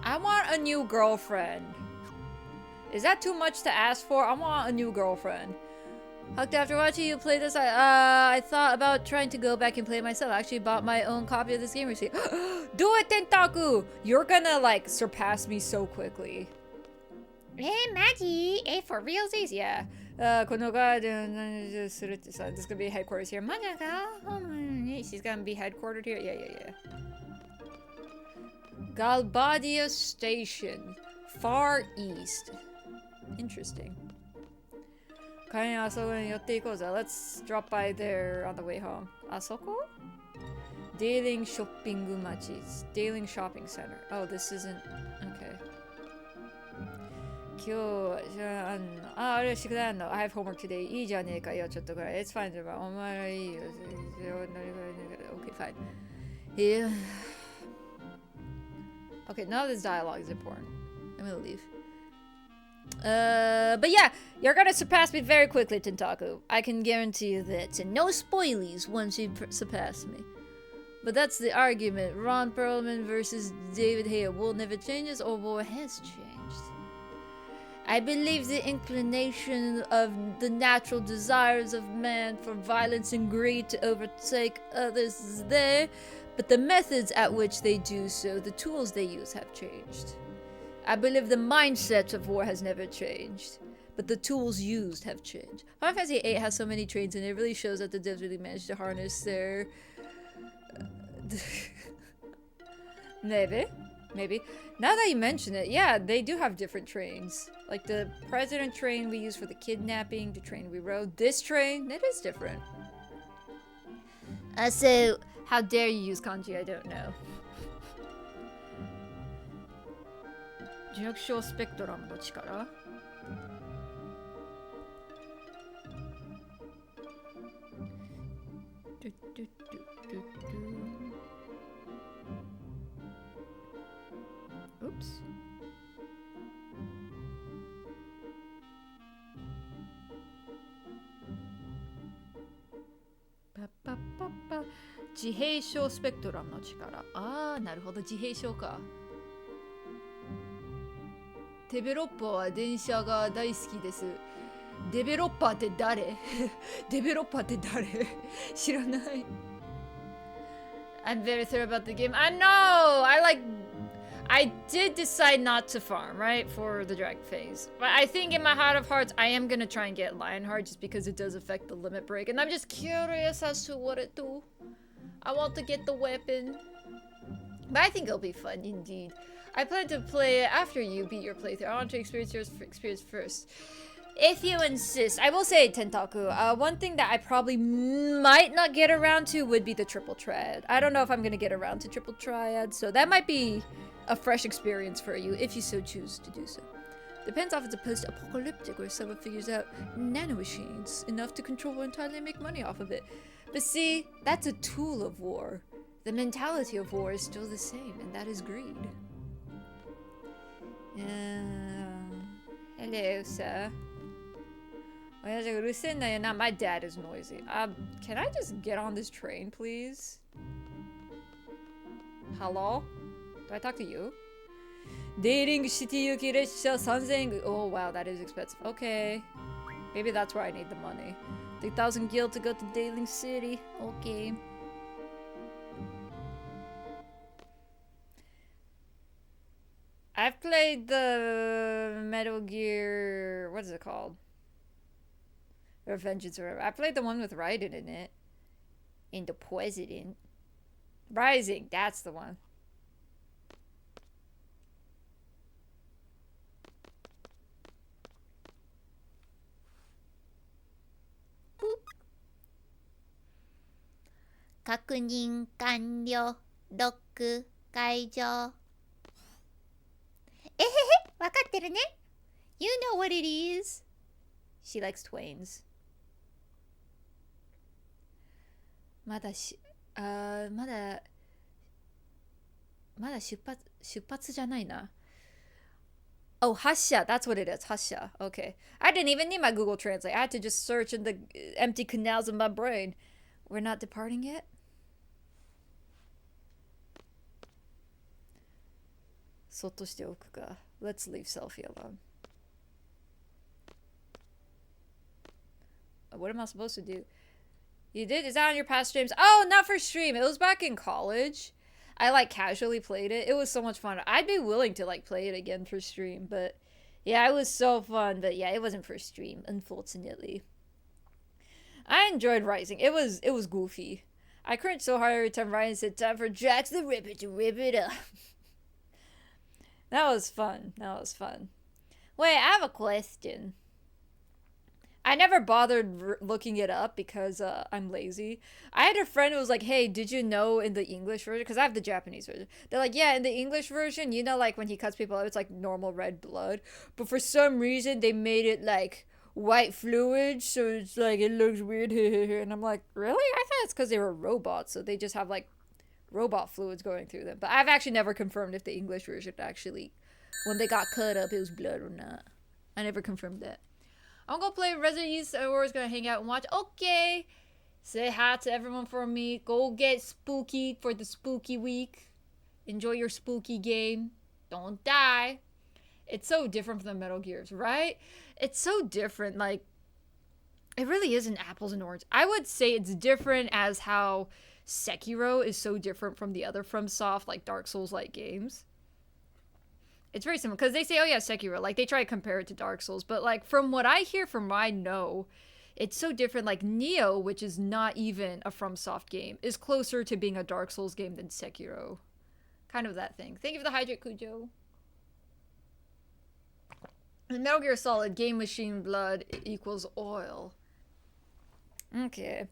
I want a new girlfriend. Is that too much to ask for? I want a new girlfriend. Hucked, after watching you play this, I thought about trying to go back and play it myself. I actually bought my own copy of this game recently. Do it, Tentaku! You're gonna, like, surpass me so quickly. マジ For realsies? Yeah. このガーデンするってさ、this is gonna be headquarters here. マジか? She's gonna be headquartered here? Yeah. Galbadia Station. Far East. Interesting. Let's drop by there on the way home. Asoko? Dailing Shopping Machis. Dailing Shopping Center. Oh, this isn't... Okay. I have homework today. It's fine. Okay, fine. Yeah. Okay, none of this dialogue is important. I'm gonna leave. But yeah, you're gonna surpass me very quickly, Tentaku. I can guarantee you that. And no spoilies once you surpass me. But that's the argument. Ron Perlman versus David Hale. War never changes, or war has changed. I believe the inclination of the natural desires of man for violence and greed to overtake others is there, but the methods at which they do so, the tools they use, have changed. I believe the mindset of war has never changed, but the tools used have changed. Final Fantasy VIII has so many trains, and it really shows that the devs really managed to harness their... Maybe. Now that you mention it, yeah, they do have different trains. Like the president train we use for the kidnapping, the train we rode. This train, it is different. So, how dare you use kanji? I don't know. 磁力小スペクトラムの力? Oops. Pa. 自閉症スペクトラムの力。あー、なるほど、自閉症か。デベロッパーは電車が大好きです。デベロッパーって誰？デベロッパーって誰？知らない。I'm very thorough about the game. I know! I did decide not to farm, right? For the dragon phase. But I think in my heart of hearts, I am gonna try and get Lionheart just because it does affect the limit break. And I'm just curious as to what it do. I want to get the weapon. But I think it'll be fun indeed. I plan to play it after you beat your playthrough. I want to experience your experience first. If you insist. I will say, Tentaku, one thing that I probably might not get around to would be the triple triad. I don't know if I'm gonna get around to triple triad, so that might be a fresh experience for you if you so choose to do so. Depends if it's a post-apocalyptic or someone figures out nanomachines enough to control entirely and make money off of it. But see, that's a tool of war. The mentality of war is still the same, and that is greed. Hello, sir. My dad is noisy. Can I just get on this train, please? Hello? Do I talk to you? Dating City Yuki Resha 3000 yen. Oh wow, that is expensive. Okay. Maybe that's where I need the money. 3,000 gil to go to Daling City. Okay. I've played the Metal Gear... What is it called? Revengeance or whatever. I played the one with Raiden in it. In the President. Rising, that's the one. Boop. 確認完了。ロック解除。えへへ、わかってるね。You know what it is. She likes twains. まだ出発じゃないな。Oh, 発射. That's what it is. 発射. Okay. I didn't even need my Google Translate. I had to just search in the empty canals of my brain. We're not departing yet? そっとしておくか. Let's leave Selfie alone. What am I supposed to do? You did? Is that on your past streams? Oh, not for stream. It was back in college. I like casually played it. It was so much fun. I'd be willing to like play it again for stream, but yeah, it was so fun. But yeah, it wasn't for stream, unfortunately. I enjoyed Rising. It was goofy. I cringed so hard every time Ryan said time for Jax the Ripper to rip it up. That was fun. That was fun. Wait, I have a question. I never bothered looking it up because I'm lazy. I had a friend who was like, hey, did you know in the English version? Because I have the Japanese version. They're like, yeah, in the English version, you know, like when he cuts people out, it's like normal red blood. But for some reason, they made it like white fluid. So it's like, it looks weird. And I'm like, really? I thought it's because they were robots. So they just have like robot fluids going through them. But I've actually never confirmed if the English version actually, when they got cut up, it was blood or not. I never confirmed that. I'm gonna play Resident Evil, or we're gonna hang out and watch. Okay. Say hi to everyone for me. Go get spooky for the spooky week. Enjoy your spooky game. Don't die. It's so different from the Metal Gears, right? It's so different. Like, it really isn't apples and oranges. I would say it's different as how Sekiro is so different from the other FromSoft, like Dark Souls-like games. It's very similar, because they say, oh yeah, Sekiro, like, they try to compare it to Dark Souls, but, like, from what I hear, from what I know, it's so different. Like, Neo, which is not even a FromSoft game, is closer to being a Dark Souls game than Sekiro. Kind of that thing. Thank you for the Hydrate, Cujo. In Metal Gear Solid, game machine blood equals oil. Okay.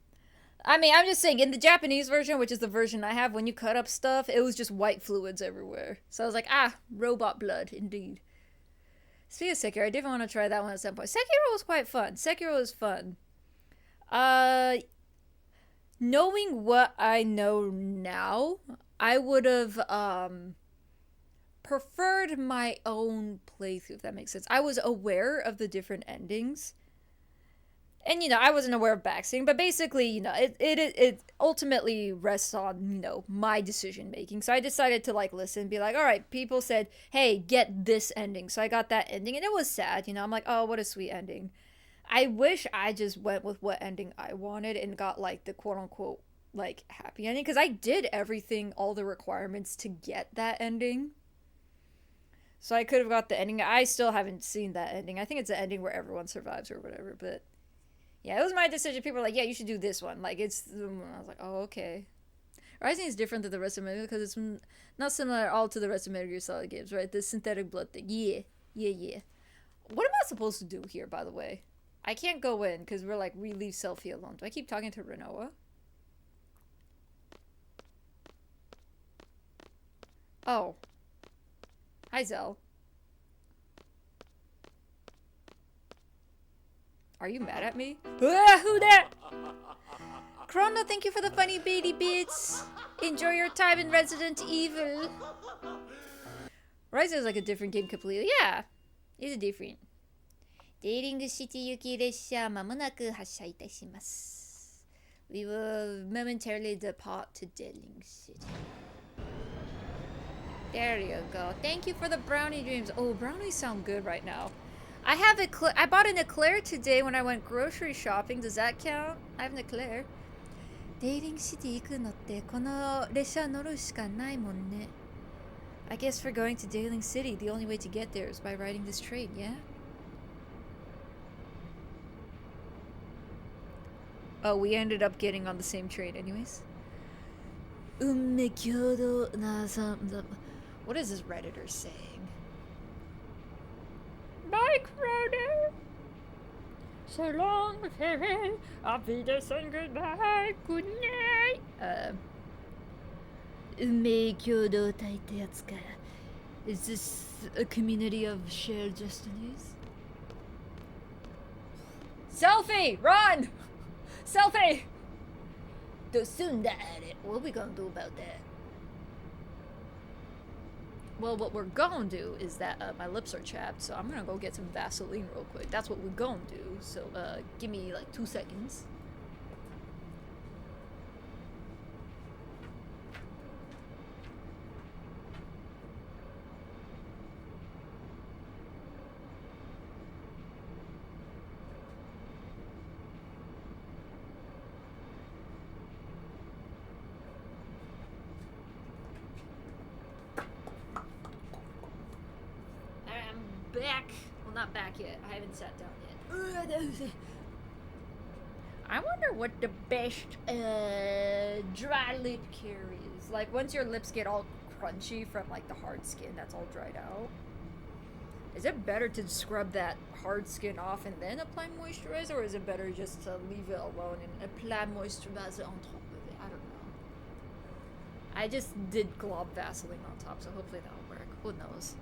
I mean, I'm just saying, in the Japanese version, which is the version I have, when you cut up stuff, it was just white fluids everywhere. So I was like, ah, robot blood, indeed. Speaking of Sekiro, I did want to try that one at some point. Sekiro was quite fun. Sekiro was fun. Knowing what I know now, I would have, preferred my own playthrough, if that makes sense. I was aware of the different endings. And, you know, I wasn't aware of backseating, but basically, you know, it ultimately rests on, you know, my decision-making. So I decided to, like, listen and be like, all right, people said, hey, get this ending. So I got that ending, and it was sad, you know. I'm like, oh, what a sweet ending. I wish I just went with what ending I wanted and got, like, the quote-unquote, like, happy ending. Because I did everything, all the requirements to get that ending. So I could have got the ending. I still haven't seen that ending. I think it's the ending where everyone survives or whatever, but... yeah, it was my decision. People were like, yeah, you should do this one. Like, it's... I was like, oh, okay. Rising is different than the rest of Metal Gear because it's not similar at all to the rest of Metal Gear Solid games, right? The synthetic blood thing. Yeah. What am I supposed to do here, by the way? I can't go in because we're like, we leave Selfie alone. Do I keep talking to Renoa? Oh. Hi, Zell. Are you mad at me? Ah, who that? Chrono, thank you for the funny baby bits. Enjoy your time in Resident Evil. Rise is like a different game completely. Yeah, it's different. デーリングシティ行き列車まもなく発車いたします。We will momentarily depart to Deling City. There you go. Thank you for the brownie dreams. Oh, brownies sound good right now. I have I bought an eclair today when I went grocery shopping. Does that count? I have an eclair. デイリングシティ行くのってこの列車乗るしかないもんね. I guess for going to Dailing City, the only way to get there is by riding this train, yeah? Oh, we ended up getting on the same train anyways. What is this Redditor saying? Bye, Crowder. So long, farewell. Auf Wiedersehen, goodbye. Good night. Is this a community of shared destinies? Selfie! Run! Selfie! What are we gonna do about that? Well, what we're gonna do is that my lips are chapped, so I'm gonna go get some Vaseline real quick. That's what we're gonna do. So give me like 2 seconds. Back. Well, not back yet. I haven't sat down yet. I wonder what the best dry lip care is. Like, once your lips get all crunchy from, like, the hard skin that's all dried out. Is it better to scrub that hard skin off and then apply moisturizer? Or is it better just to leave it alone and apply moisturizer on top of it? I don't know. I just did glob Vaseline on top, so hopefully that'll work. Who knows?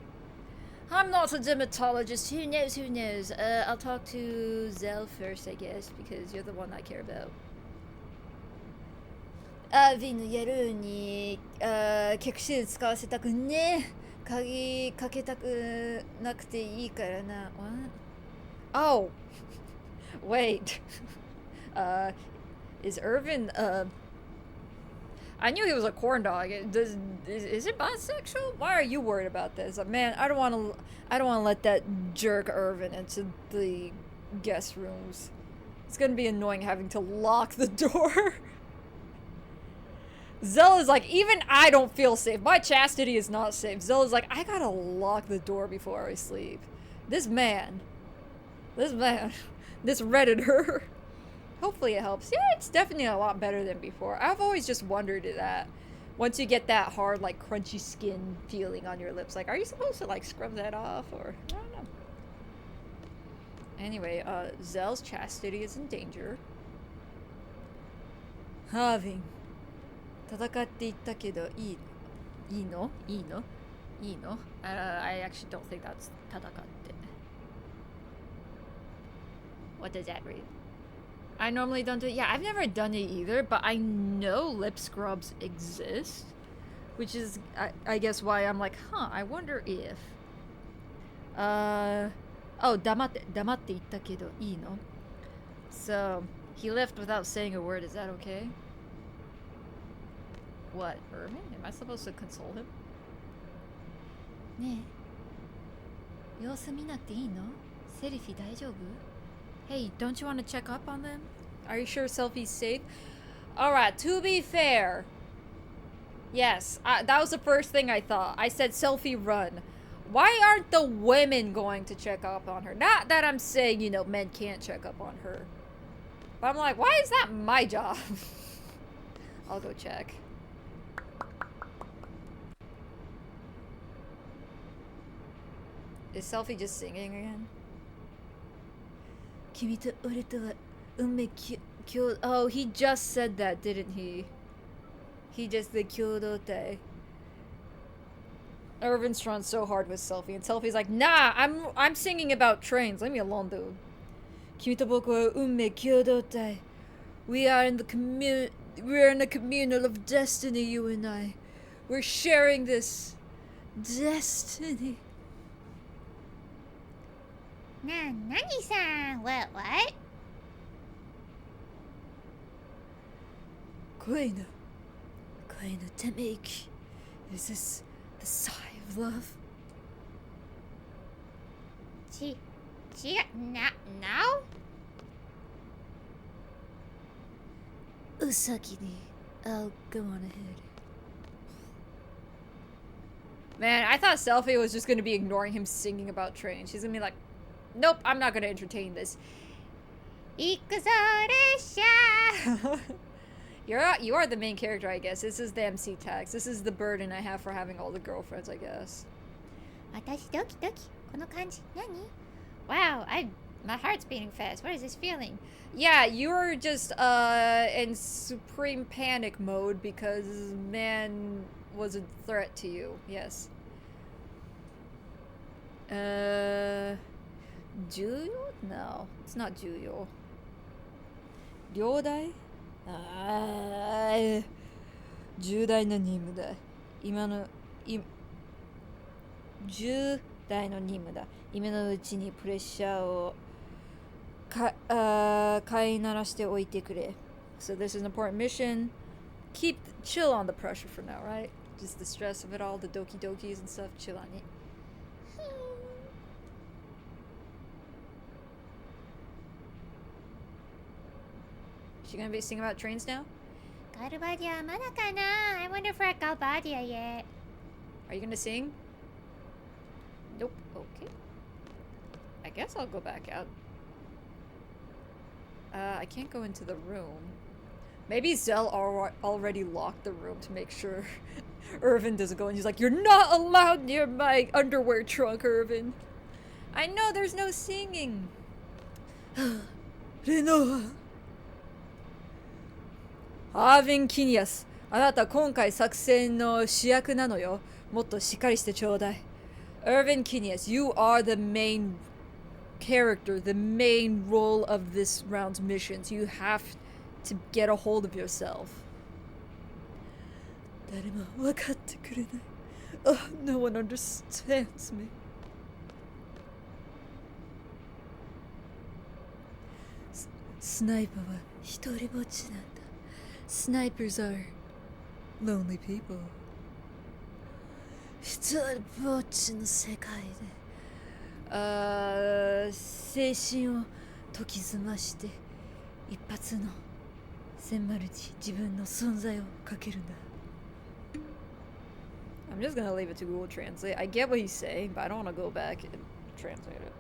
I'm not a dermatologist. Who knows? Who knows? I'll talk to Zell first, I guess, because you're the one I care about. VIII やるに、客室使わせたくね。鍵かけたくなくていいからな。What? Oh! Wait. Is Irvin, I knew he was a corn dog. Is it bisexual? Why are you worried about this? Man, I don't want to let that jerk Irvin into the guest rooms. It's gonna be annoying having to lock the door. Zell is like, even I don't feel safe. My chastity is not safe. Zell is like, I gotta lock the door before I sleep. This man, this Redditor. Hopefully it helps. Yeah, it's definitely a lot better than before. I've always just wondered that. Once you get that hard, like, crunchy skin feeling on your lips, like, are you supposed to, like, scrub that off? Or, I don't know. Anyway, Zell's chastity is in danger. Having. 戦っていったけど、いいの I actually don't think that's 戦って. What does that read? I normally don't do it. Yeah, I've never done it either, but I know lip scrubs exist. Which is, I guess, why I'm like, I wonder if... Oh, 黙って言ったけどいいの? So, he left without saying a word. Is that okay? What, Irvin? Am I supposed to console him? ねえ、様子見なくていいの? セルフィ大丈夫? Hey, don't you want to check up on them? Are you sure Selfie's safe? Alright, to be fair. Yes, that was the first thing I thought. I said, Selfie, run. Why aren't the women going to check up on her? Not that I'm saying, you know, men can't check up on her. But I'm like, why is that my job? I'll go check. Is Selfie just singing again? Oh, he just said that, didn't he? He just did kyodote. Irvin's trying so hard with Selfie, and Selfie's like, nah, I'm singing about trains. Leave me alone, dude. We are in the communal of destiny, you and I. We're sharing this destiny. 何さん What? 恋のため息 Is this the sigh of love? 違 Now? Usagi-ni, I'll go on ahead. Man, I thought Selfie was just gonna be ignoring him singing about trains. She's gonna be like, nope, I'm not gonna entertain this. Ikuzo desha! You are the main character, I guess. This is the MC tax. This is the burden I have for having all the girlfriends, I guess. 私ドキドキ。この感じ、何? Wow, my heart's beating fast. What is this feeling? Yeah, you're just in supreme panic mode because man was a threat to you. Yes. 重要? No, it's not 重要. 両大? 重大な任務だ。重大な任務だ。今のうちにプレッシャーを飼いならしておいてくれ。So this is an important mission. Chill on the pressure for now, right? Just the stress of it all, the doki dokis and stuff. Chill on it. She gonna be singing about trains now? Galbadia, まだかな? I wonder if we're at Galbadia yet. Are you gonna sing? Nope. Okay. I guess I'll go back out. I can't go into the room. Maybe Zell already locked the room to make sure Irvin doesn't go in. He's like, you're not allowed near my underwear trunk, Irvin. I know there's no singing. Renoa. Arvin Kinias. あなた今回作戦の主役なのよ。もっとしっかりしてちょうだい。Irvin Kinias, you are the main character, the main role of this round's missions. You have to get a hold of yourself. 誰も分かってくれない。Oh, no one understands me. Sniper は一人ぼっちなんだ。Snipers are lonely people. 一人ぼっちの世界で精神を研ぎ澄まして一発の千丸に自分の存在をかけるんだ。I'm just gonna leave it to Google Translate. I get what he's saying, but I don't want to go back and translate it.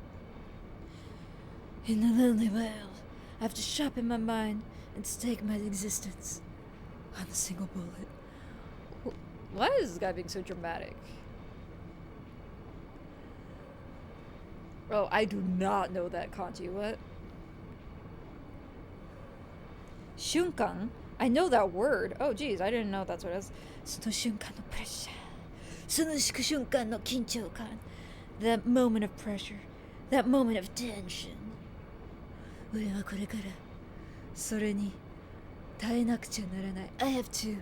In the lonely world, I have to sharpen my mind and stake my existence on a single bullet. Why is this guy being so dramatic? Oh, I do not know that kanji. What? Shunkan? I know that word. Oh, geez, I didn't know that's what it was. その瞬間のプレッシャー。その瞬間の緊張感。That moment of pressure. That moment of tension. 俺はこれからそれに耐えなくちゃならない。I have to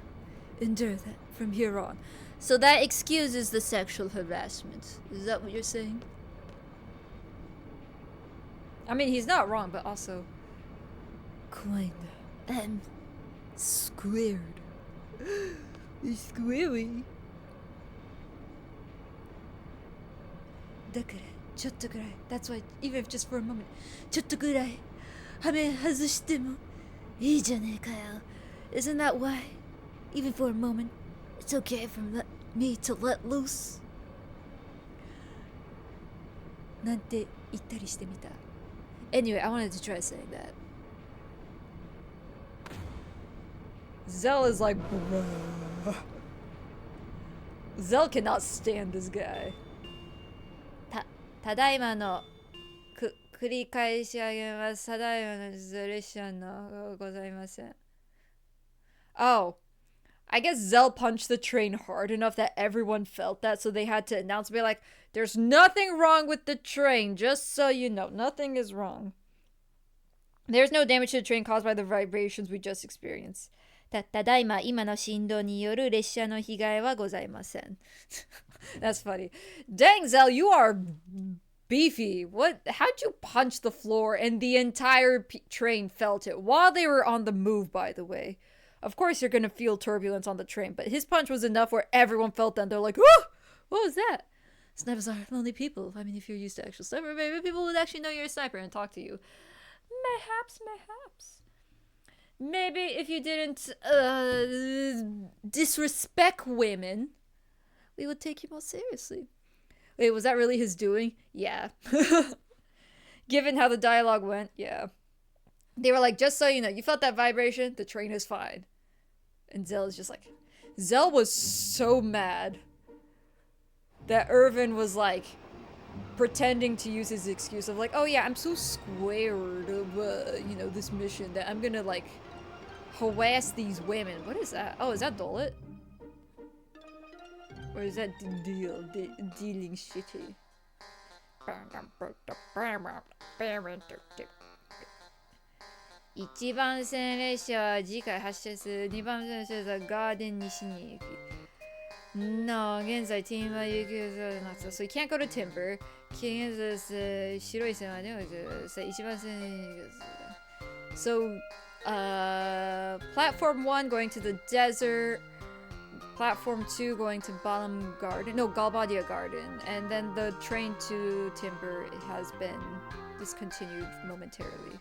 endure that from here on. So that excuses the sexual harassment. Is that what you're saying? I mean, he's not wrong, but also... Kinda. I'm squared. Squarey. だから、ちょっとくらい。That's why, even if just for a moment. ちょっとくらい。羽目外してもいいじゃねえかよ。Isn't that why? Even for a moment, it's okay for me to let loose. なんて言ったりしてみた。Anyway, I wanted to try saying that. Zell is like, bruh. Zell cannot stand this guy. ただいまの繰り返し上げます。ただいまの列車のございません。Oh, I guess Zell punched the train hard enough that everyone felt that, so they had to announce, be like, there's nothing wrong with the train, just so you know, nothing is wrong. There's no damage to the train caused by the vibrations we just experienced. ただいま今の振動による列車の被害はございません。That's funny. Dang, Zell, you are beefy. What? How'd you punch the floor and the entire train felt it while they were on the move, by the way? Of course you're gonna feel turbulence on the train, but his punch was enough where everyone felt that. They're like, oh, what was that? snipers are lonely people. I mean, if you're used to actual sniper, maybe people would actually know you're a sniper and talk to you. Mayhaps. Maybe if you didn't disrespect women, we would take you more seriously. Wait, was that really his doing? Yeah. Given how the dialogue went, yeah. They were like, just so you know, you felt that vibration? The train is fine. And Zell is just like... Zell was so mad that Irvin was like pretending to use his excuse of like, oh yeah, I'm so scared of, this mission that I'm gonna like harass these women. What is that? Oh, is that Dolet? Or is that dealing shitty? 1番線列車は次回発車する。2番線列車はガーデン西に行き。No, 現在ティンは雪がなくて、so you can't go to Timber. 現在白い線はね、1番線に行く。So, platform 1 going to the desert. Platform 2 going to Balam Garden. No, Galbadia Garden. And then the train to Timber has been discontinued momentarily.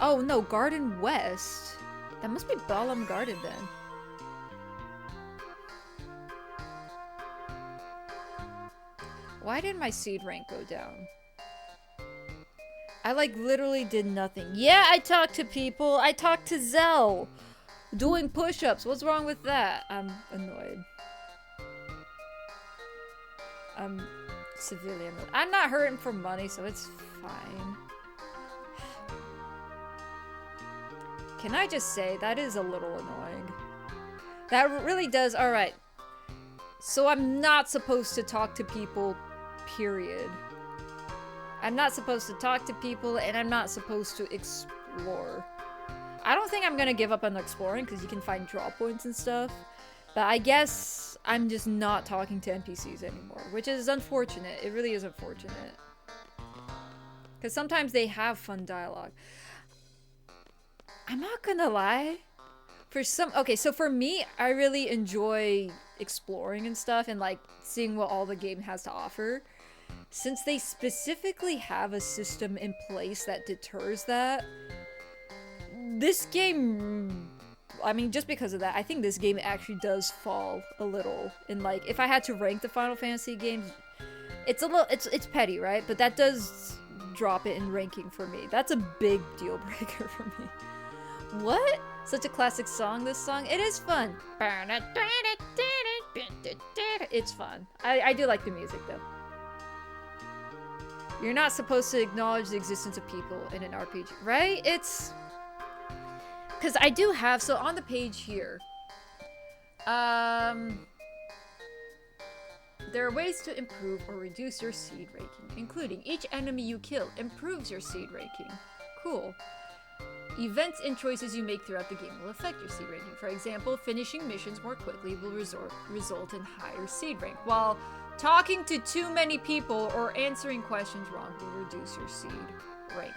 Oh no, Garden West. That must be Balam Garden then. Why did my seed rank go down? I like literally did nothing. Yeah, I talked to people. I talked to Zell. Doing push-ups. What's wrong with that? I'm annoyed. I'm severely annoyed. I'm not hurting for money, so it's fine. Can I just say, that is a little annoying. That really does. Alright. So I'm not supposed to talk to people, period. I'm not supposed to talk to people, and I'm not supposed to explore. I don't think I'm gonna give up on exploring, because you can find draw points and stuff. But I guess I'm just not talking to NPCs anymore, which is unfortunate. It really is unfortunate. Because sometimes they have fun dialogue. I'm not gonna lie. Okay, so for me, I really enjoy exploring and stuff and like seeing what all the game has to offer. Since they specifically have a system in place that deters that, this game, I mean, just because of that, I think this game actually does fall a little in like, if I had to rank the Final Fantasy games, it's a little, it's petty, right? But that does drop it in ranking for me. That's a big deal breaker for me. What? Such a classic song, this song. It is fun. It's fun. I do like the music, though. You're not supposed to acknowledge the existence of people in an RPG, right? It's... Because I do have... So, on the page here... There are ways to improve or reduce your seed ranking, including each enemy you kill improves your seed ranking. Cool. Events and choices you make throughout the game will affect your seed ranking. For example, finishing missions more quickly will result in higher seed rank, while talking to too many people or answering questions wrong will reduce your seed rank.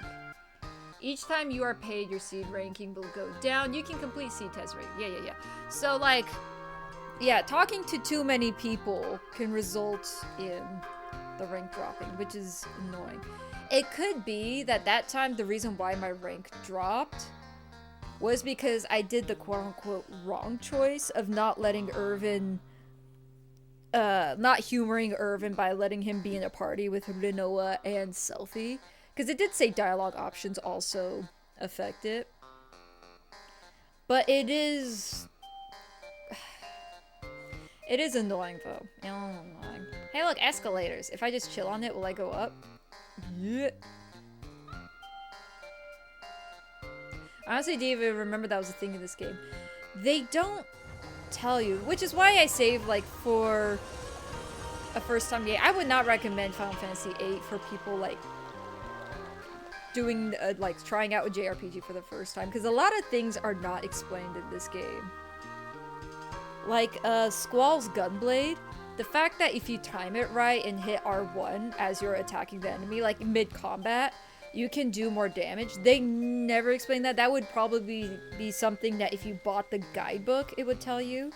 Each time you are paid, your seed ranking will go down. You can complete seed test rank. Yeah. So, like, yeah, talking to too many people can result in the rank dropping, which is annoying. It could be that time the reason why my rank dropped was because I did the quote-unquote wrong choice of not letting Irvin, not humoring Irvin by letting him be in a party with Rinoa and Selfie. Because it did say dialogue options also affect it. But it is... It is annoying, though. Annoying. Hey, look, escalators. If I just chill on it, will I go up? Yeah. Honestly, didn't even remember that was a thing in this game. They don't tell you, which is why I saved, like, for a first-time game. I would not recommend Final Fantasy VIII for people, like, doing, like, trying out a JRPG for the first time, because a lot of things are not explained in this game. Like, Squall's Gunblade. The fact that if you time it right and hit R1 as you're attacking the enemy, like mid-combat, you can do more damage. They never explain that. That would probably be something that if you bought the guidebook, it would tell you.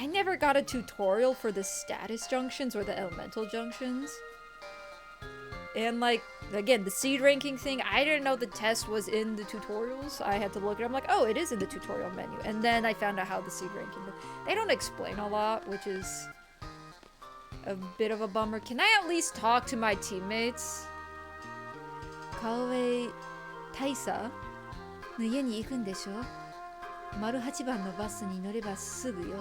I never got a tutorial for the status junctions or the elemental junctions. And like, again, the seed ranking thing, I didn't know the test was in the tutorials. I had to look it up. I'm like, oh, it is in the tutorial menu. And then I found out how the seed ranking, they don't explain a lot, which is a bit of a bummer. Can I at least talk to my teammates? Kaoe Taisa の家に行くんでしょ? 08番のバスに乗ればすぐよ.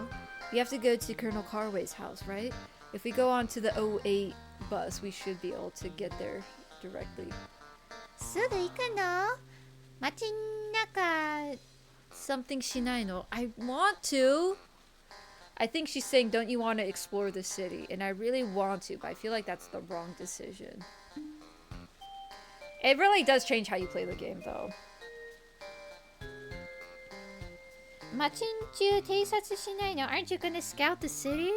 We have to go to Colonel Carway's house, right? If we go on to the 08 bus, we should be able to get there directly. すぐ行くの？街ん中。Something しないの? I want to. I think she's saying, don't you want to explore the city? And I really want to, but I feel like that's the wrong decision. It really does change how you play the game, though. 街ん中偵察しないの？ Aren't you gonna scout the city?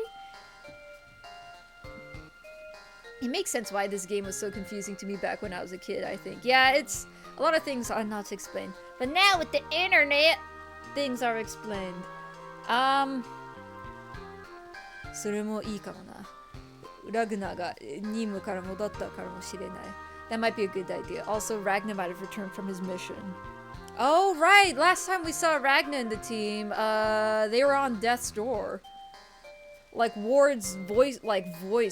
It makes sense why this game was so confusing to me back when I was a kid, I think. Yeah, it's... a lot of things are not explained. But now with the internet, things are explained. それもいいかもな。ラグナが任務から戻ったからもしれない。That might be a good idea. Also, Ragnar might have returned from his mission. Oh, right! Last time we saw Ragnar and the team, they were on death's door. Like, Ward's voice,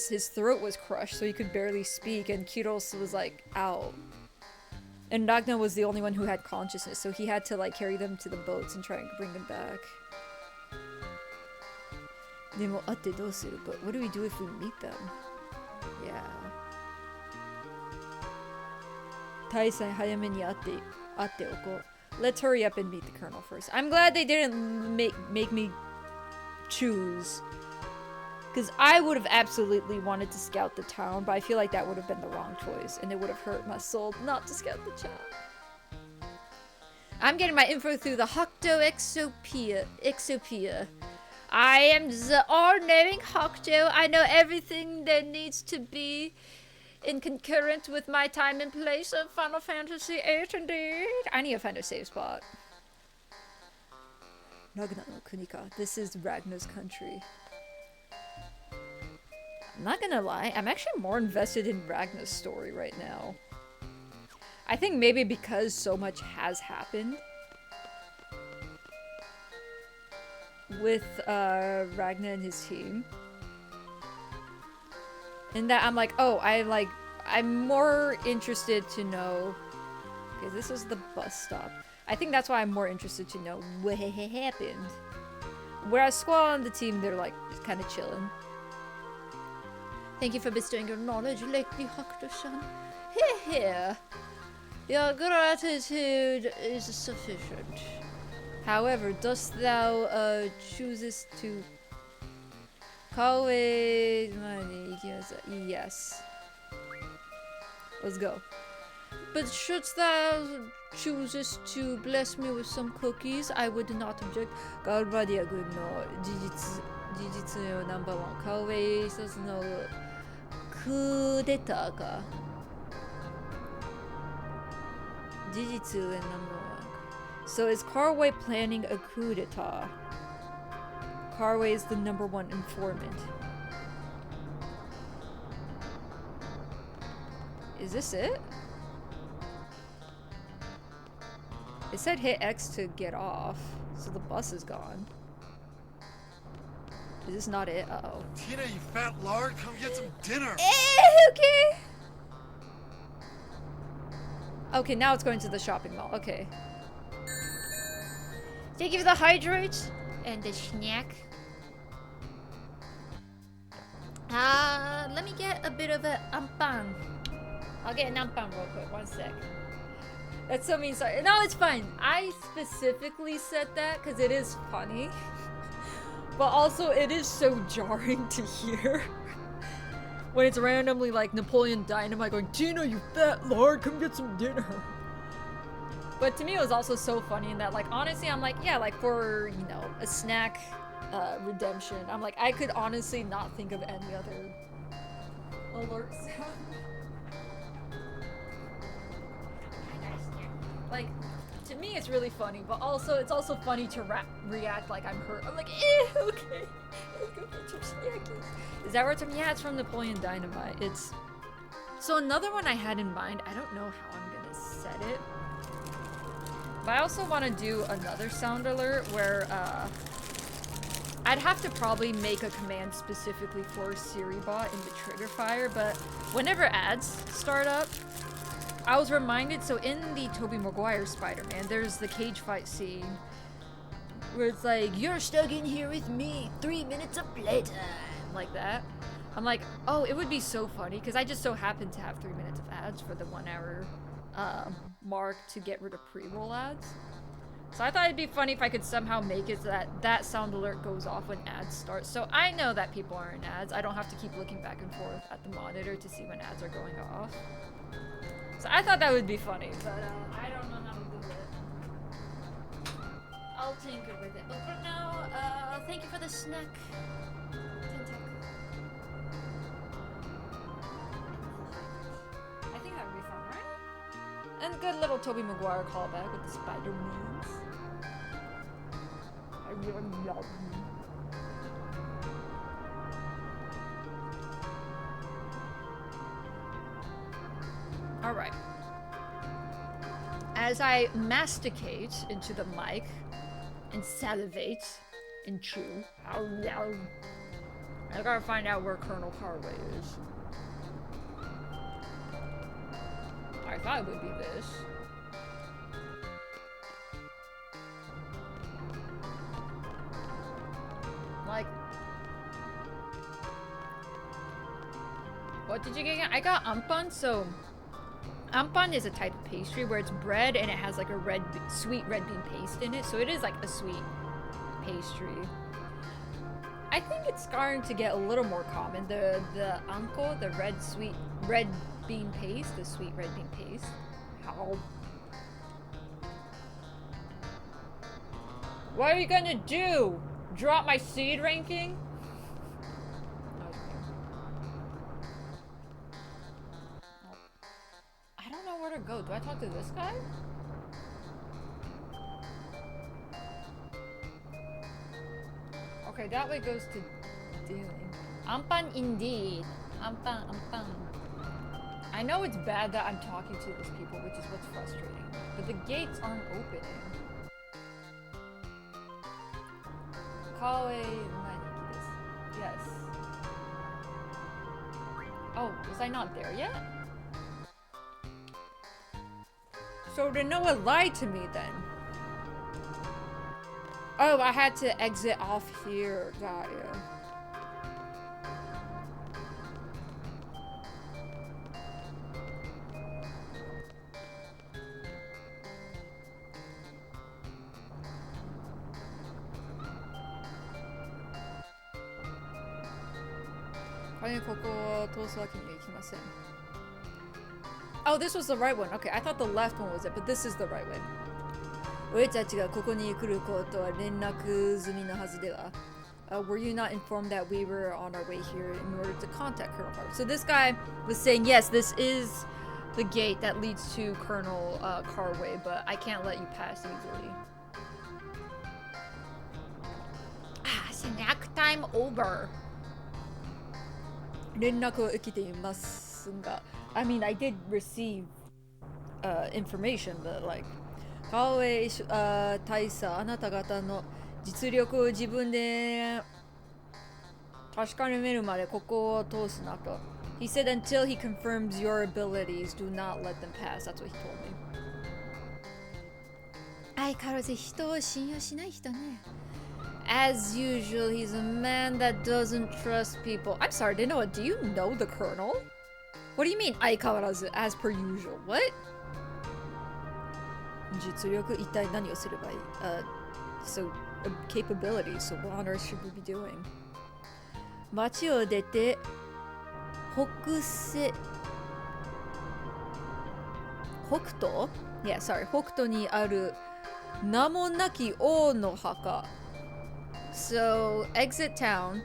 his throat was crushed, so he could barely speak, and Kiros was, like, out. And Ragnar was the only one who had consciousness, so he had to, like, carry them to the boats and try and bring them back. でも会ってどうする? But what do we do if we meet them? Yeah. 大祭早めに会っておこう. Let's hurry up and meet the colonel first. I'm glad they didn't make me choose. Because I would have absolutely wanted to scout the town, but I feel like that would have been the wrong choice. And it would have hurt my soul not to scout the town. I'm getting my info through the Hokuto Exopia. I am the all-knowing Hokuto. I know everything there needs to be in concurrent with my time and place of Final Fantasy VIII, indeed. I need to find a safe spot. Ragnar no Kunika. This is Ragnar's country. I'm not gonna lie, I'm actually more invested in Ragnar's story right now. I think maybe because so much has happened with Ragnar and his team. And that I'm like, oh, I'm more interested to know, because this is the bus stop. I think that's why I'm more interested to know what happened. Whereas Squall and the team, they're like, just kind of chilling. Thank you for bestowing your knowledge, Lady Hokuto-san. Here. Your gratitude is sufficient. However, dost thou chooses to Kaoe money? Yes. Let's go. But shouldst thou chooses to bless me with some cookies, I would not object. Galbadia-gun no jijitsu no number one. Kaoe itatsu no kudeta ka. Jijitsu and number one. So is Carway planning a coup d'etat? Carway is the number one informant. Is this it? It said hit X to get off, so the bus is gone. Is this not it? Uh-oh. Tina, you fat lard, come get some dinner. Okay. Okay, now it's going to the shopping mall. Okay. Thank you for the hydrate and the snack. Let me get a bit of a ampang. I'll get an ampang real quick. One sec. That's so mean. Sorry. No, it's fine. I specifically said that because it is funny. But also, it is so jarring to hear. When it's randomly like Napoleon Dynamite going, Tina, you fat lard, come get some dinner. But to me, it was also so funny in that, like, honestly, I'm like, yeah, like, for, you know, a snack redemption, I'm like, I could honestly not think of any other alert sound. Like, to me it's really funny, but also it's also funny to react like I'm hurt. I'm like, okay. Let's go get Toshiyaki. Is that where it's from? Yeah, it's from Napoleon Dynamite. It's so another one I had in mind. I don't know how I'm gonna set it, but I also want to do another sound alert where I'd have to probably make a command specifically for Siribot in the trigger fire, but whenever ads start up, I was reminded, so in the Tobey Maguire Spider-Man, there's the cage fight scene where it's like, you're stuck in here with me, 3 minutes of playtime, like that. I'm like, oh, it would be so funny, because I just so happen to have 3 minutes of ads for the 1 hour mark to get rid of pre-roll ads. So I thought it'd be funny if I could somehow make it so that that sound alert goes off when ads start. So I know that people are in ads. I don't have to keep looking back and forth at the monitor to see when ads are going off. So I thought that would be funny, but I don't know how to do it. I'll tinker with it. But for now, thank you for the snack. I think that would be fun, right? And good little Tobey Maguire callback with the Spider-Mans. I really love him. Alright. As I masticate into the mic and salivate and chew, I gotta find out where Colonel Carway is. I thought it would be this. Like, what did you get again? I got ampon, so ampon is a type of pastry where it's bread and it has like a sweet red bean paste in it, so it is like a sweet pastry. I think it's starting to get a little more common. The anko, the red bean paste, the sweet red bean paste. How? What are you gonna do? Drop my seed ranking? I don't know where to go. Do I talk to this guy? Okay, that way goes to dealing. Ampan indeed. Ampan. I know it's bad that I'm talking to these people, which is what's frustrating. But the gates aren't opening. Kawe yes. Oh, was I not there yet? So Renoa lied to me then. Oh, I had to exit off here. Got you. Oh, this was the right one. Okay, I thought the left one was it, but this is the right way. Were you not informed that we were on our way here in order to contact Colonel Carver? So this guy was saying, yes, this is the gate that leads to Colonel Carway, but I can't let you pass easily. Ah, snack time over. I mean, I did receive information, but like, 川上大佐、あなた方の実力を自分で確かめるまでここを通すなと。He said until he confirms your abilities, do not let them pass. That's what he told me. 相変わらず人を信用しない人ね。As usual, he's a man that doesn't trust people. I'm sorry, Dinoa, do you know the Colonel? What do you mean, 相変わらず as per usual? What? 実力一体何をすればいい? So, capabilities, so what on earth should we be doing? 町を出て、北東? Yeah, sorry, 北東にある名もなき王の墓. So, exit town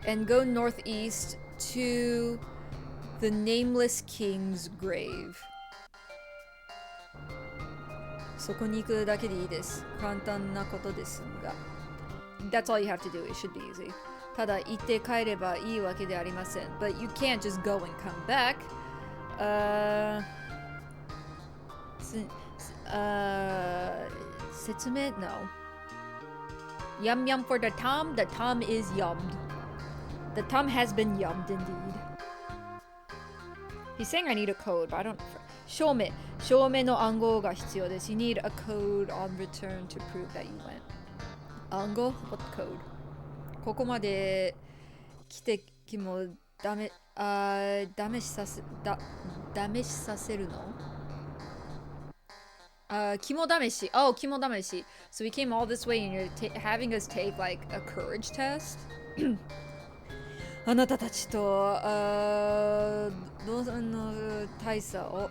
and go northeast to the nameless king's grave. そこに行くだけでいいです。簡単なことですが。That's all you have to do. It should be easy. ただ行って帰ればいいわけでありません。But you can't just go and come back. No. Yum yum for the Tom. The Tom is yummed. The Tom has been yummed indeed. He's saying I need a code, but I don't. 証明の暗号が必要です。You need a code on return to prove that you went. 暗号 What code? ここまで来てきもダメしさせるの肝試し Oh, 肝試し So we came all this way and you're having us take like a courage test? あなたたちとどの大佐を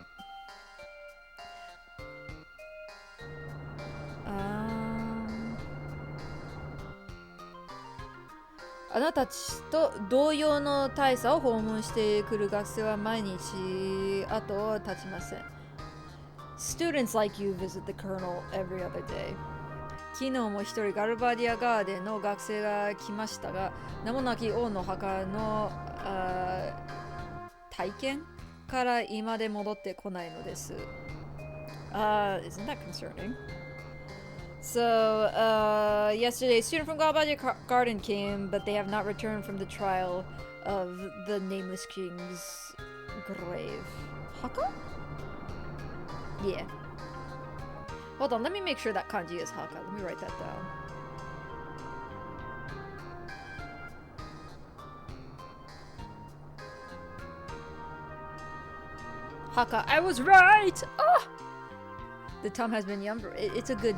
あなたたちと同様の大佐を訪問してくる学生は毎日後を絶ちません。Students like you visit the colonel every other day. 昨日も一人ガルバディアガーデンの学生が来ましたが、名もなき王の墓の体験から今で戻ってこないのです。Isn't that concerning? So, yesterday, a student from Galbadia Garden came, but they have not returned from the trial of the Nameless King's grave. Haka? Yeah. Hold on, let me make sure that kanji is Haka. Let me write that down. Haka, I was right! Oh! The Tom has been yummed. It's a good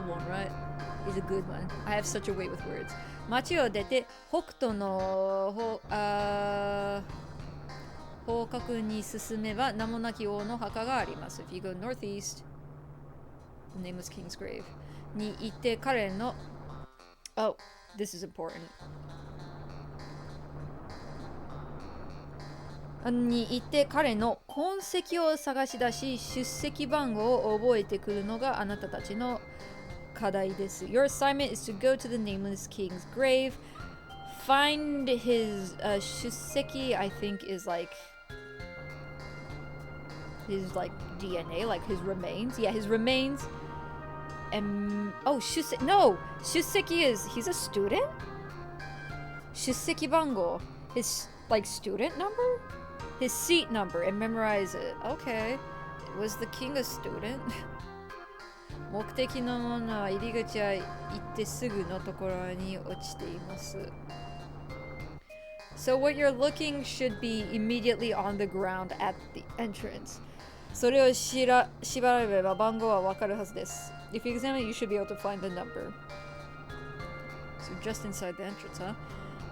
one, right? It's a good one. I have such a way with words. 町を出て北東の方角に進めば名もなき王の墓があります。If you go northeast, the nameless king's grave に行って彼の Oh, this is important. に行って彼の痕跡を探し出し出席番号を覚えてくるのがあなたたちの課題です。Your assignment is to go to the nameless king's grave, find his 出席 I think is like his like DNA, like his remains. Yeah, his remains. And oh, 出席 No, 出席 is he's a student? 出席番号 his like student number? His seat number and memorize it. Okay. Was the king a student? 目的のものは入り口は行ってすぐのところに落ちています。So what you're looking should be immediately on the ground at the entrance. それを調べれば番号はわかるはずです。If you examine it, you should be able to find the number. So just inside the entrance, huh?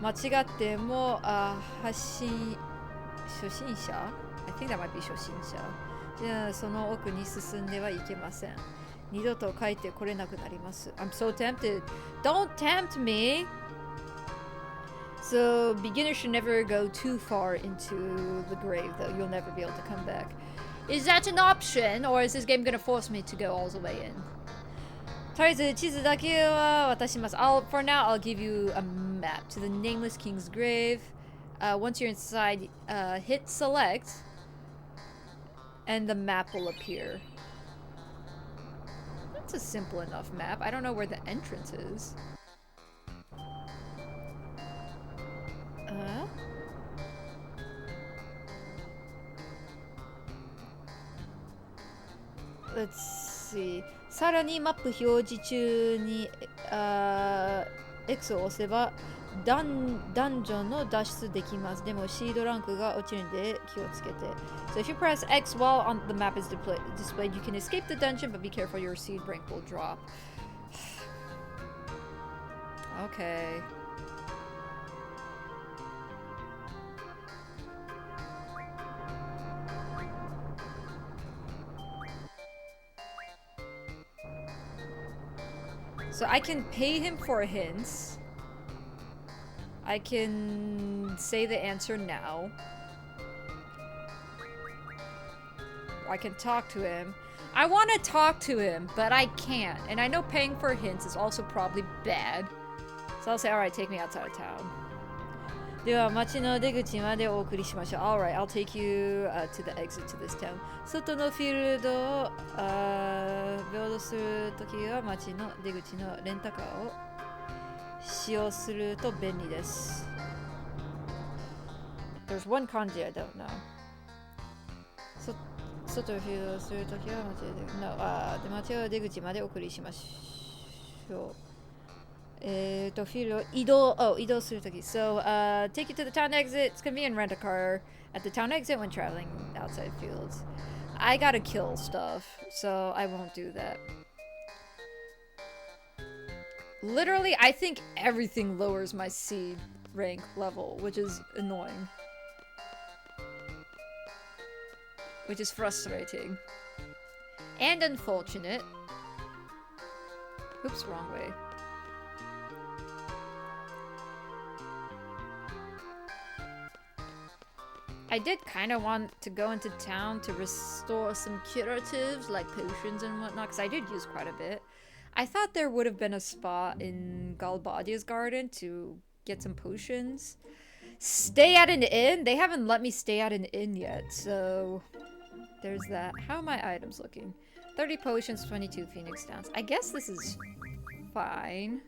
間違っても初心者 I think that might be 初心者じゃあその奥に進んではいけません。二度と帰ってこれなくなります。I'm so tempted. Don't tempt me! So, beginners should never go too far into the grave, though. You'll never be able to come back. Is that an option, or is this game gonna force me to go all the way in? とりあえず地図だけは渡します。For now, I'll give you a map to the nameless king's grave. Once you're inside, hit select, and the map will appear. That's a simple enough map. I don't know where the entrance is. Let's see. さらにマップ表示中にX を押せばダンジョンの脱出できます。でもシードランクが落ちるので気をつけて。So if you press X while on the map is displayed, you can escape the dungeon, but be careful your seed rank will drop. Okay. So I can pay him for hints. I can say the answer now. I can talk to him. I want to talk to him, but I can't. And I know paying for hints is also probably bad. So I'll say, alright, take me outside of town. では町の出口までお送りしましょう. Alright, I'll take you to the exit to this town. 外のフィールドをビルドするときは町の出口のレンタカーを使用すると便利です. There's one kanji I don't know. 外のフィールドをするときは町の出口 No, で町の出口までお送りしましょう. フィールド移動するとき. So, take you to the town exit. It's convenient, rent a car at the town exit when traveling outside fields. I gotta kill stuff, so I won't do that. Literally, I think everything lowers my seed rank level, which is annoying. Which is frustrating. And unfortunate. Oops, wrong way. I did kind of want to go into town to restore some curatives like potions and whatnot, because I did use quite a bit. I thought there would have been a spot in Galbadia's garden to get some potions. Stay at an inn? They haven't let me stay at an inn yet, so there's that. How are my items looking? 30 potions, 22 phoenix downs. I guess this is fine.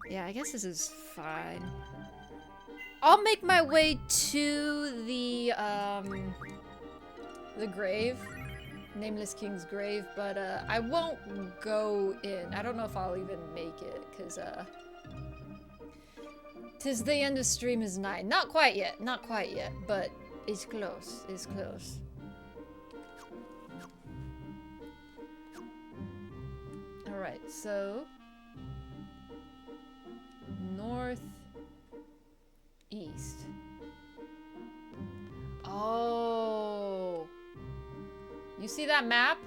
Yeah, I guess this is fine. I'll make my way to the grave, Nameless King's grave, but I won't go in. I don't know if I'll even make it, cause 'tis the end of stream is 9. Not quite yet, but it's close. It's close. All right, so north. East. Oh. You see that map?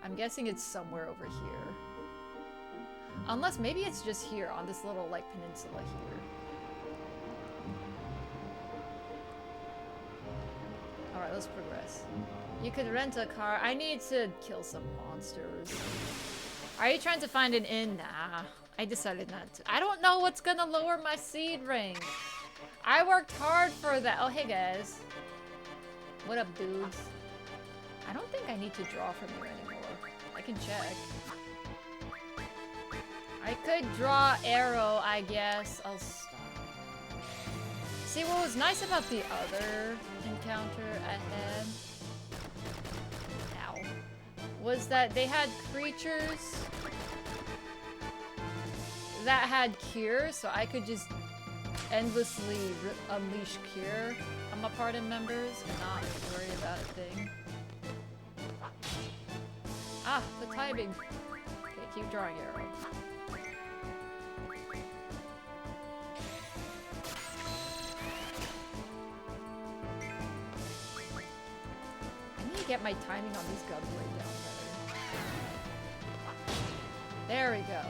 I'm guessing it's somewhere over here. Unless maybe it's just here on this little like peninsula here. Alright, let's progress. You could rent a car. I need to kill some monsters. Are you trying to find an inn? Nah. I decided not to. I don't know what's gonna lower my seed rank. I worked hard for that. Oh, hey guys. What up, dudes? I don't think I need to draw from here anymore. I can check. I could draw arrow, I guess. I'll stop. See, what was nice about the other encounter I had, ow, was that they had creatures that had cure, so I could just endlessly unleash cure on my party members and not worry about a thing. Ah, the timing. Okay, keep drawing arrow. I need to get my timing on these guns way down better. There we go.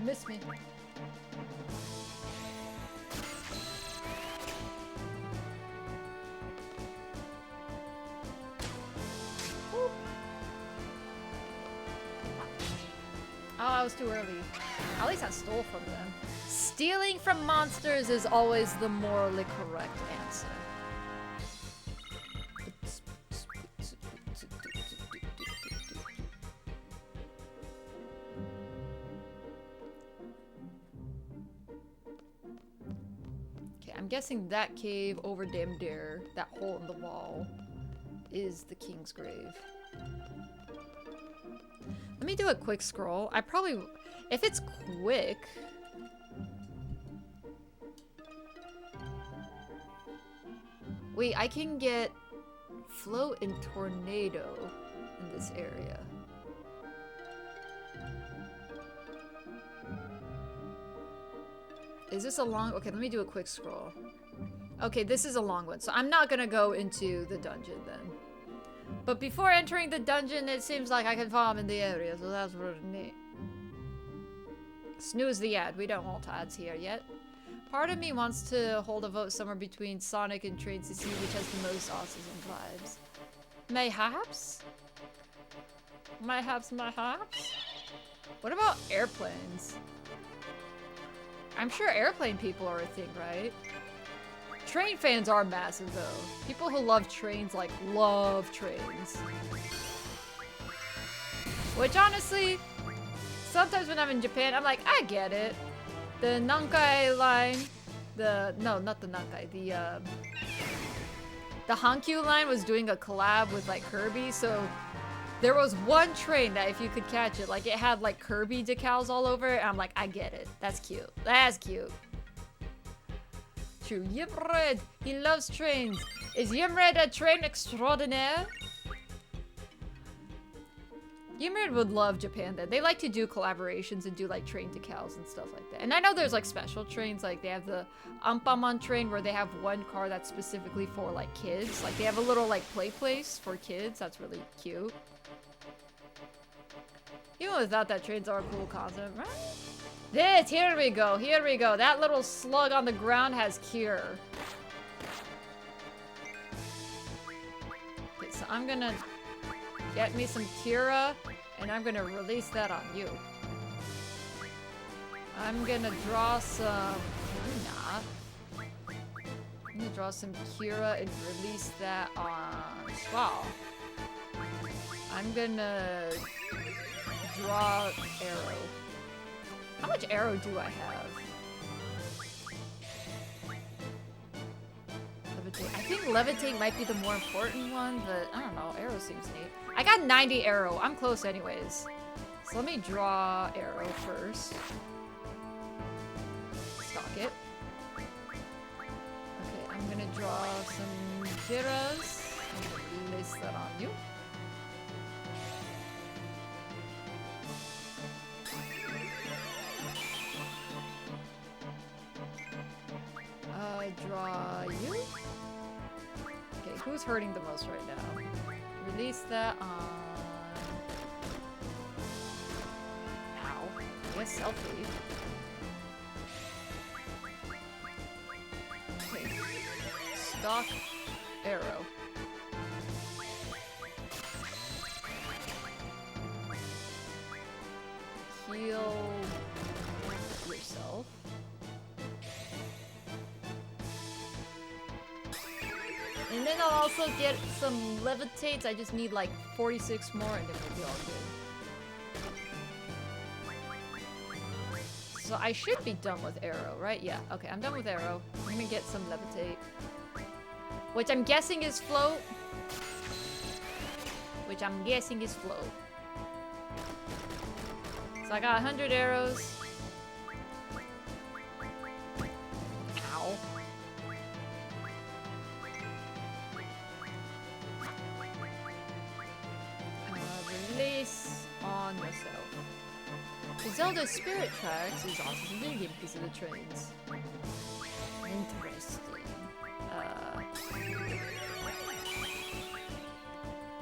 Miss me. Whoop. Oh, I was too early. At least I stole from them. Stealing from monsters is always the morally correct answer. I'm guessing that cave over damn there, that hole in the wall, is the king's grave. Let me do a quick scroll. I probably, if it's quick. Wait, I can get float and tornado in this area. Is this a long... Okay, let me do a quick scroll. Okay, this is a long one, so I'm not gonna go into the dungeon then. But before entering the dungeon, it seems like I can farm in the area, so that's really neat. Snooze the ad. We don't want ads here yet. Part of me wants to hold a vote somewhere between Sonic and Trains to see which has the most autism vibes. Mayhaps? Mayhaps? What about airplanes? I'm sure airplane people are a thing, right? Train fans are massive, though. People who love trains, like, love trains. Which, honestly, sometimes when I'm in Japan, I'm like, I get it. The Nankai line, no, not the Nankai, the Hankyu line was doing a collab with, like, Kirby, so there was one train that if you could catch it, like, it had, like, Kirby decals all over it, and I'm like, I get it. That's cute. That's cute. True. Yimred, he loves trains. Is Yimred a train extraordinaire? Yimred would love Japan then. They like to do collaborations and do like train decals and stuff like that. And I know there's like special trains, like they have the Ampaman train where they have one car that's specifically for like kids. Like they have a little like play place for kids. That's really cute. Even without that, trains are a cool concept, right? Here we go, here we go. That little slug on the ground has cure. Okay, so I'm gonna get me some Kira, and I'm gonna release that on you. I'm gonna draw some... I'm gonna draw some Kira and release that on Swal. I'm gonna draw arrow. How much arrow do I have? Levitate. I think levitate might be the more important one, but I don't know. Arrow seems neat. I got 90 arrow. I'm close anyways. So let me draw arrow first. Stock it. Okay, I'm gonna draw some Jiras and release that on you. Draw you. Okay, who's hurting the most right now? Release that on... Ow. I guess selfie. Okay. Stock arrow. Heal yourself. And then I'll also get some levitates. I just need like 46 more and then we'll be all good. So I should be done with arrow, right? Yeah, okay, I'm done with arrow. I'm gonna get some levitate. Which I'm guessing is float. So I got 100 arrows. Ow. Release on yourself. The Zelda Spirit Tracks is awesome minigame because of the trains. Interesting.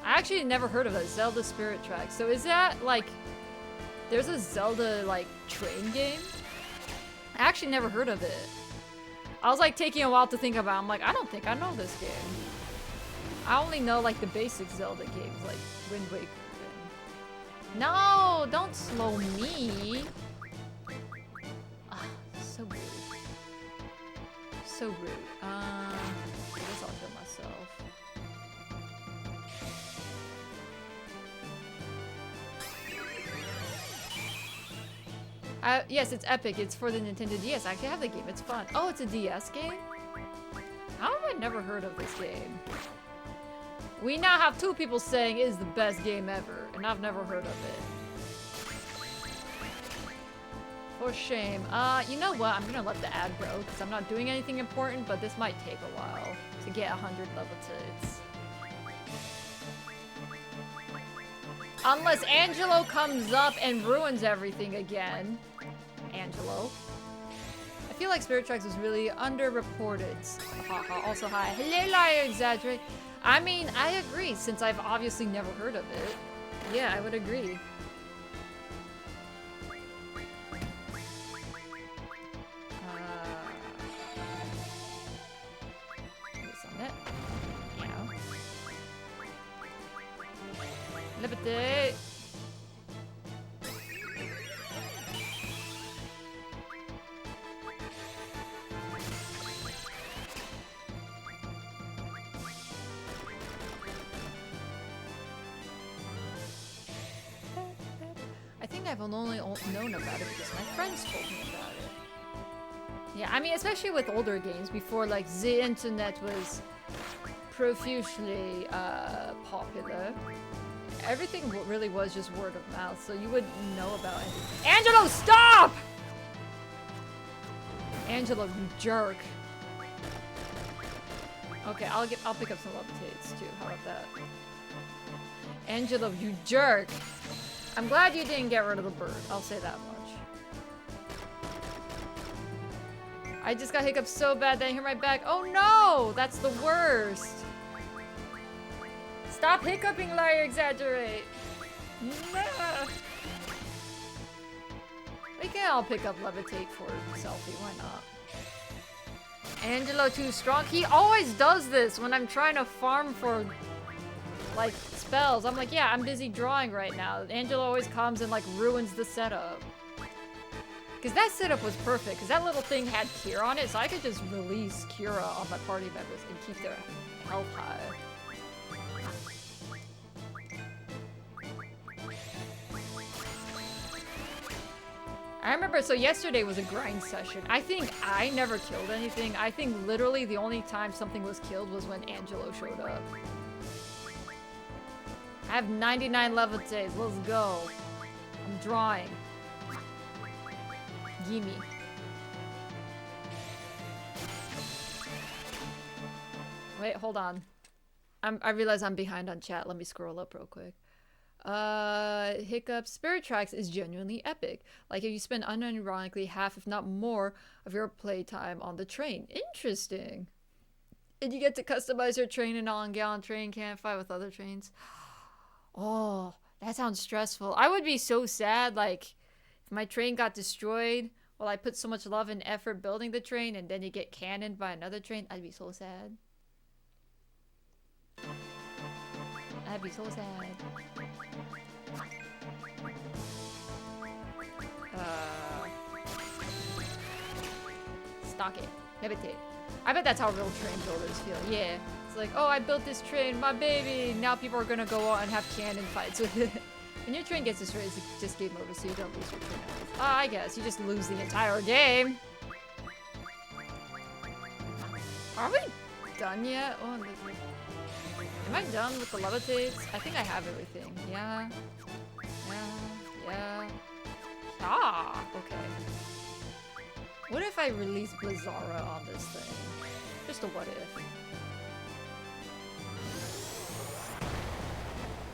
I actually never heard of a Zelda Spirit Tracks. So is that like there's a Zelda like train game? I actually never heard of it. I was like taking a while to think about it. I'm like, I don't think I know this game. I only know like the basic Zelda games like Wind Waker. No, don't slow me. Ah, so rude. So rude. I guess I'll kill myself. Yes, it's epic. It's for the Nintendo DS. I actually have the game. It's fun. Oh, it's a DS game? How have I never heard of this game? We now have two people saying it is the best game ever, and I've never heard of it. For shame. You know what? I'm gonna let the ad go, because I'm not doing anything important, but this might take a while to get 100 levitates. Unless Angelo comes up and ruins everything again. Angelo. I feel like Spirit Tracks is really underreported. Also, hi. Hello, liar, exaggerate. I mean, I agree, since I've obviously never heard of it. Yeah, I would agree. levitate. I think I've only known about it because my friends told me about it. Yeah, I mean, especially with older games before like the internet was profusely popular. Everything really was just word of mouth, so you wouldn't know about anything. Angelo, stop! Angelo, you jerk. Okay, I'll pick up some levitates too. How about that? Angelo, you jerk. I'm glad you didn't get rid of the bird. I'll say that much. I just got hiccups so bad that I hit my back. Oh no! That's the worst. Stop hiccuping, liar, exaggerate. Nah. We can all pick up levitate for selfie. Why not? Angelo too strong. He always does this when I'm trying to farm for like spells. I'm like, yeah, I'm busy drawing right now. Angelo always comes and like ruins the setup. Because that setup was perfect, because that little thing had Cure on it, so I could just release Cura on my party members and keep their health high. I remember, so yesterday was a grind session. I think I never killed anything. I think literally the only time something was killed was when Angelo showed up. I have 99 levitates. Let's go. I'm drawing. Gimme. Wait, hold on. I realize I'm behind on chat. Let me scroll up real quick. Hiccup Spirit Tracks is genuinely epic. Like if you spend unironically half, if not more, of your playtime on the train. Interesting. And you get to customize your train and on gallon train can't fight with other trains. Oh, that sounds stressful. I would be so sad, like, if my train got destroyed while I put so much love and effort building the train and then you get cannoned by another train. I'd be so sad. I'd be so sad. Stock it. Levitate. I bet that's how real train builders feel. Yeah. It's like, oh, I built this train, my baby. Now people are gonna go out and have cannon fights with it. When your train gets destroyed, it's just game over, so you don't lose your train. Oh, I guess. You just lose the entire game. Are we done yet? Oh, am I done with the levitates? I think I have everything. Yeah. Yeah. Ah, okay. What if I release Blizzara on this thing? Just a what if.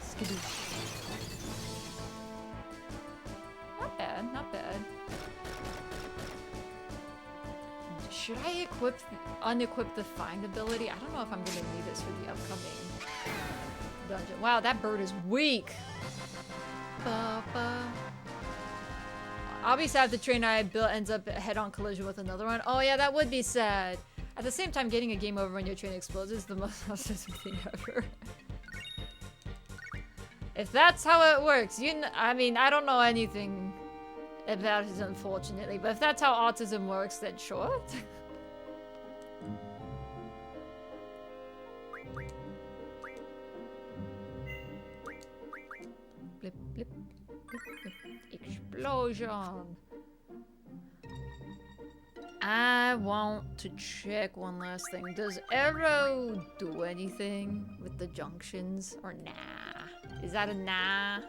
Skadoosh. Not bad, not bad. Should I unequip the find ability? I don't know if I'm gonna need this for the upcoming dungeon. Wow, that bird is weak. I'll be sad if the train I built ends up head-on collision with another one. Oh yeah, that would be sad. At the same time, getting a game over when your train explodes is the most autistic thing ever. If that's how it works, I mean, I don't know anything about it, unfortunately, but if that's how autism works, then sure. Blip, blip, blip, blip. Explosion! I want to check one last thing. Does Arrow do anything with the junctions, or nah? Is that a nah?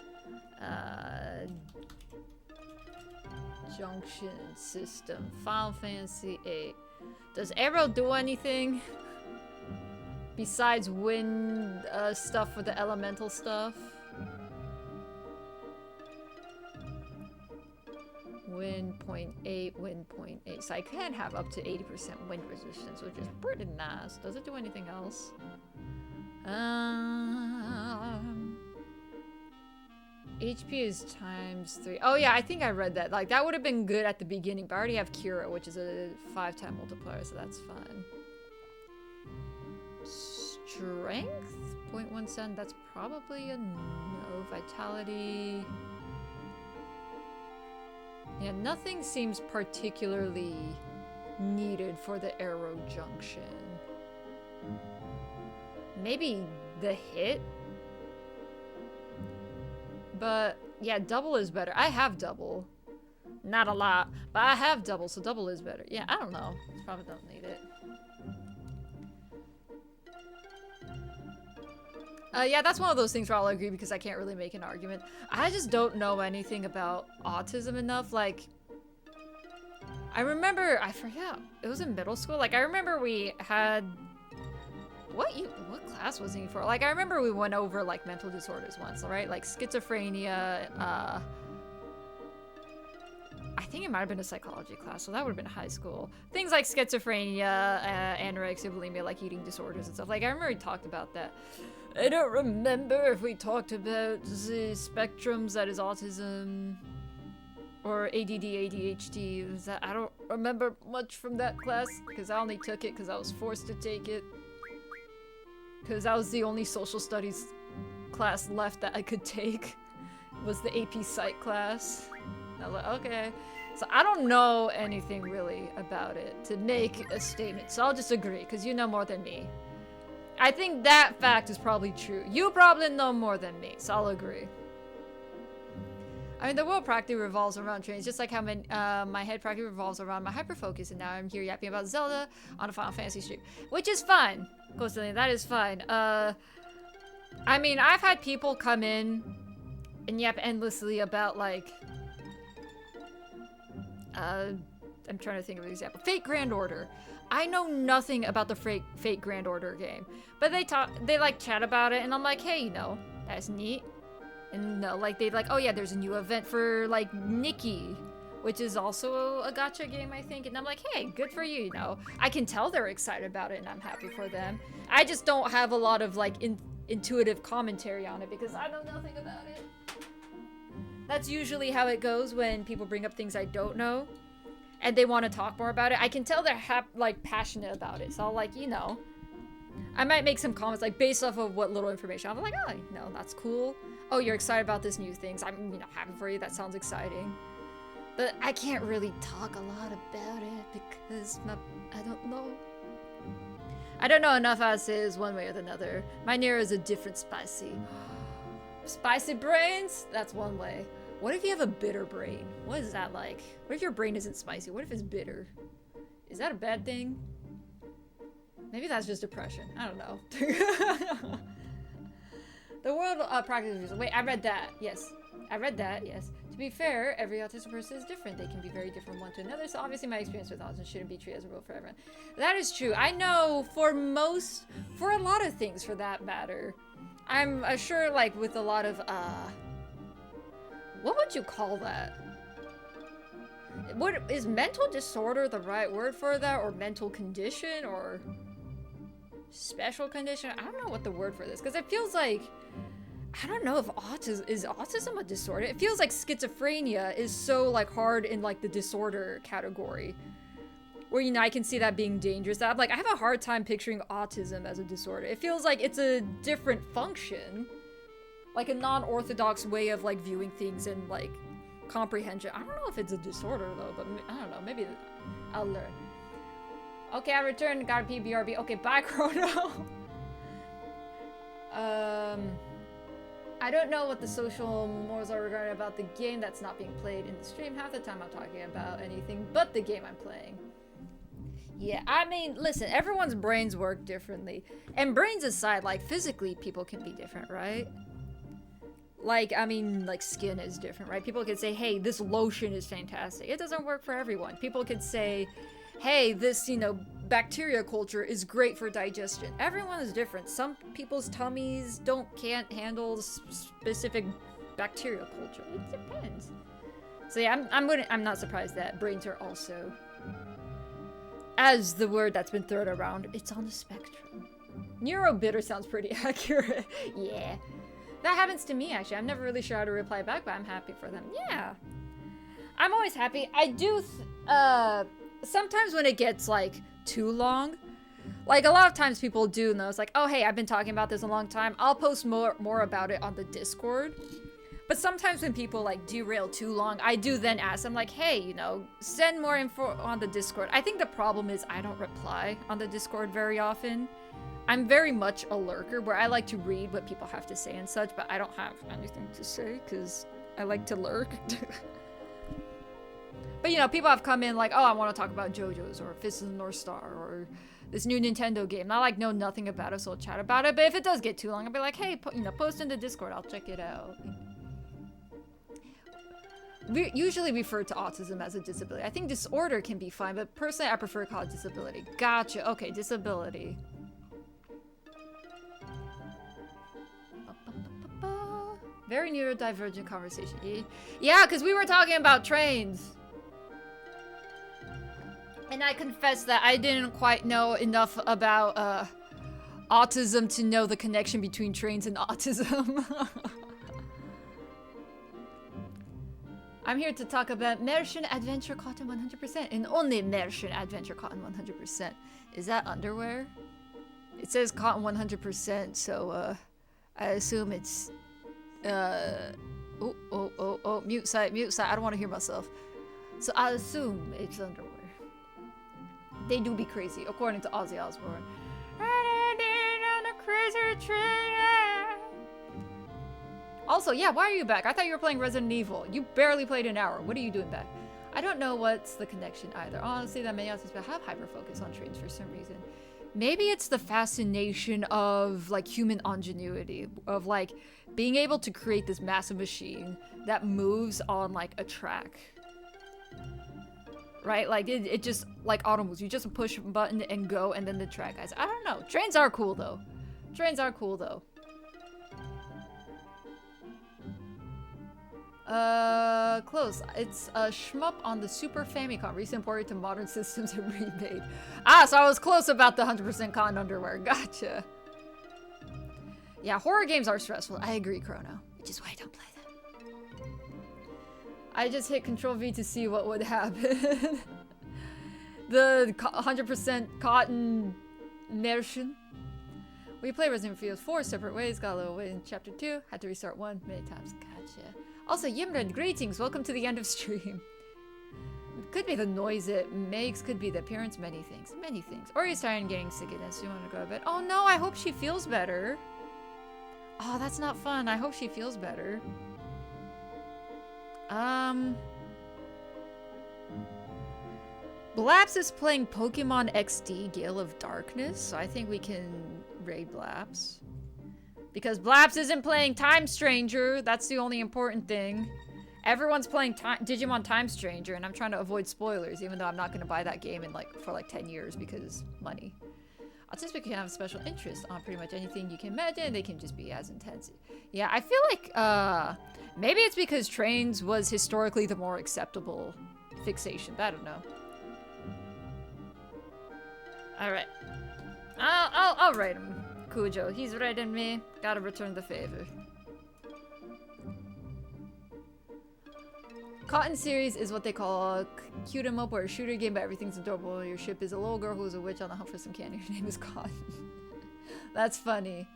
Junction system. Final Fantasy VIII. Does Arrow do anything? Besides win stuff with the elemental stuff? Wind 0.8, wind 0.8. So I can have up to 80% wind resistance, which is pretty nice. Does it do anything else? HP is ×3. Oh yeah, I think I read that. Like, that would have been good at the beginning, but I already have Cura, which is a 5-time multiplier, so that's fine. Strength 0.17, that's probably a no. Vitality. Yeah, nothing seems particularly needed for the arrow junction. Maybe the hit? But yeah, double is better. I have double. Not a lot, but I have double, so double is better. Yeah, I don't know. Probably don't need it. Yeah, that's one of those things where I'll agree because I can't really make an argument. I just don't know anything about autism enough. Like, I remember, I forgot, it was in middle school. Like, I remember we had, what class was he for? Like, I remember we went over, like, mental disorders once, right? Like, schizophrenia, I think it might have been a psychology class, so that would have been high school. Things like schizophrenia, anorexia, bulimia, like eating disorders and stuff. Like, I remember we talked about that. I don't remember if we talked about the spectrums that is autism or ADD, ADHD. I don't remember much from that class because I only took it because I was forced to take it. Because that was the only social studies class left that I could take, was the AP Psych class. I was like, okay. So I don't know anything really about it to make a statement. So I'll just agree because you know more than me. I think that fact is probably true. You probably know more than me, so I'll agree. I mean, the world practically revolves around trains, just like how my head practically revolves around my hyperfocus, and now I'm here yapping about Zelda on a Final Fantasy stream, which is fine. Constantly, that is fine. I mean, I've had people come in and yap endlessly about, like, I'm trying to think of an example. Fate Grand Order. I know nothing about the Fate Grand Order game, but they like chat about it, and I'm like, hey, you know, that's neat. And no, like they like, oh yeah, there's a new event for like Nikki, which is also a gacha game, I think. And I'm like, hey, good for you, you know. I can tell they're excited about it, and I'm happy for them. I just don't have a lot of like intuitive commentary on it because I know nothing about it. That's usually how it goes when people bring up things I don't know. And they want to talk more about it. I can tell they're like passionate about it. So I'll like, you know, I might make some comments like based off of what little information. I'm like, oh, no, that's cool. Oh, you're excited about this new thing. So I'm, you know, happy for you. That sounds exciting. But I can't really talk a lot about it because I don't know. I don't know enough as is one way or another. My Nero is a different spicy. Spicy brains? That's one way. What if you have a bitter brain? What is that like? What if your brain isn't spicy? What if it's bitter? Is that a bad thing? Maybe that's just depression. I don't know. The world practice. Wait, I read that. Yes. I read that. Yes. To be fair, every autistic person is different. They can be very different one to another. So obviously my experience with autism shouldn't be treated as a rule for everyone. That is true. I know for a lot of things for that matter. I'm sure like with a lot of, what would you call that? Is mental disorder the right word for that, or mental condition, or special condition? I don't know what the word for this, because it feels like, I don't know if is autism a disorder? It feels like schizophrenia is so like hard in like the disorder category, where, you know, I can see that being dangerous. I'm like, I have a hard time picturing autism as a disorder. It feels like it's a different function. Like a non-orthodox way of like viewing things and like comprehension. I don't know if it's a disorder though, but I don't know. Maybe I'll learn. Okay, I returned. Got a PBRB. Okay, bye, Chrono. I don't know what the social mores are regarding about the game that's not being played in the stream. Half the time I'm talking about anything but the game I'm playing. Yeah, I mean, listen, everyone's brains work differently. And brains aside, like physically people can be different, right? Like, I mean, like skin is different, right? People could say, hey, this lotion is fantastic. It doesn't work for everyone. People could say, hey, this, you know, bacteria culture is great for digestion. Everyone is different. Some people's tummies can't handle specific bacteria culture. It depends. So yeah, I'm not surprised that brains are also, as the word that's been thrown around, it's on the spectrum. Neurobitter sounds pretty accurate. Yeah. That happens to me, actually. I'm never really sure how to reply back, but I'm happy for them. Yeah. I'm always happy. I do, sometimes when it gets, like, too long, Like, a lot of times people do know. It's like, oh, hey, I've been talking about this a long time. I'll post more about it on the Discord. But sometimes when people, like, derail too long, I do then ask them, like, hey, you know, send more info on the Discord. I think the problem is I don't reply on the Discord very often. I'm very much a lurker, where I like to read what people have to say and such, but I don't have anything to say, because I like to lurk. But, you know, people have come in like, oh, I want to talk about JoJo's, or Fist of the North Star, or this new Nintendo game. And I, like, know nothing about it, so I'll chat about it. But if it does get too long, I'll be like, hey, you know, post in the Discord. I'll check it out. We usually refer to autism as a disability. I think disorder can be fine, but personally, I prefer to call it disability. Gotcha. Okay, disability. Very neurodivergent conversation. Yeah, because we were talking about trains. And I confess that I didn't quite know enough about autism to know the connection between trains and autism. I'm here to talk about Merchant Adventure Cotton 100%, and only Merchant Adventure Cotton 100%. Is that underwear? It says cotton 100%, so I assume it's mute site. I don't want to hear myself. So I assume it's underwear. They do be crazy, according to Ozzy Osbourne. On a crazy train. Also, yeah, why are you back? I thought you were playing Resident Evil. You barely played an hour. What are you doing back? I don't know what's the connection either. Honestly, that many others have hyper-focus on trains for some reason. Maybe it's the fascination of, like, human ingenuity. Of, like, being able to create this massive machine that moves on, like, a track. Right? Like, it just, like, auto moves. You just push a button and go, and then the track guys. I don't know. Trains are cool, though. Trains are cool, though. Close. It's a shmup on the Super Famicom, recent ported to modern systems and remade. Ah, so I was close about the 100% cotton underwear. Gotcha. Yeah, horror games are stressful. I agree, Chrono. Which is why I don't play them. I just hit Control V to see what would happen. The 100% cotton merchant. We play Resident Evil 4 separate ways, got a little way in Chapter 2, had to restart 1 many times. Gotcha. Also, Yimren, greetings, welcome to the end of stream. It could be the noise it makes, could be the appearance, many things. Many things. Or you're starting getting sick of this, you want to go to bed. Oh no, I hope she feels better. Oh, that's not fun, I hope she feels better. Blaps is playing Pokemon XD Gale of Darkness, so I think we can raid Blaps. Because Blaps isn't playing Time Stranger, that's the only important thing. Everyone's playing Digimon Time Stranger, and I'm trying to avoid spoilers, even though I'm not going to buy that game in for 10 years because money. Autistic can have a special interest on pretty much anything you can imagine, they can just be as intense. Yeah, I feel like, maybe it's because trains was historically the more acceptable fixation, I don't know. Alright. I'll write him. Cujo, he's writing me. Gotta return the favor. Cotton series is what they call a cute 'em up or a shooter game, but everything's adorable. Your ship is a little girl who's a witch on the hunt for some candy. Her name is Cotton. That's funny.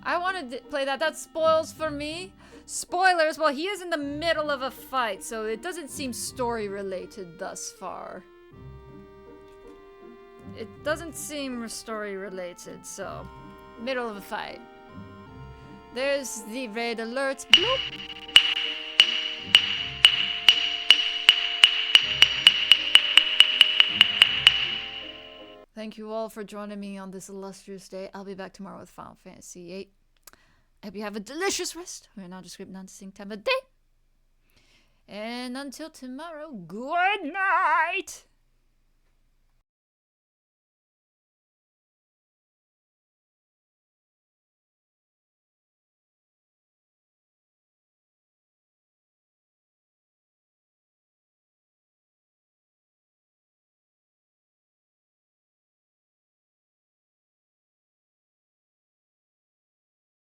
I want to play that. That spoils for me. Spoilers, well, he is in the middle of a fight, so it doesn't seem story related thus far. It doesn't seem story related, so middle of a fight. There's the raid alerts. Bloop. Thank you all for joining me on this illustrious day. I'll be back tomorrow with Final Fantasy VIII. I hope you have a delicious rest. We're now just scripting on the same time of day. And until tomorrow, good night!